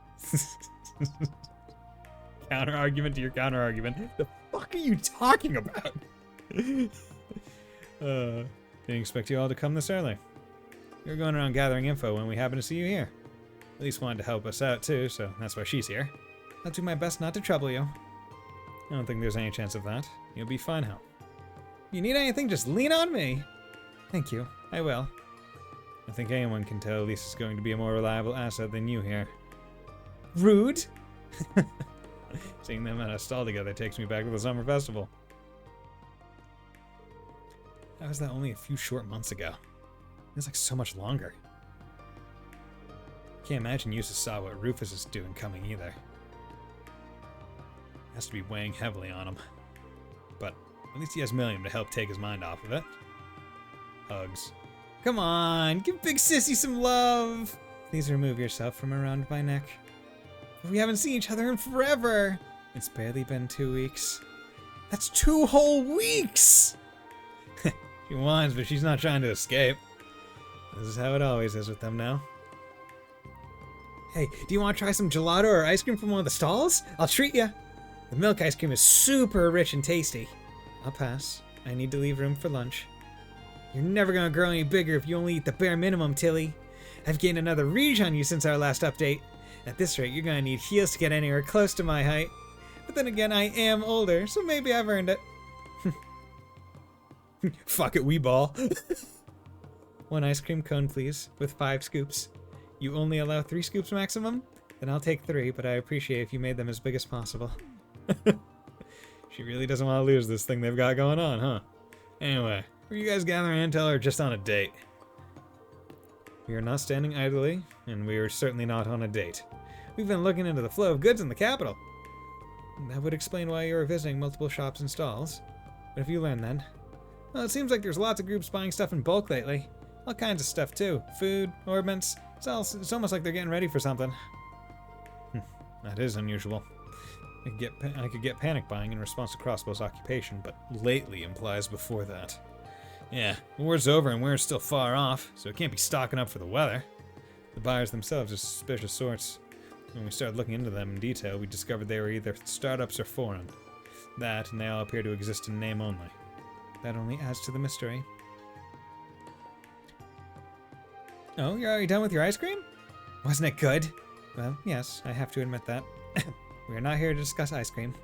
Counter argument to your counter argument. The fuck are you talking about? Didn't expect you all to come this early. We were going around gathering info when we happened to see you here. At least wanted to help us out too, so that's why she's here. I'll do my best not to trouble you. I don't think there's any chance of that. You'll be fine, Hal. You need anything, just lean on me. Thank you, I will. I think anyone can tell Lisa's going to be a more reliable asset than you here. Rude! Seeing them at a stall together takes me back to the summer festival. How was that only a few short months ago? It's like so much longer. Can't imagine Eustace saw what Rufus is doing coming either. Has to be weighing heavily on him. But at least he has Milliam to help take his mind off of it. Hugs. Come on, give Big Sissy some love! Please remove yourself from around my neck. We haven't seen each other in forever! It's barely been 2 weeks. That's 2 whole weeks! She whines, but she's not trying to escape. This is how it always is with them now. Hey, do you want to try some gelato or ice cream from one of the stalls? I'll treat you. The milk ice cream is super rich and tasty. I'll pass. I need to leave room for lunch. You're never gonna grow any bigger if you only eat the bare minimum, Tilly. I've gained another reach on you since our last update. At this rate, you're gonna need heels to get anywhere close to my height. But then again, I am older, so maybe I've earned it. Fuck it, wee ball. 1 ice cream cone, please, with 5 scoops. You only allow 3 scoops maximum? Then I'll take 3, but I appreciate if you made them as big as possible. She really doesn't want to lose this thing they've got going on, huh? Anyway, were you guys gathering intel or just on a date? We are not standing idly, and we are certainly not on a date. We've been looking into the flow of goods in the capital. That would explain why you are visiting multiple shops and stalls. What have you learned then? Well, it seems like there's lots of groups buying stuff in bulk lately. All kinds of stuff too. Food, ornaments. It's almost like they're getting ready for something. That is unusual. I could get panic buying in response to Crossbow's occupation, but lately implies before that. Yeah, the war's over and we're still far off, so it can't be stocking up for the weather. The buyers themselves are suspicious sorts. When we started looking into them in detail, we discovered they were either startups or foreign. That, and they all appear to exist in name only. That only adds to the mystery. Oh, you're already done with your ice cream? Wasn't it good? Well, yes, I have to admit that. We are not here to discuss ice cream.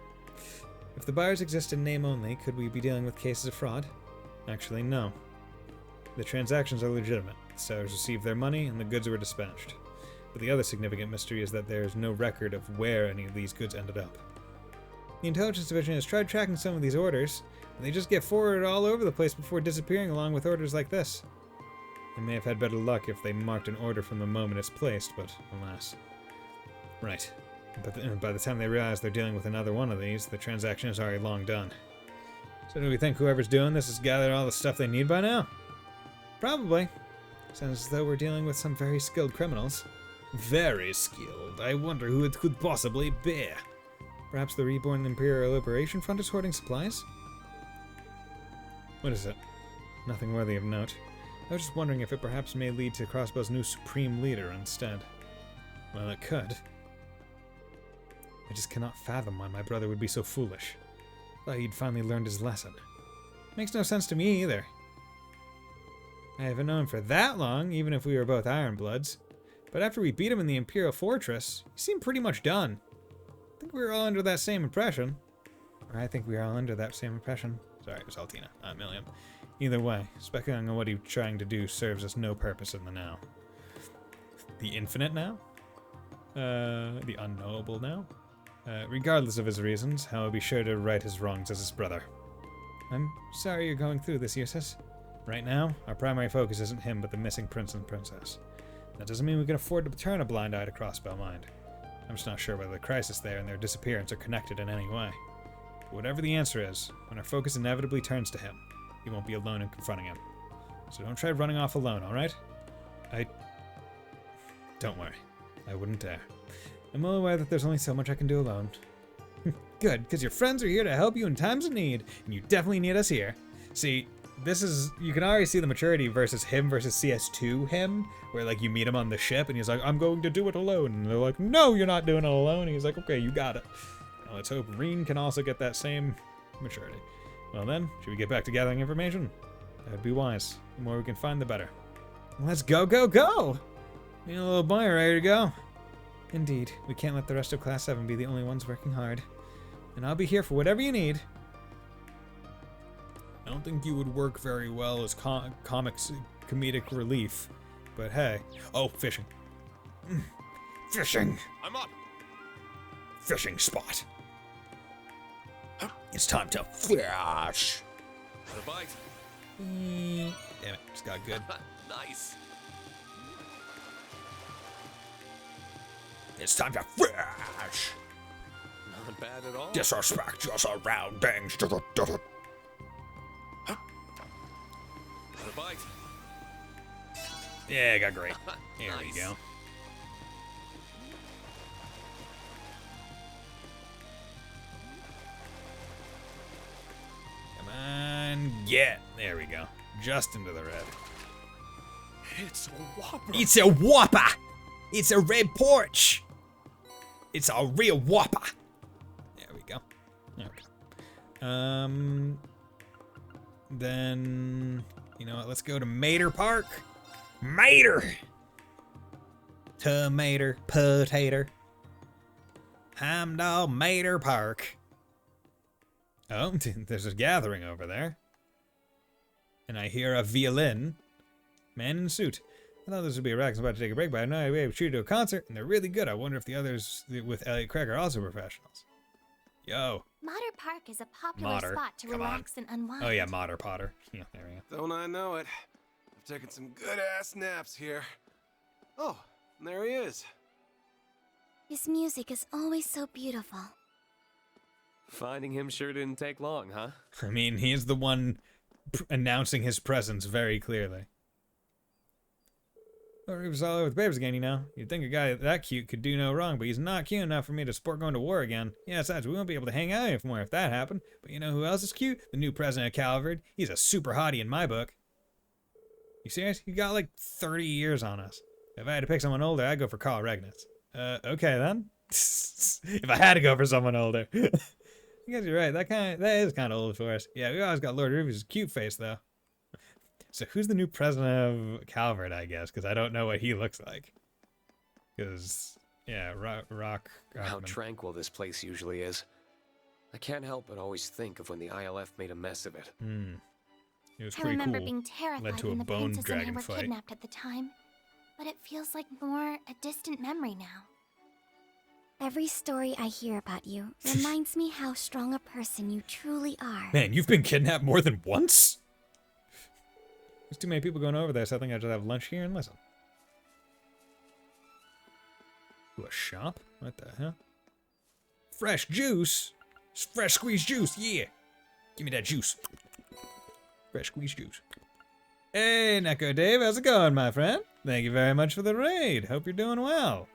If the buyers exist in name only, could we be dealing with cases of fraud? Actually, no. The transactions are legitimate. The sellers received their money and the goods were dispatched. But the other significant mystery is that there is no record of where any of these goods ended up. The intelligence division has tried tracking some of these orders, and they just get forwarded all over the place before disappearing along with orders like this. They may have had better luck if they marked an order from the moment it's placed, but alas. Right. But by the time they realize they're dealing with another one of these, the transaction is already long done. So do we think whoever's doing this has gathered all the stuff they need by now? Probably. Sounds as though we're dealing with some very skilled criminals. Very skilled. I wonder who it could possibly be. Perhaps the Reborn Imperial Liberation Front is hoarding supplies? What is it? Nothing worthy of note. I was just wondering if it perhaps may lead to Crossbow's new Supreme Leader instead. Well, it could. I just cannot fathom why my brother would be so foolish. Thought he'd finally learned his lesson. Makes no sense to me either. I haven't known him for that long, even if we were both Ironbloods. But after we beat him in the Imperial Fortress, he seemed pretty much done. I think we were all under that same impression. Or I think we were all under that same impression. Sorry, it was Altina, not Milliam. Either way, speculating on what he's trying to do serves us no purpose in the now. The infinite now? The unknowable now? Regardless of his reasons, I'll be sure to right his wrongs as his brother. I'm sorry you're going through this, Eustace. Right now, our primary focus isn't him, but the missing prince and princess. That doesn't mean we can afford to turn a blind eye to Crossbow Mind. I'm just not sure whether the crisis there and their disappearance are connected in any way. But whatever the answer is, when our focus inevitably turns to him, he won't be alone in confronting him. So don't try running off alone, alright? Don't worry. I wouldn't dare. I'm well aware that there's only so much I can do alone. Good, because your friends are here to help you in times of need, and you definitely need us here. See, this is, you can already see the maturity versus him versus CS2 him, where like you meet him on the ship and he's like, I'm going to do it alone. And they're like, no, you're not doing it alone. And he's like, okay, you got it. Now let's hope Reen can also get that same maturity. Well then, should we get back to gathering information? That would be wise. The more we can find, the better. Let's go, go, go! Me and a little boy are ready to go. Indeed, we can't let the rest of Class 7 be the only ones working hard. And I'll be here for whatever you need. I don't think you would work very well as comics comedic relief, but hey. Oh, fishing. Fishing! I'm up! Fishing spot. It's time to fish! The bite. Damn it, just got good. Nice. It's time to fish! Not bad at all. Disrespect your surroundings. The bite. Yeah, got great. There Nice. we go. Come on, get. There we go. Just into the red. It's a whopper. It's a whopper! It's a red porch! It's a real whopper! There we go. Okay. Then, you know what, let's go to Mater Park. Mater! Tomato, potato. Heimdall Mater Park. Oh, there's a gathering over there. And I hear a violin. Man in suit. I thought this would be a rack about to take a break, but I know we have treated to a concert, and they're really good. I wonder if the others with Elliot Craig are also professionals. Yo. Mater Park is a popular Mater. spot to Come relax and unwind. Oh yeah, Mater Potter. Yeah, there we go. Don't I know it? I've taken some good-ass naps here. Oh, and there he is. His music is always so beautiful. Finding him sure didn't take long, huh? I mean, he's the one announcing his presence very clearly. Well, Reeves all over with babes again, you know. You'd think a guy that cute could do no wrong, but he's not cute enough for me to support going to war again. Yeah, besides, we won't be able to hang out anymore if that happened. But you know who else is cute? The new president of Calvard. He's a super hottie in my book. You serious? You got like 30 years on us. If I had to pick someone older, I'd go for Carl Regnitz. Okay then. If I had to go for someone older. I guess you're right. That is kind of old for us. Yeah, we always got Lord Ruby's cute face though. So who's the new president of Calvert, I guess? Because I don't know what he looks like. Because, yeah, Rock. How tranquil this place usually is. I can't help but always think of when the ILF made a mess of it. It was I pretty remember cool. being terrified Led to a when the bone princess and I dragon were fight. kidnapped at the time. But it feels like more a distant memory now. Every story I hear about you reminds me how strong a person you truly are. Man, you've been kidnapped more than once? There's too many people going over there, so I think I just have lunch here and listen. Ooh, a shop? What the hell? Fresh juice? Fresh squeezed juice, yeah! Give me that juice. Fresh squeezed juice. Hey, Neko Dave, how's it going, my friend? Thank you very much for the raid. Hope you're doing well.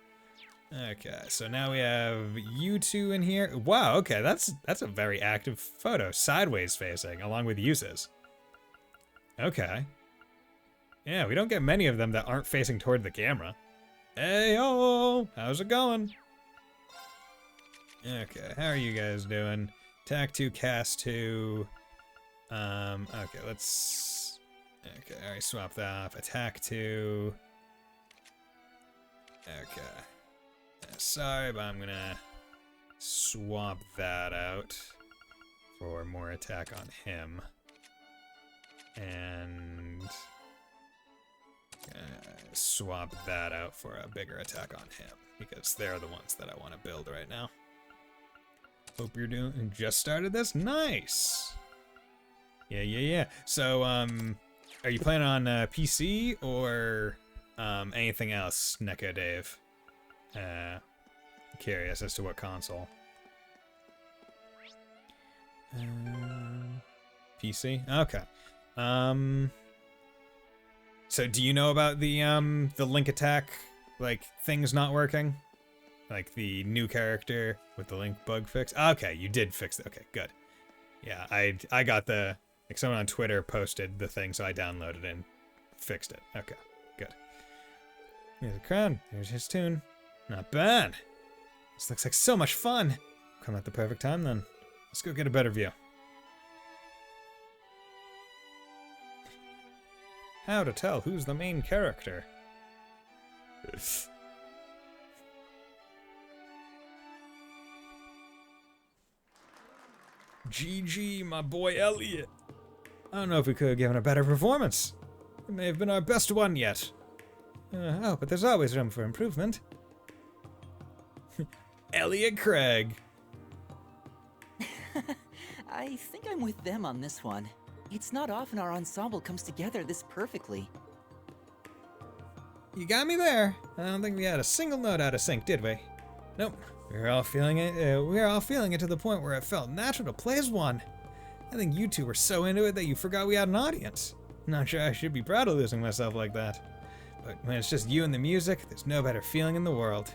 Okay, so now we have you two in here. Wow, okay, that's a very active photo. Sideways facing, along with uses. Okay. Yeah, we don't get many of them that aren't facing toward the camera. Hey, oh, how's it going? Okay, how are you guys doing? Attack 2, cast 2. Okay, let's... Okay, alright, swap that off. Attack 2. Okay. Sorry, but I'm gonna swap that out for more attack on him. And... swap that out for a bigger attack on him, because they're the ones that I want to build right now. Hope you're doing... Just started this? Nice! Yeah. So, are you playing on PC or anything else, Neko Dave? Curious as to what console. PC? Okay. So do you know about the link attack, like, things not working? Like the new character with the link bug fix? Okay, you did fix it. Okay, good. Yeah, I got the... Like, someone on Twitter posted the thing, so I downloaded it and fixed it. Okay, good. Here's the crowd. Here's his tune. Not bad. This looks like so much fun. Come at the perfect time, then. Let's go get a better view. How to tell who's the main character? GG, my boy Elliot. I don't know if we could have given a better performance. It may have been our best one yet. Oh, but there's always room for improvement. Elliot Craig. I think I'm with them on this one. It's not often our ensemble comes together this perfectly. You got me there. I don't think we had a single note out of sync, did we? Nope. We were all feeling it. We were all feeling it to the point where it felt natural to play as one. I think you two were so into it that you forgot we had an audience. Not sure I should be proud of losing myself like that. But when it's just you and the music, there's no better feeling in the world.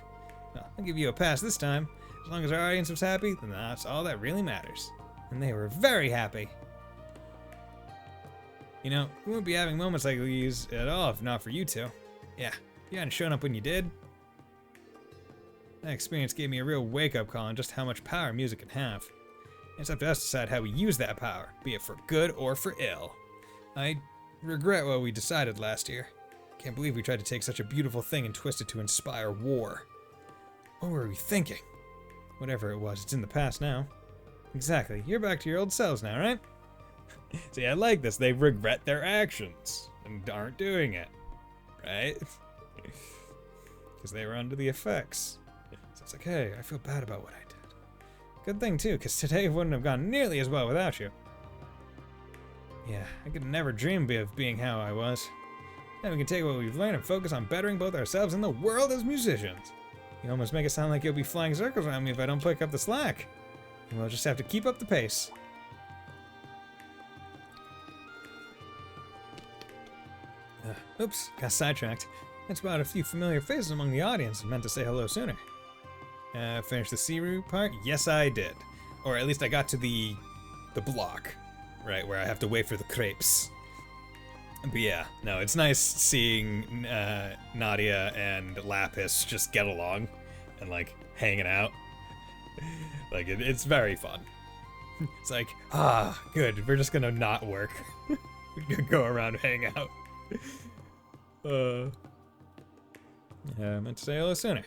Well, I'll give you a pass this time. As long as our audience was happy, then that's all that really matters. And they were very happy. You know, we wouldn't be having moments like these at all if not for you two. Yeah, you hadn't shown up when you did. That experience gave me a real wake-up call on just how much power music can have. It's up to us to decide how we use that power, be it for good or for ill. I regret what we decided last year. Can't believe we tried to take such a beautiful thing and twist it to inspire war. What were we thinking? Whatever it was, it's in the past now. Exactly, you're back to your old selves now, right? See, I like this. They regret their actions and aren't doing it. Right? Because they were under the effects. So it's like, hey, I feel bad about what I did. Good thing, too, because today wouldn't have gone nearly as well without you. Yeah, I could never dream of being how I was. Now we can take what we've learned and focus on bettering both ourselves and the world as musicians. You almost make it sound like you'll be flying circles around me if I don't pick up the slack. And we'll just have to keep up the pace. Oops, got sidetracked. I spotted a few familiar faces among the audience and meant to say hello sooner. Finished the sea route part? Yes, I did. Or at least I got to the block, right, where I have to wait for the crepes. But yeah, no, it's nice seeing Nadia and Lapis just get along and, like, hanging out. Like, it's very fun. It's like, good, we're just gonna not work. We're gonna go around and hang out. Yeah, I meant to say hello sooner.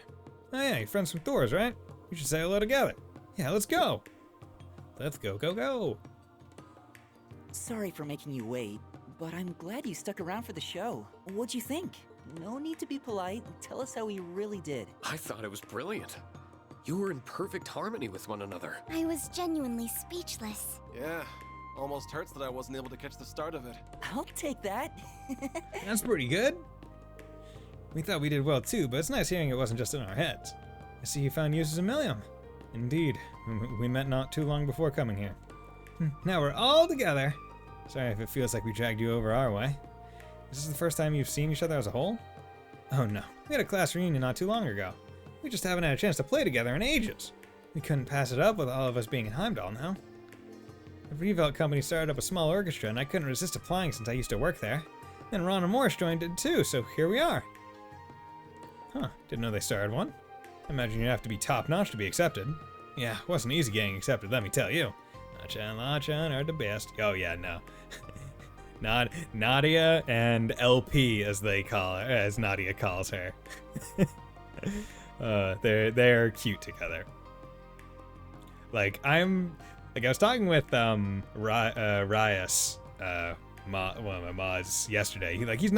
Oh yeah, you're friends from Thor's, right? We should say hello together. Yeah, let's go. Let's go, go, go. Sorry for making you wait, but I'm glad you stuck around for the show. What'd you think? No need to be polite. Tell us how we really did. I thought it was brilliant. You were in perfect harmony with one another. I was genuinely speechless. Yeah, almost hurts that I wasn't able to catch the start of it. I'll take that. That's pretty good. We thought we did well too, but it's nice hearing it wasn't just in our heads. I see you found uses in Millium. Indeed, we met not too long before coming here. Now we're all together. Sorry if it feels like we dragged you over our way. Is this the first time you've seen each other as a whole? Oh no, we had a class reunion not too long ago. We just haven't had a chance to play together in ages. We couldn't pass it up with all of us being in Heimdall now. The Revolt company started up a small orchestra and I couldn't resist applying since I used to work there. Then Ron and Morris joined it too, so here we are. Huh, didn't know they started one. I imagine you'd have to be top-notch to be accepted. Yeah, wasn't easy getting accepted, let me tell you. Nacha and Lachan are the best. Oh yeah, no. Nadia and LP, as they call her, as Nadia calls her. They're cute together. Like I was talking with Rias, one of my mods yesterday. He's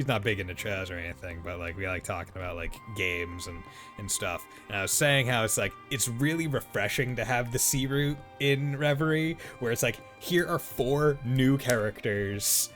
not big into chess or anything, but like we like talking about like games and stuff. And I was saying how it's really refreshing to have the C route in Reverie, where it's like here are 4 new characters,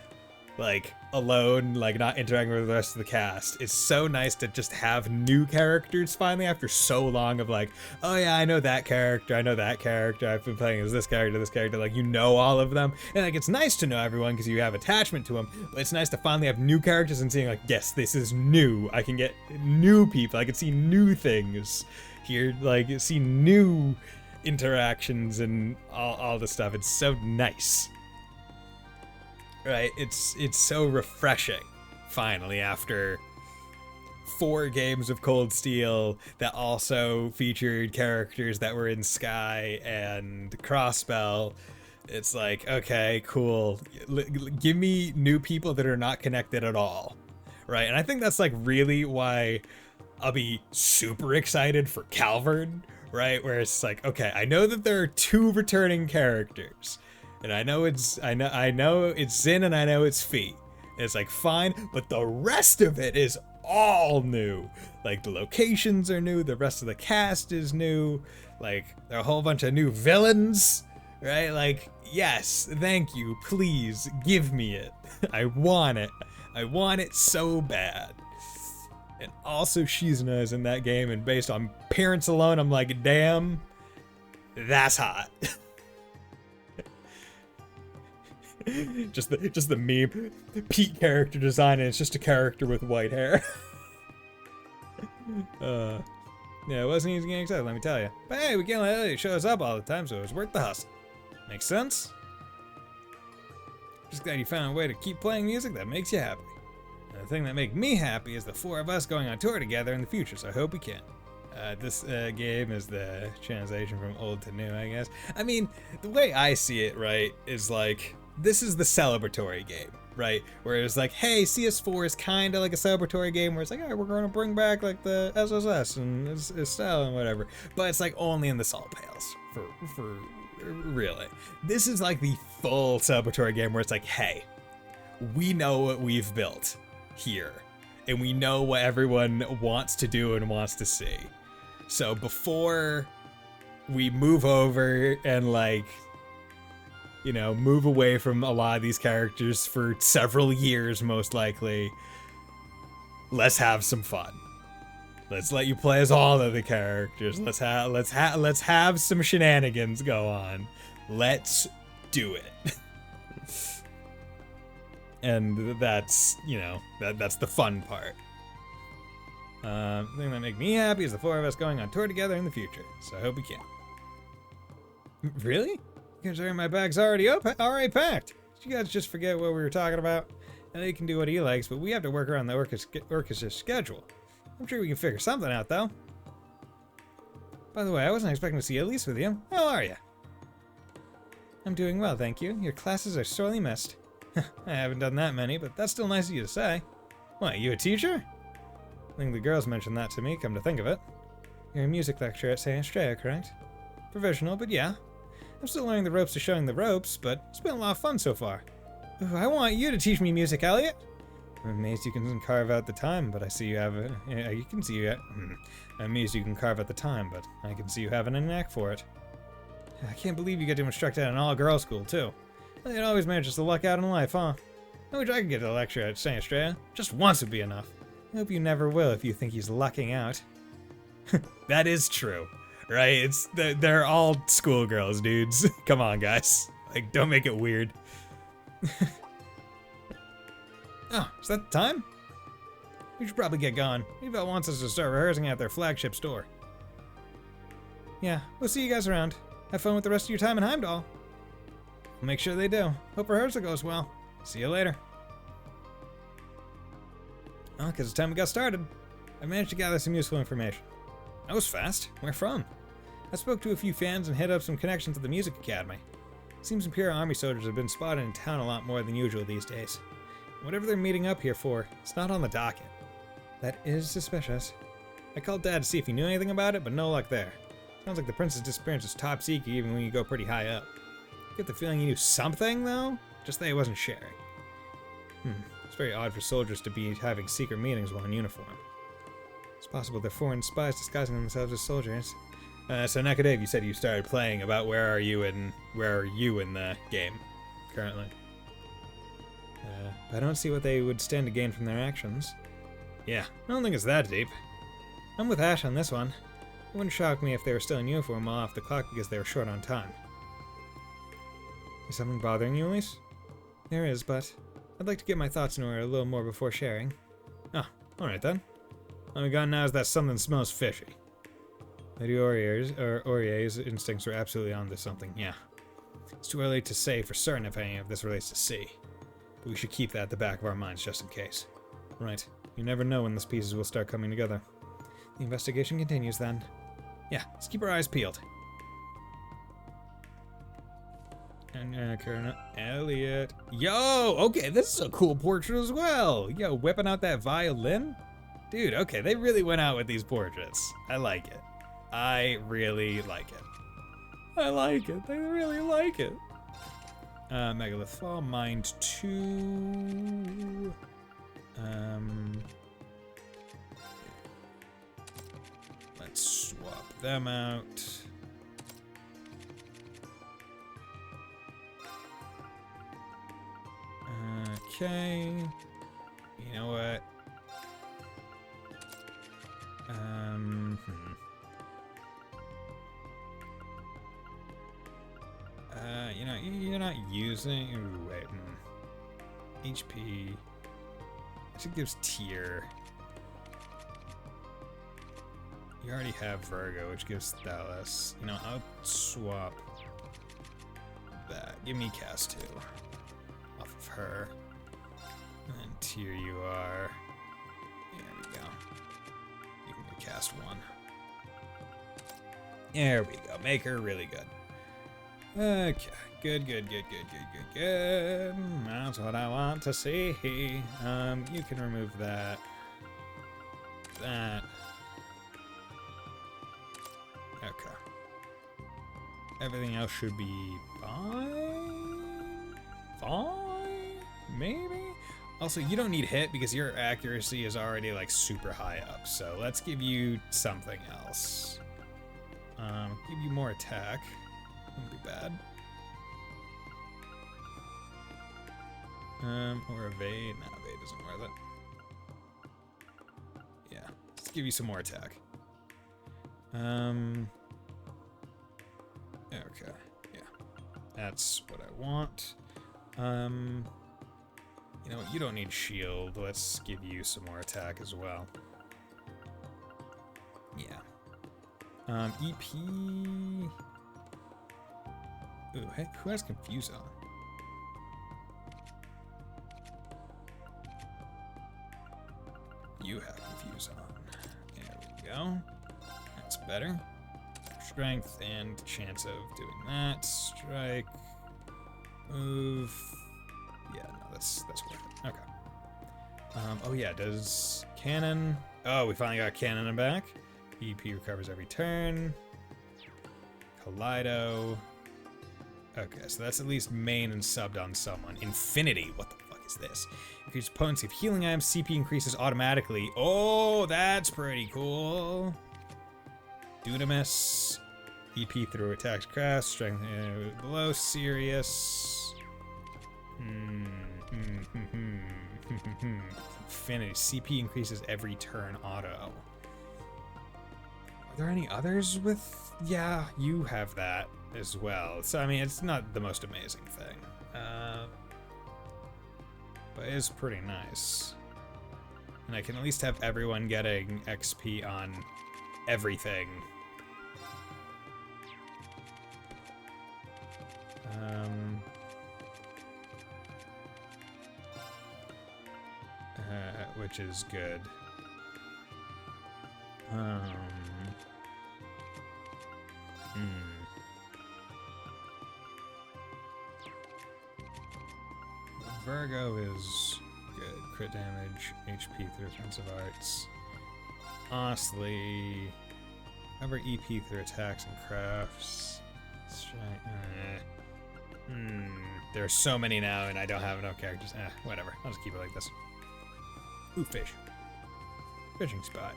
like alone, like not interacting with the rest of the cast. It's so nice to just have new characters finally after so long of like, oh yeah, I know that character, I've been playing as this character, like you know all of them. And like it's nice to know everyone because you have attachment to them, but it's nice to finally have new characters and seeing like, yes, this is new. I can get new people, I can see new things here, like see new interactions and all the stuff. It's so nice. Right, it's so refreshing, finally, after 4 games of Cold Steel that also featured characters that were in Sky and Crossbell. It's like, okay, cool. Give me new people that are not connected at all, right? And I think that's like really why I'll be super excited for Calvard, right? Where it's like, okay, I know that there are 2 returning characters. And I know it's Zin and I know it's Fee. And it's like fine, but the rest of it is all new. Like the locations are new, the rest of the cast is new, like there are a whole bunch of new villains, right? Like, yes, thank you, please give me it. I want it. I want it so bad. And also Shizuna is in that game, and based on appearance alone, I'm like, damn, that's hot. just the meme, Pete character design, and it's just a character with white hair. Yeah, it wasn't easy getting excited, let me tell you. But hey, we can't let Elliot show us up all the time, so it was worth the hustle. Makes sense? Just glad you found a way to keep playing music that makes you happy. And the thing that makes me happy is the 4 of us going on tour together in the future, so I hope we can. This game is the translation from old to new, I guess. I mean, the way I see it, right, is like, this is the celebratory game, right? Where it's like, hey, CS4 is kind of like a celebratory game where it's like, all right, we're going to bring back like the SSS and its style and whatever. But it's like only in the salt pails for really. This is like the full celebratory game where it's like, hey, we know what we've built here and we know what everyone wants to do and wants to see. So before we move over and like, you know, move away from a lot of these characters for several years, most likely, let's have some fun. Let's let you play as all of the characters. Let's have some shenanigans go on. Let's do it. And that's, you know, that's the fun part. The thing that makes me happy is the 4 of us going on tour together in the future. So I hope we can. Really? Considering my bag's already packed. Did you guys just forget what we were talking about? I know he can do what he likes, but we have to work around the orchestra's schedule. I'm sure we can figure something out, though. By the way, I wasn't expecting to see Elise with you. How are you? I'm doing well, thank you. Your classes are sorely missed. I haven't done that many, but that's still nice of you to say. What, you a teacher? I think the girls mentioned that to me, come to think of it. You're a music lecturer at St. Estrella, correct? Provisional, but yeah. I'm still learning the ropes to showing the ropes, but it's been a lot of fun so far. Ooh, I want you to teach me music, Elliot. I'm amazed you can carve out the time, but I see you have a... I'm amazed you can carve out the time, but I can see you having a knack for it. I can't believe you get to instruct at an all-girls school, too. It always manages to luck out in life, huh? I wish I could get a lecture at St. Estrella. Just once would be enough. I hope you never will if you think he's lucking out. That is true, right? They're all schoolgirls, dudes. Come on, guys. Like, don't make it weird. Oh, is that the time? We should probably get going. Evel wants us to start rehearsing at their flagship store. Yeah, we'll see you guys around. Have fun with the rest of your time in Heimdall. We'll make sure they do. Hope rehearsal goes well. See you later. Well, because it's time we got started. I managed to gather some useful information. That was fast. Where from? I spoke to a few fans and hit up some connections at the Music Academy. Seems Imperial Army soldiers have been spotted in town a lot more than usual these days. Whatever they're meeting up here for, it's not on the docket. That is suspicious. I called Dad to see if he knew anything about it, but no luck there. Sounds like the prince's disappearance is top secret even when you go pretty high up. Get the feeling he knew something, though? Just that he wasn't sharing. It's very odd for soldiers to be having secret meetings while in uniform. It's possible they're foreign spies disguising themselves as soldiers. So Nakadave, you said you started playing. About where are you in the game currently? I don't see what they would stand to gain from their actions. Yeah, I don't think it's that deep. I'm with Ash on this one. It wouldn't shock me if they were still in uniform while off the clock because they were short on time. Is something bothering you, Elise? There is, but I'd like to get my thoughts in order a little more before sharing. Oh, alright then. All we got now is that something smells fishy. Lady Aurier's instincts were absolutely onto something, yeah. It's too early to say for certain if any of this relates to C. But we should keep that at the back of our minds just in case. Right. You never know when these pieces will start coming together. The investigation continues then. Yeah, let's keep our eyes peeled. And Colonel Elliot. Yo! Okay, this is a cool portrait as well. Yo, whipping out that violin? Dude, okay, they really went out with these portraits. I like it. I really like it. I like it. They really like it. Megalith Fall, Mind 2. Let's swap them out. Okay. You know what? You know, you're not using. Ooh, wait. HP. It gives tier. You already have Virgo, which gives Thalos. You know, I'll swap that. Give me cast 2 off of her. And tier you are. There we go. You can go cast 1. There we go. Make her really good. Okay. Good. That's what I want to see. You can remove that. That. Okay. Everything else should be fine? Fine? Maybe? Also, you don't need hit because your accuracy is already like super high up. So let's give you something else. Give you more attack. Wouldn't be bad. Or evade. No, evade isn't worth it. Yeah, let's give you some more attack. Okay, yeah. That's what I want. You know what, you don't need shield. Let's give you some more attack as well. Yeah. EP... Ooh, heck, who has Confuse on? You have Confuse on. There we go. That's better. Strength and chance of doing that. Strike. Move. Yeah, no, that's worth it. Okay. Oh yeah, does cannon... Oh, we finally got cannon back. EP recovers every turn. Kaleido. Okay, so that's at least main and subbed on someone. Infinity, what the fuck is this? Increases potency of healing items, CP increases automatically. Oh, that's pretty cool. Dunamis. EP through attacks craft, strength below, serious. Infinity, CP increases every turn auto. there any others with? Yeah, you have that as well. So I mean, it's not the most amazing thing, but it is pretty nice. And I can at least have everyone getting XP on everything. Which is good. Virgo is good. Crit damage, HP through offensive arts. Honestly, cover EP through attacks and crafts. There are so many now, and I don't have enough characters. Whatever. I'll just keep it like this. Ooh, fish. Fishing spot.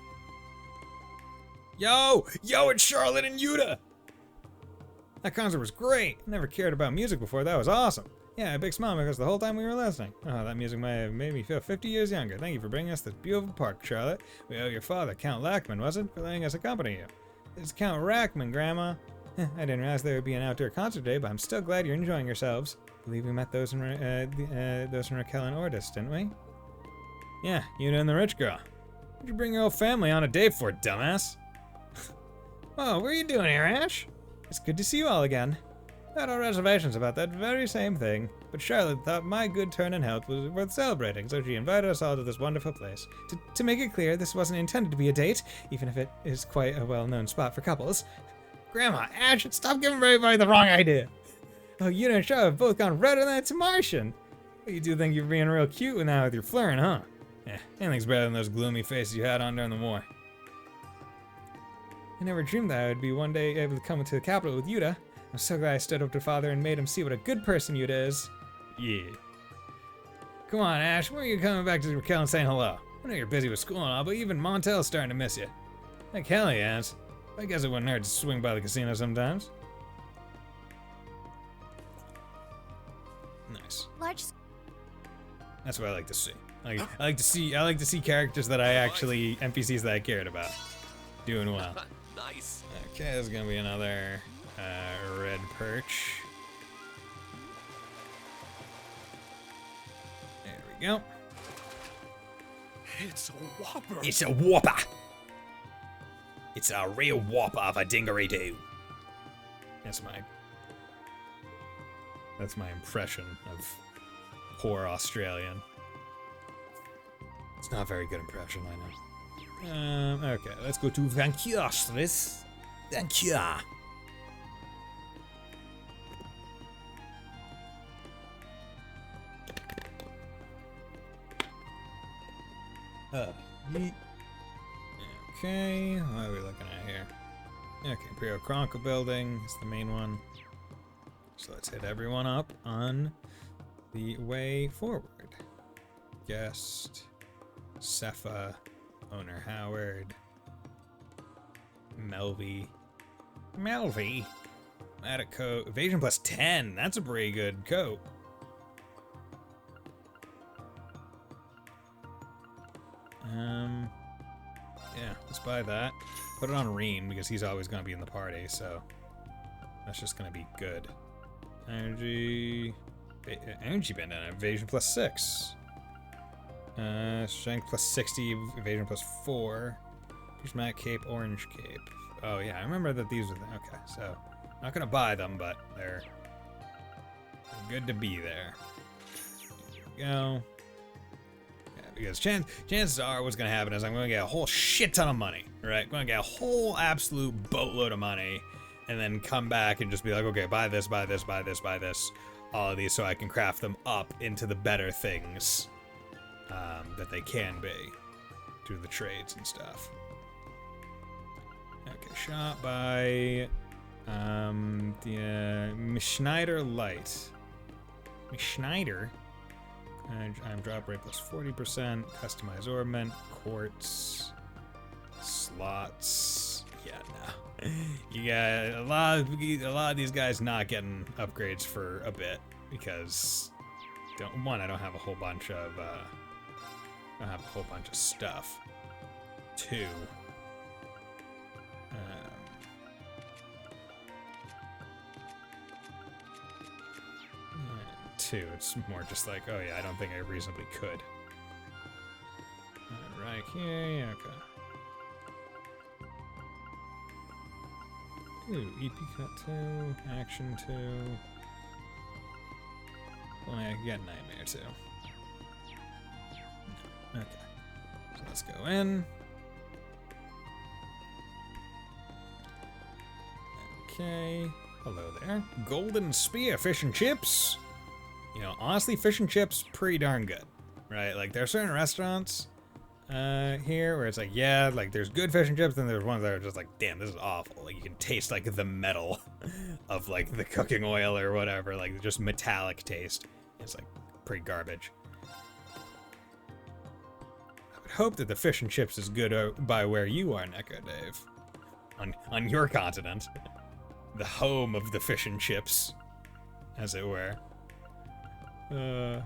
Yo! Yo, it's Charlotte and Yuta! That concert was great! Never cared about music before. That was awesome. Yeah, a big smile because the whole time we were listening. Oh, that music might have made me feel 50 years younger. Thank you for bringing us this beautiful park, Charlotte. We owe your father, Count Lackman, was it? For letting us accompany you. It's Count Rackman, Grandma. I didn't realize there would be an outdoor concert today, but I'm still glad you're enjoying yourselves. I believe we met those in Raquel and Ordis, didn't we? Yeah, Yuta and the rich girl. What'd you bring your whole family on a date for, dumbass? Oh, what are you doing here, Ash? It's good to see you all again. I had no reservations about that very same thing, but Charlotte thought my good turn in health was worth celebrating, so she invited us all to this wonderful place. To make it clear, this wasn't intended to be a date, even if it is quite a well-known spot for couples. Grandma, Ash, stop giving everybody the wrong idea. Oh, you and Charlotte have both gone redder than it's Martian. Well, you do think you're being real cute now with your flirting, huh? Yeah, anything's better than those gloomy faces you had on during the war. I never dreamed that I would be one day able to come to the capital with Yuta. I'm so glad I stood up to Father and made him see what a good person Yuta is. Yeah. Come on, Ash, when are you coming back to Raquel and saying hello? I know you're busy with school and all, but even Montel's starting to miss you. Like hell he has. I guess it wouldn't hurt to swing by the casino sometimes. Nice. That's what I like to see. I like to see characters that I actually NPCs that I cared about doing well. Nice. Okay, there's gonna be another red perch. There we go. It's a whopper. It's a whopper. It's a real whopper of a dingaree-doo. That's my impression of poor Australian. It's not a very good impression, I know. Okay, let's go to Vancouver. Vancouver. Okay, what are we looking at here? Okay, Imperial Chronicle Building is the main one. So let's hit everyone up on the way forward. Guest, Sepha, Owner Howard, Melvy. Add coat. Evasion plus 10. That's a pretty good coat. Yeah, let's buy that. Put it on Reen because he's always going to be in the party, so that's just going to be good. Energy bandana. Evasion plus 6. Strength plus 60. Evasion plus 4. Prismatic cape. Orange cape. Oh yeah, I remember that these were okay. So not gonna buy them, but they're good to be there. There we go. Yeah, because chances are what's gonna happen is I'm gonna get a whole shit ton of money, right? I'm gonna get a whole absolute boatload of money, and then come back and just be like, okay, buy this, buy this, buy this, buy this, all of these, so I can craft them up into the better things that they can be through the trades and stuff. Okay, shot by the Schneider Light. Schneider. I'm drop rate plus 40%. Customize ornament, quartz, slots. Yeah, no. You got a lot of these guys not getting upgrades for a bit because I don't have a whole bunch of stuff. 2. Two, it's more just like, oh yeah, I don't think I reasonably could. Right here, yeah, okay. Ooh, EP cut 2, action 2. Well, I can get nightmare 2. Okay. So let's go in. Okay. Hello there. Golden Spear Fish and Chips. You know, honestly, fish and chips, pretty darn good. Right? Like, there are certain restaurants here where it's like, yeah, like there's good fish and chips, and there's ones that are just like, damn, this is awful. Like you can taste like the metal of like the cooking oil or whatever, like just metallic taste. It's like pretty garbage. I would hope that the fish and chips is good by where you are, Neko Dave. On your continent. The home of the fish and chips, as it were. There.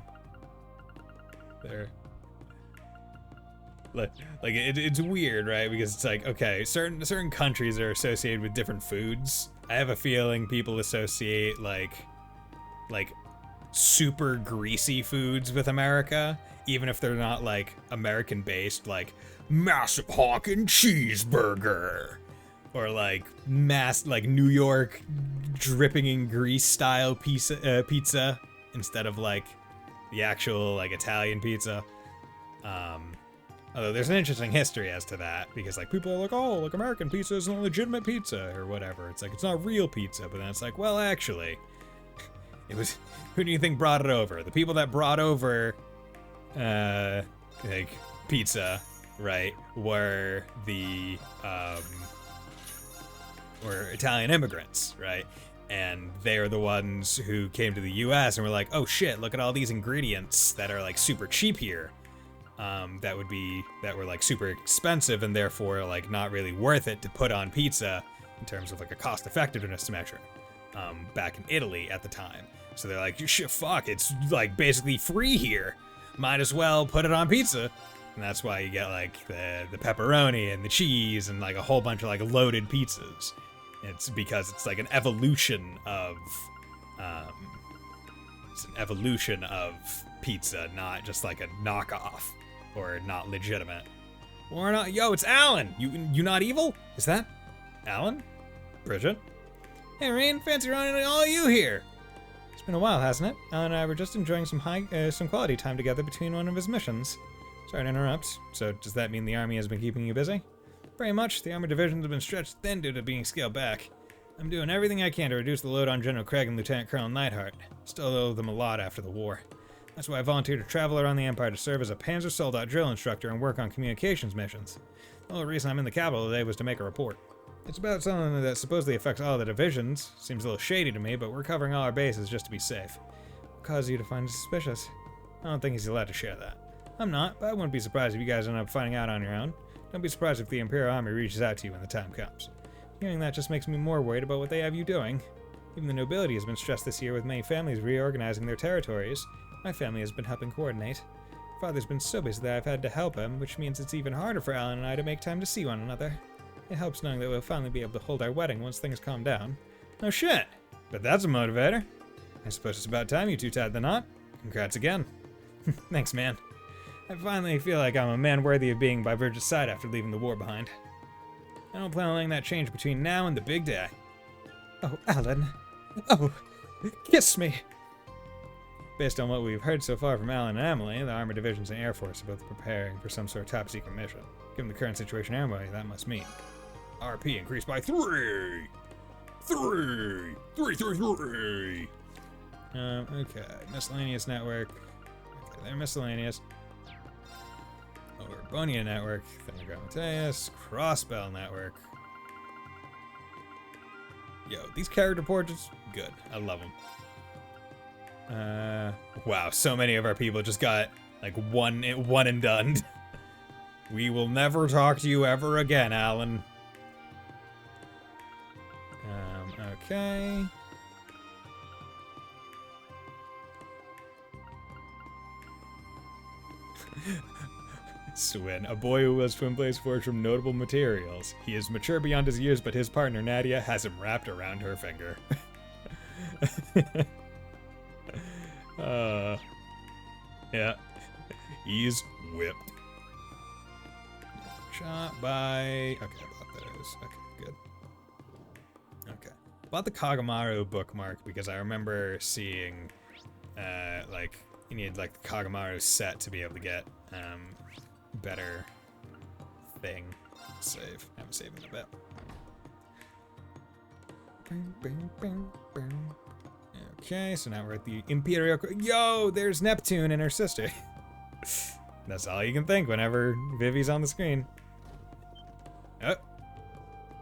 Like it's weird, right? Because it's like, okay, certain countries are associated with different foods. I have a feeling people associate like super greasy foods with America, even if they're not like American based, like massive honkin' cheeseburger, or like New York dripping in grease style pizza instead of like the actual like Italian pizza. Although there's an interesting history as to that, because like people are like, oh, like American pizza isn't a legitimate pizza or whatever. It's like, it's not real pizza, but then it's like, well, actually, it was, who do you think brought it over? The people that brought over like pizza, right, were the were Italian immigrants, right? And they're the ones who came to the US and were like, oh shit, look at all these ingredients that are like super cheap here. That were like super expensive and therefore like not really worth it to put on pizza in terms of like a cost effectiveness measure, back in Italy at the time. So they're like, shit, fuck, it's like basically free here. Might as well put it on pizza. And that's why you get like the pepperoni and the cheese and like a whole bunch of like loaded pizzas. It's because it's like an evolution of, pizza, not just like a knockoff or not legitimate. Or not, yo, it's Alan! You not evil? Is that Alan? Bridget? Hey, Rain, fancy running all you here! It's been a while, hasn't it? Alan and I were just enjoying some quality time together between one of his missions. Sorry to interrupt. So does that mean the army has been keeping you busy? Very much. The armored divisions have been stretched thin due to being scaled back. I'm doing everything I can to reduce the load on General Craig and Lieutenant Colonel Neidhart. Still owe them a lot after the war. That's why I volunteered to travel around the Empire to serve as a Panzer Soldat drill instructor and work on communications missions. The only reason I'm in the capital today was to make a report. It's about something that supposedly affects all the divisions. Seems a little shady to me, but we're covering all our bases just to be safe. What caused you to find it suspicious? I don't think he's allowed to share that. I'm not, but I wouldn't be surprised if you guys end up finding out on your own. Don't be surprised if the Imperial Army reaches out to you when the time comes. Hearing that just makes me more worried about what they have you doing. Even the nobility has been stressed this year with many families reorganizing their territories. My family has been helping coordinate. Father's been so busy that I've had to help him, which means it's even harder for Alan and I to make time to see one another. It helps knowing that we'll finally be able to hold our wedding once things calm down. No shit! But that's a motivator. I suppose it's about time you two tied the knot. Congrats again. Thanks, man. I finally feel like I'm a man worthy of being by Virgil's side after leaving the war behind. I don't plan on letting that change between now and the big day. Oh, Alan. Oh, kiss me. Based on what we've heard so far from Alan and Emily, the Armored Divisions and Air Force are both preparing for some sort of top-secret mission. Given the current situation in Emily, that must mean RP increased by 3! Okay. Miscellaneous network. Okay, they're miscellaneous. Bonia network. Thanagramateus. Crossbell network. Yo, these character portraits, good. I love them. Wow, so many of our people just got like one and done. We will never talk to you ever again, Alan. Okay. Swin, a boy who was twin blades forged from notable materials. He is mature beyond his years, but his partner Nadia has him wrapped around her finger. Yeah. He's whipped. Shot by... Okay, I bought those. Okay, good. Okay. Bought the Kagamaru bookmark because I remember seeing, like, you need, like, the Kagamaru set to be able to get, better thing. Save. I haven't saved in a bit. Okay, so now we're at the Imperial... Yo, there's Neptune and her sister. That's all you can think whenever Vivi's on the screen. Oh.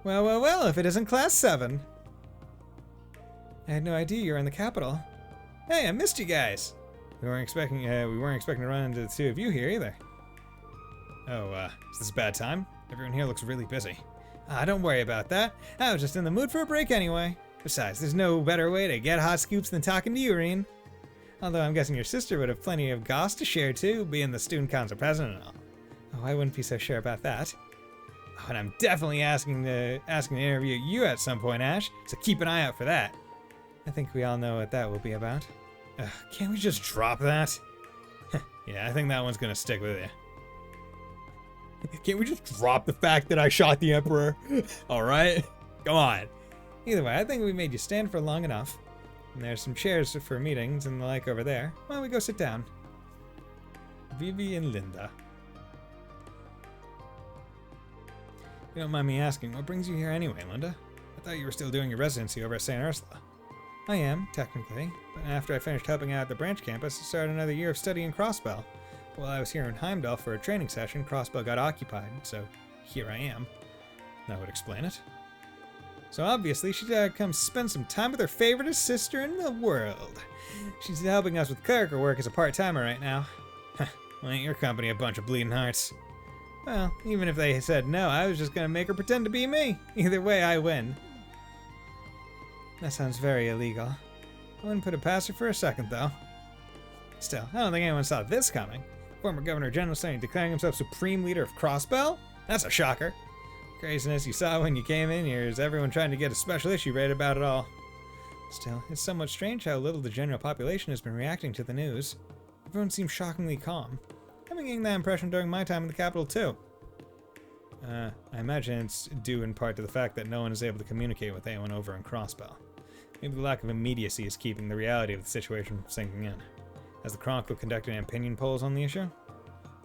Well, if it isn't Class 7. I had no idea you were in the capital. Hey, I missed you guys. We weren't expecting to run into the two of you here either. Oh, is this a bad time? Everyone here looks really busy. Don't worry about that. I was just in the mood for a break anyway. Besides, there's no better way to get hot scoops than talking to you, Reen. Although I'm guessing your sister would have plenty of goss to share too, being the student council president and all. Oh, I wouldn't be so sure about that. Oh, and I'm definitely asking to interview you at some point, Ash, so keep an eye out for that. I think we all know what that will be about. Can't we just drop that? Yeah, I think that one's gonna stick with you. Can't we just drop the fact that I shot the Emperor? Alright? Come on. Either way, I think we made you stand for long enough. And there's some chairs for meetings and the like over there. Why don't we go sit down? Vivi and Linda. You don't mind me asking, what brings you here anyway, Linda? I thought you were still doing your residency over at St. Ursula. I am, technically, but after I finished helping out at the branch campus, I started another year of studying Crossbell. While I was here in Heimdall for a training session, Crossbell got occupied, so here I am. That would explain it. So obviously, she gotta come spend some time with her favorite sister in the world. She's helping us with clerical work as a part-timer right now. Well, ain't your company a bunch of bleeding hearts? Well, even if they said no, I was just gonna make her pretend to be me. Either way, I win. That sounds very illegal. I wouldn't put it past her for a second, though. Still, I don't think anyone saw this coming. Former Governor General Sane declaring himself Supreme Leader of Crossbell? That's a shocker. Craziness you saw when you came in here is everyone trying to get a special issue read about it all. Still, it's somewhat strange how little the general population has been reacting to the news. Everyone seems shockingly calm. I've been getting that impression during my time in the capital, too. I imagine it's due in part to the fact that no one is able to communicate with anyone over in Crossbell. Maybe the lack of immediacy is keeping the reality of the situation from sinking in. Has the Chronicle conducted any opinion polls on the issue?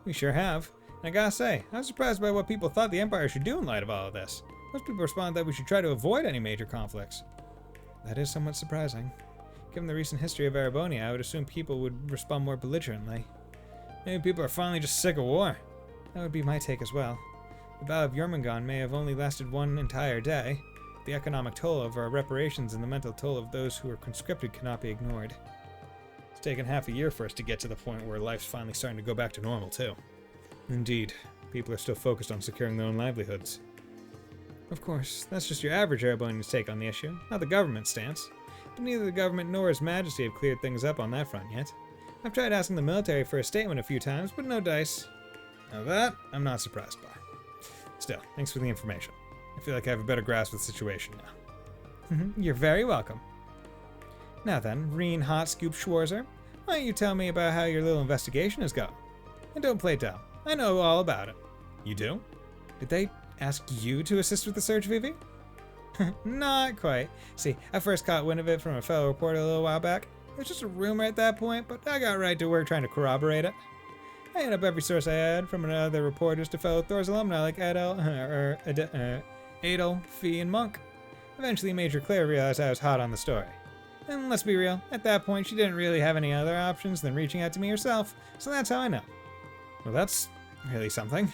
We sure have. And I gotta say, I was surprised by what people thought the Empire should do in light of all of this. Most people responded that we should try to avoid any major conflicts. That is somewhat surprising. Given the recent history of Erebonia, I would assume people would respond more belligerently. Maybe people are finally just sick of war. That would be my take as well. The Battle of Jormungand may have only lasted one entire day. The economic toll of our reparations and the mental toll of those who are conscripted cannot be ignored. It's taken half a year for us to get to the point where life's finally starting to go back to normal, too. Indeed, people are still focused on securing their own livelihoods. Of course, that's just your average Erebonian's take on the issue, not the government's stance. But neither the government nor His Majesty have cleared things up on that front yet. I've tried asking the military for a statement a few times, but no dice. Now that, I'm not surprised by. Still, thanks for the information. I feel like I have a better grasp of the situation now. You're very welcome. Now then, Reen Hot Scoop Schwarzer, why don't you tell me about how your little investigation is going? And don't play dumb. I know all about it. You do? Did they ask you to assist with the search, Vivi? Not quite. See, I first caught wind of it from a fellow reporter a little while back. It was just a rumor at that point, but I got right to work trying to corroborate it. I hit up every source I had, from other reporters to fellow Thor's alumni like Adel, Fee, and Monk. Eventually, Major Claire realized I was hot on the story. And let's be real, at that point she didn't really have any other options than reaching out to me herself, so that's how I know. Well, that's really something.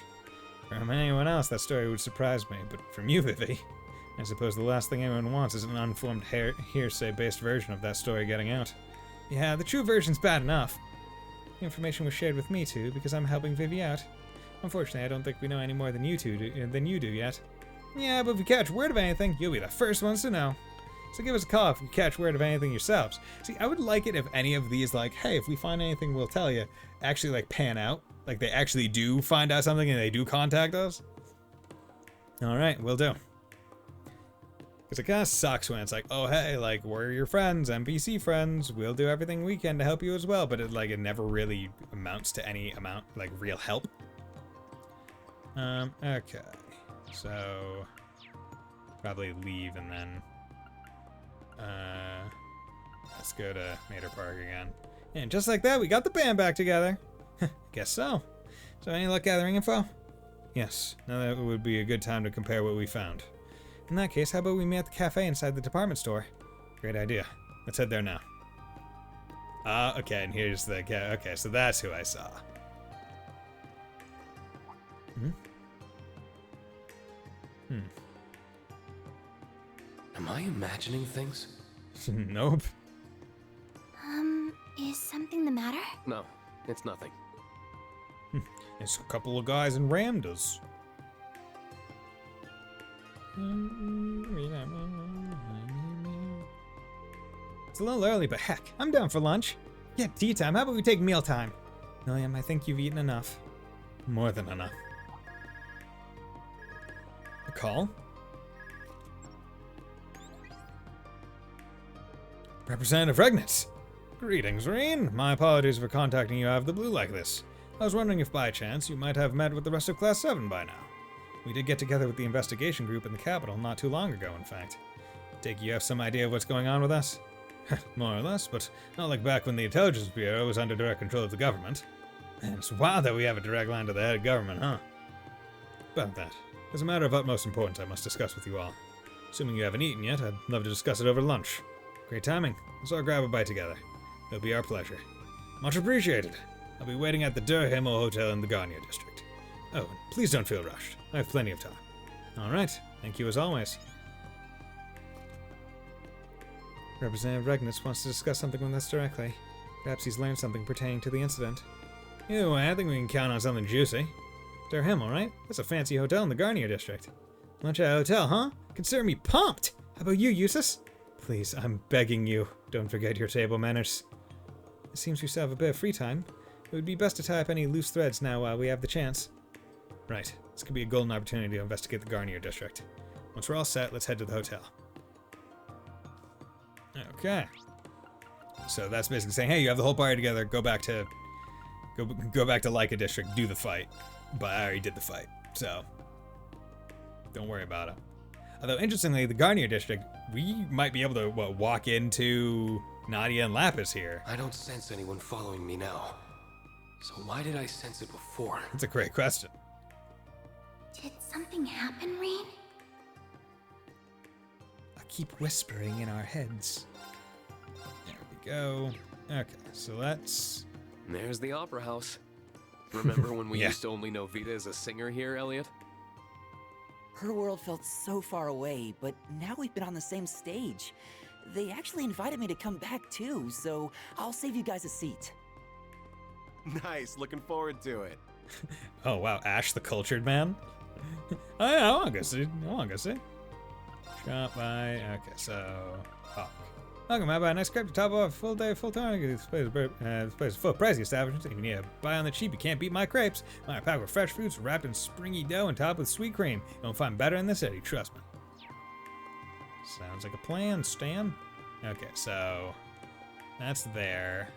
From anyone else, that story would surprise me, but from you, Vivi, I suppose the last thing anyone wants is an unformed hearsay-based version of that story getting out. Yeah, the true version's bad enough. The information was shared with me too, because I'm helping Vivi out. Unfortunately, I don't think we know any more than you do yet. Yeah, but if we catch word of anything, you'll be the first ones to know. so give us a call if you catch word of anything yourselves. See, I would like it if any of these, like, hey, if we find anything, we'll tell you, actually, like, pan out. Like, they actually do find out something and they do contact us. Alright, will do. Because it kind of sucks when it's like, oh, hey, like, we're your friends, NPC friends, we'll do everything we can to help you as well, but it never really amounts to any amount, like, real help. Okay. So, probably leave and then, let's go to Mater Park again. And just like that, we got the band back together. Guess so. So, any luck gathering info? Yes. Now that would be a good time to compare what we found. In that case, how about we meet at the cafe inside the department store? Great idea. Let's head there now. Okay, and here's the okay, so that's who I saw. Am I imagining things? Nope. Is something the matter? No, it's nothing. It's a couple of guys in Ramdas. It's a little early, but heck, I'm down for lunch. Yeah, tea time. How about we take mealtime? William, I think you've eaten enough. More than enough. A call? Representative Regnitz! Greetings, Reen. My apologies for contacting you out of the blue like this. I was wondering if by chance you might have met with the rest of Class 7 by now. We did get together with the investigation group in the capital not too long ago, in fact. Take you have some idea of what's going on with us? More or less, but not like back when the Intelligence Bureau was under direct control of the government. And it's wild that we have a direct line to the head of government, huh? About that. There's a matter of utmost importance I must discuss with you all. Assuming you haven't eaten yet, I'd love to discuss it over lunch. Great timing. Let's all grab a bite together. It'll be our pleasure. Much appreciated. I'll be waiting at the Der Himmel Hotel in the Garnier district. Oh, and please don't feel rushed. I have plenty of time. Alright, thank you as always. Representative Regnitz wants to discuss something with us directly. Perhaps he's learned something pertaining to the incident. Either way, I think we can count on something juicy. Der Himmel, right? That's a fancy hotel in the Garnier district. Lunch at a hotel, huh? Consider me pumped! How about you, Eustace? Please, I'm begging you, don't forget your table manners. It seems we still have a bit of free time. It would be best to tie up any loose threads now while we have the chance. Right. This could be a golden opportunity to investigate the Garnier district. Once we're all set, let's head to the hotel. Okay. So that's basically saying, hey, you have the whole party together, go back to Leica district, do the fight. But I already did the fight, so don't worry about it. Although, interestingly, the Garnier district, we might be able to, walk into Nadia and Lapis here. I don't sense anyone following me now. So why did I sense it before? That's a great question. Did something happen, Reen? I keep whispering in our heads. There we go. Okay, so let's... There's the Opera House. Remember when we Yeah. used to only know Vita as a singer here, Elliot? Her world felt so far away, but now we've been on the same stage. They actually invited me to come back too, so I'll save you guys a seat. Nice, looking forward to it. Oh wow, Ash the cultured man? Oh yeah, I wanna go see. Shop by, okay, so, Hawk. Welcome, I buy a nice crepe to top off a full day, full time. This place is full of pricey establishments. If you need a buy on the cheap, you can't beat my crepes. Mine are packed with fresh fruits, wrapped in springy dough, and topped with sweet cream. You won't find better in the city, trust me. Sounds like a plan, Stan. Okay, so that's there.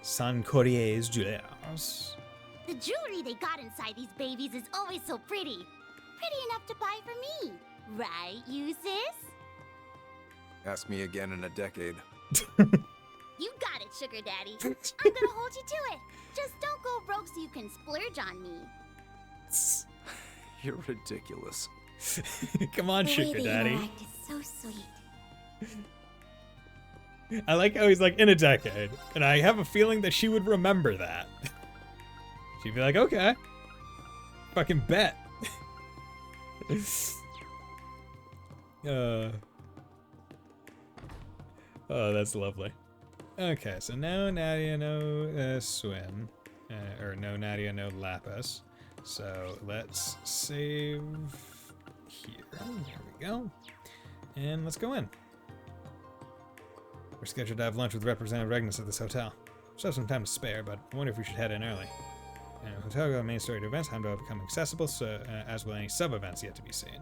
San Corrier's Jewelers. The jewelry they got inside these babies is always so pretty. Pretty enough to buy for me. Right, Eustace? Ask me again in a decade. You got it, Sugar Daddy. I'm gonna hold you to it. Just don't go broke so you can splurge on me. You're ridiculous. Come on, The way Sugar they Daddy. interact is so sweet. I like how he's like, in a decade. And I have a feeling that she would remember that. She'd be like, okay. Fucking bet. Oh, that's lovely. Okay, so no Nadia, no Swin. Or no Nadia, no Lapis. So let's save here. There we go. And let's go in. We're scheduled to have lunch with Representative Regnus at this hotel. Still have some time to spare, but I wonder if we should head in early. Hotel got main story to events have to become accessible, so as will any sub-events yet to be seen.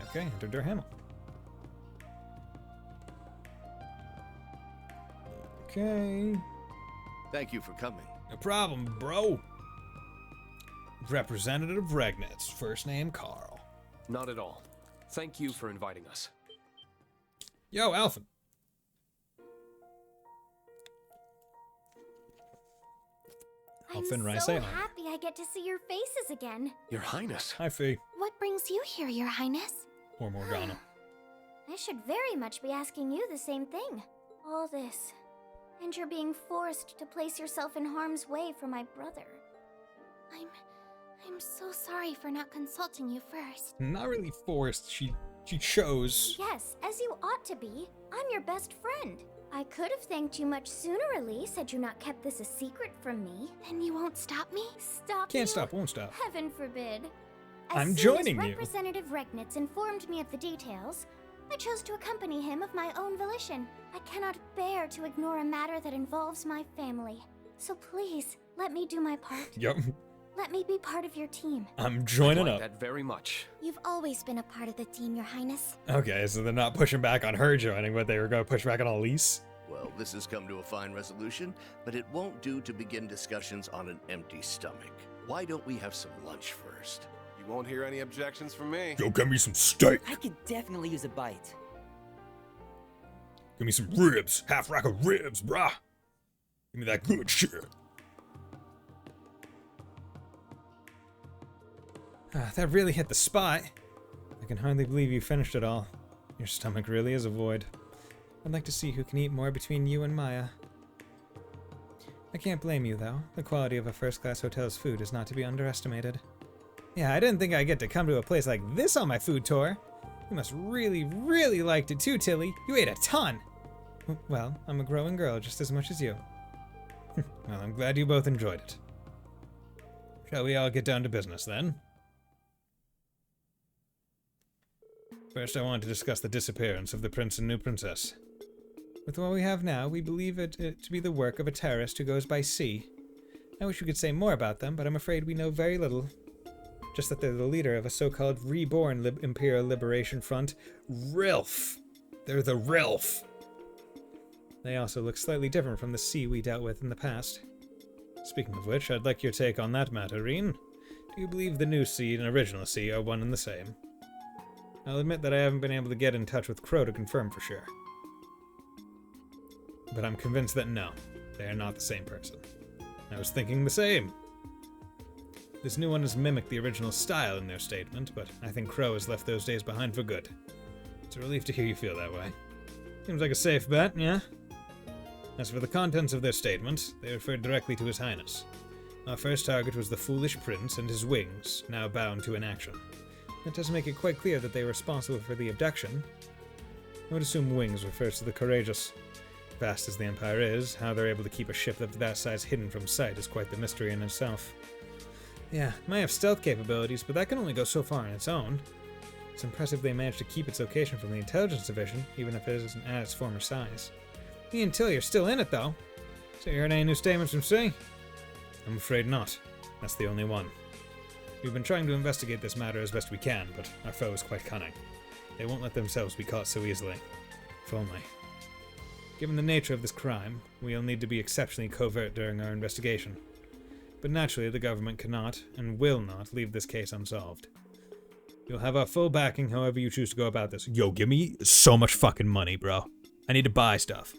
Okay, enter Der Hamel. Okay. Thank you for coming. No problem, bro. Representative Regnitz, first name Carl. Not at all. Thank you for inviting us. Yo, Alphen. I'm so happy I get to see your faces again. Your Highness. Hi, Fee. What brings you here, Your Highness? Or Morgana. I should very much be asking you the same thing. All this. And you're being forced to place yourself in harm's way for my brother. I'm so sorry for not consulting you first. Not really forced. She chose. Yes, as you ought to be. I'm your best friend. I could have thanked you much sooner, Elise, had you not kept this a secret from me. Then you won't stop me? Stop Can't you? stop, won't stop. Heaven forbid. I'm joining as you. Representative Regnitz informed me of the details, I chose to accompany him of my own volition. I cannot bear to ignore a matter that involves my family. So please, let me do my part. Yep. Let me be part of your team. I'm joining I like up. that very much. You've always been a part of the team, Your Highness. Okay, so they're not pushing back on her joining, but they were going to push back on Elise. Well, this has come to a fine resolution, but it won't do to begin discussions on an empty stomach. Why don't we have some lunch first? You won't hear any objections from me. Yo, give me some steak. I could definitely use a bite. Give me some ribs. Half rack of ribs, brah. Give me that good shit. That really hit the spot. I can hardly believe you finished it all. Your stomach really is a void. I'd like to see who can eat more between you and Maya. I can't blame you, though. The quality of a first-class hotel's food is not to be underestimated. Yeah, I didn't think I'd get to come to a place like this on my food tour. You must really, really liked it too, Tilly. You ate a ton. Well, I'm a growing girl just as much as you. Well, I'm glad you both enjoyed it. Shall we all get down to business, then? First, I want to discuss the disappearance of the prince and new princess. With what we have now, we believe it to be the work of a terrorist who goes by C. I wish we could say more about them, but I'm afraid we know very little. Just that they're the leader of a so-called reborn Imperial Liberation Front, RILF. They're the RILF. They also look slightly different from the C we dealt with in the past. Speaking of which, I'd like your take on that matter, Reen. Do you believe the new C and original C are one and the same? I'll admit that I haven't been able to get in touch with Crow to confirm for sure. But I'm convinced that no, they are not the same person. I was thinking the same. This new one has mimicked the original style in their statement, but I think Crow has left those days behind for good. It's a relief to hear you feel that way. Seems like a safe bet, yeah? As for the contents of their statement, they referred directly to His Highness. Our first target was the foolish prince and his wings, now bound to inaction. That does make it quite clear that they were responsible for the abduction. I would assume wings refers to the courageous. Vast as the Empire is, how they're able to keep a ship of that size hidden from sight is quite the mystery in itself. Yeah, it might have stealth capabilities, but that can only go so far on its own. It's impressive they managed to keep its location from the intelligence division, even if it isn't at its former size. Me and Tilly are still in it, though. So you heard any new statements from C? I'm afraid not. That's the only one. We've been trying to investigate this matter as best we can, but our foe is quite cunning. They won't let themselves be caught so easily. If only. Given the nature of this crime, we'll need to be exceptionally covert during our investigation. But naturally, the government cannot, and will not, leave this case unsolved. You'll have our full backing however you choose to go about this. Yo, give me so much fucking money, bro. I need to buy stuff.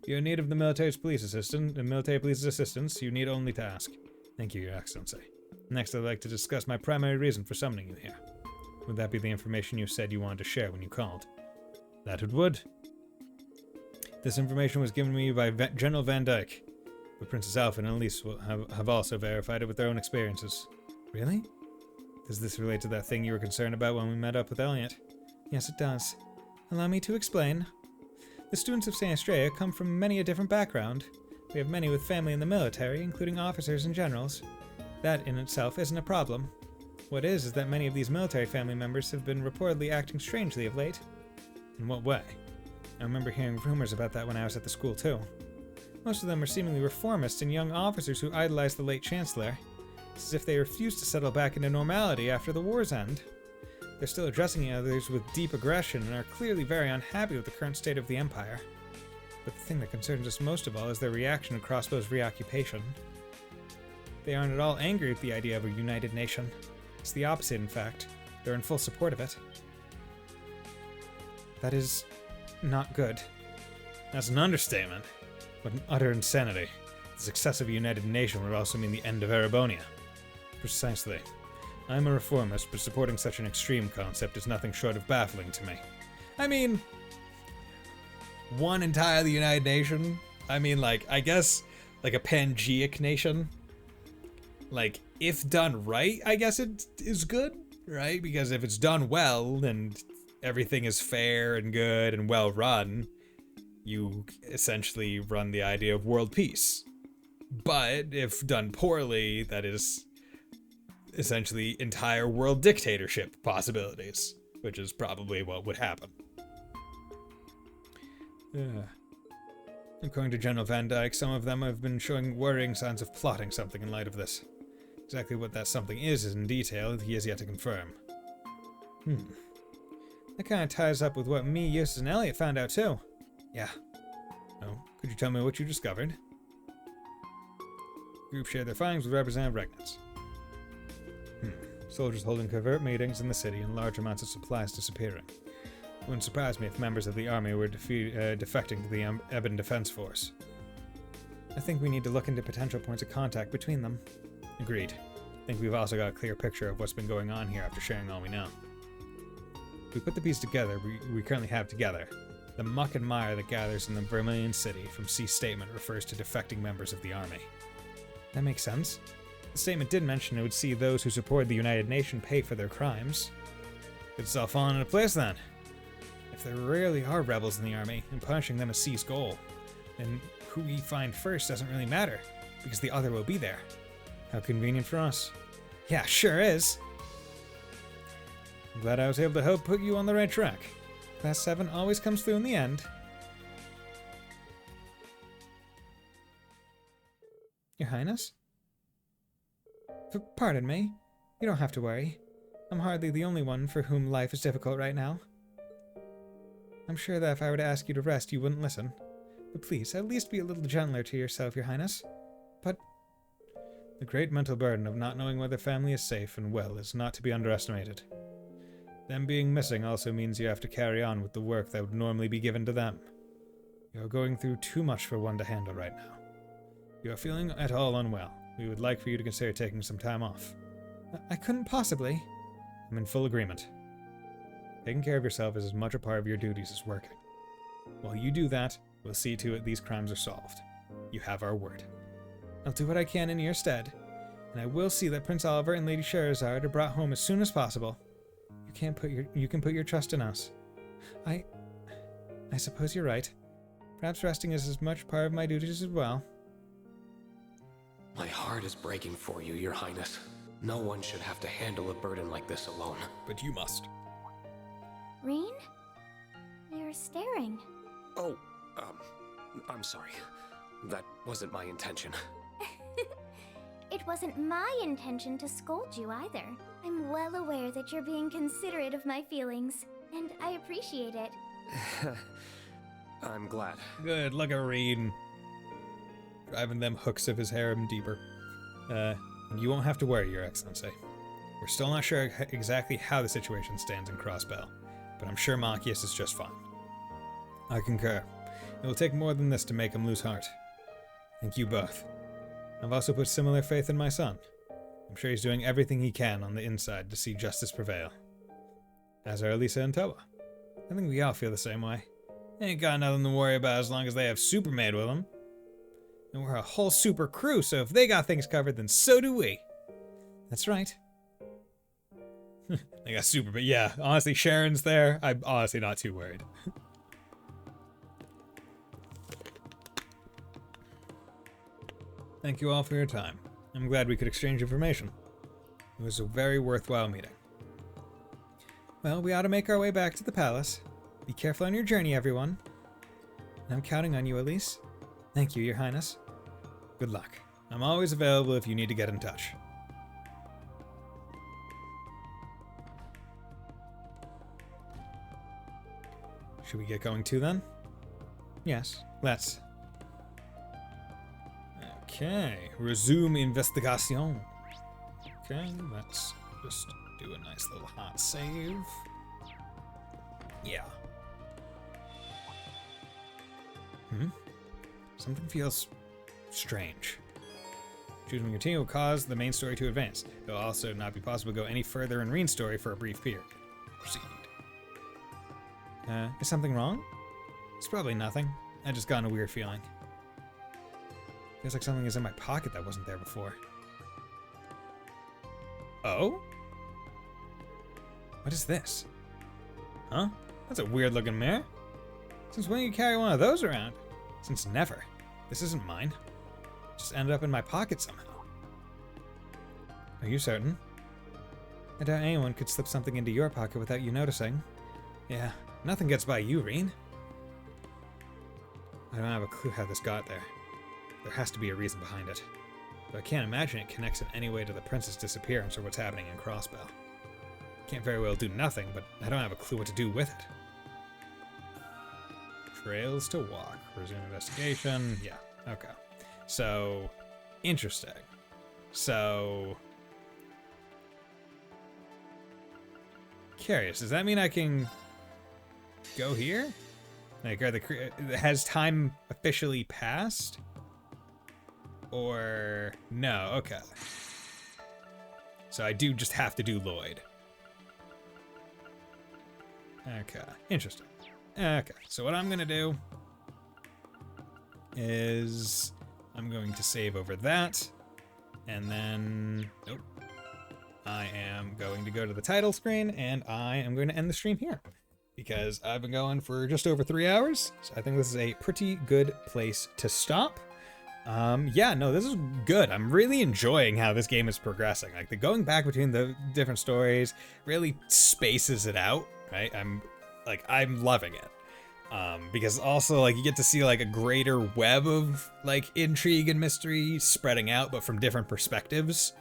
You're in need of the military police assistance, you need only to ask. Thank you, Your Excellency. Next, I'd like to discuss my primary reason for summoning you here. Would that be the information you said you wanted to share when you called? That it would. This information was given to me by General Van Dyke, but Princess Alpha and Elise have also verified it with their own experiences. Really? Does this relate to that thing you were concerned about when we met up with Elliot? Yes, it does. Allow me to explain. The students of St. Estrella come from many a different background. We have many with family in the military, including officers and generals. That in itself isn't a problem. What is that many of these military family members have been reportedly acting strangely of late. In what way? I remember hearing rumors about that when I was at the school, too. Most of them are seemingly reformists and young officers who idolize the late Chancellor. It's as if they refuse to settle back into normality after the war's end. They're still addressing others with deep aggression and are clearly very unhappy with the current state of the Empire. But the thing that concerns us most of all is their reaction to Crossbow's reoccupation. They aren't at all angry at the idea of a united nation. It's the opposite, in fact. They're in full support of it. That is not good. That's an understatement. What an utter insanity. The success of a united nation would also mean the end of Erebonia. Precisely. I'm a reformist, but supporting such an extreme concept is nothing short of baffling to me. I mean, one entirely united nation? I mean, like, I guess, like a Pangeic nation? Like, if done right, I guess it is good, right? Because if it's done well, and everything is fair and good and well run, you essentially run the idea of world peace. But if done poorly, that is essentially entire world dictatorship possibilities, which is probably what would happen. According to General Van Dyke, some of them have been showing worrying signs of plotting something in light of this. Exactly what that something is in detail, he has yet to confirm. That kind of ties up with what me, Eustace, and Elliot found out too. Yeah. Oh, could you tell me what you discovered? The group shared their findings with Representative Regnitz. Soldiers holding covert meetings in the city and large amounts of supplies disappearing. It wouldn't surprise me if members of the army were defecting to the Ebon Defense Force. I think we need to look into potential points of contact between them. Agreed. I think we've also got a clear picture of what's been going on here after sharing all we know. If we put the pieces together we currently have together, the muck and mire that gathers in the Vermilion City from C's statement refers to defecting members of the army. That makes sense. The statement did mention it would see those who support the United Nation pay for their crimes. It's all fallen into place then. If there really are rebels in the army, and punishing them is C's goal, then who we find first doesn't really matter, because the other will be there. How convenient for us. Yeah, sure is. I'm glad I was able to help put you on the right track. Class 7 always comes through in the end. Your Highness? Pardon me. You don't have to worry. I'm hardly the only one for whom life is difficult right now. I'm sure that if I were to ask you to rest, you wouldn't listen. But please, at least be a little gentler to yourself, Your Highness. But the great mental burden of not knowing whether family is safe and well is not to be underestimated. Them being missing also means you have to carry on with the work that would normally be given to them. You are going through too much for one to handle right now. If you are feeling at all unwell, we would like for you to consider taking some time off. I couldn't possibly. I'm in full agreement. Taking care of yourself is as much a part of your duties as working. While you do that, we'll see to it these crimes are solved. You have our word. I'll do what I can in your stead, and I will see that Prince Oliver and Lady Sherazade are brought home as soon as possible. You can put your trust in us. I suppose you're right. Perhaps resting is as much part of my duties as well. My heart is breaking for you, Your Highness. No one should have to handle a burden like this alone. But you must. Reen? You're staring. Oh, I'm sorry. That wasn't my intention. It wasn't my intention to scold you either. I'm well aware that you're being considerate of my feelings, and I appreciate it. I'm glad. Good, look at Reen. Driving them hooks of his harem deeper. You won't have to worry, Your Excellency. We're still not sure exactly how the situation stands in Crossbell, but I'm sure Machias is just fine. I concur. It will take more than this to make him lose heart. Thank you both. I've also put similar faith in my son. I'm sure he's doing everything he can on the inside to see justice prevail. As are Elisa and Toa. I think we all feel the same way. They ain't got nothing to worry about as long as they have Supermaid with them. And we're a whole super crew, so if they got things covered, then so do we. That's right. They got Supermaid. Yeah, honestly, Sharon's there. I'm honestly not too worried. Thank you all for your time. I'm glad we could exchange information. It was a very worthwhile meeting. Well, we ought to make our way back to the palace. Be careful on your journey, everyone. I'm counting on you, Elise. Thank you, Your Highness. Good luck. I'm always available if you need to get in touch. Should we get going too, then? Yes, let's. Okay, resume investigation. Okay, let's just do a nice little hot save. Yeah. Something feels strange. Choosing to continue will cause the main story to advance. It will also not be possible to go any further in Reen's story for a brief period. Proceed. Is something wrong? It's probably nothing. I just got a weird feeling. Feels like something is in my pocket that wasn't there before. Oh? What is this? Huh? That's a weird looking mirror. Since when do you carry one of those around? Since never. This isn't mine. It just ended up in my pocket somehow. Are you certain? I doubt anyone could slip something into your pocket without you noticing. Yeah, nothing gets by you, Reen. I don't have a clue how this got there. There has to be a reason behind it. But I can't imagine it connects in any way to the prince's disappearance or what's happening in Crossbell. Can't very well do nothing, but I don't have a clue what to do with it. Trails to walk. Resume investigation. Yeah, okay. So, interesting. So, curious. Does that mean I can go here? Like, has time officially passed? Or no? Okay. So I do just have to do Lloyd. Okay, interesting. Okay, so what I'm gonna do is I'm going to save over that, and then nope. I am going to go to the title screen, and I am going to end the stream here because I've been going for just over 3 hours. So I think this is a pretty good place to stop. Yeah, no, this is good. I'm really enjoying how this game is progressing. Like, the going back between the different stories really spaces it out, right? I'm loving it. Because also, like, you get to see, like, a greater web of, like, intrigue and mystery spreading out, but from different perspectives.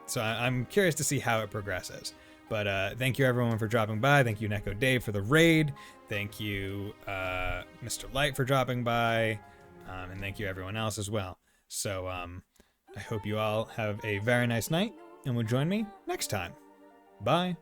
So I'm curious to see how it progresses. But thank you, everyone, for dropping by. Thank you, Neko Dave, for the raid. Thank you, Mr. Light, for dropping by. And thank you everyone else as well. So I hope you all have a very nice night and will join me next time. Bye.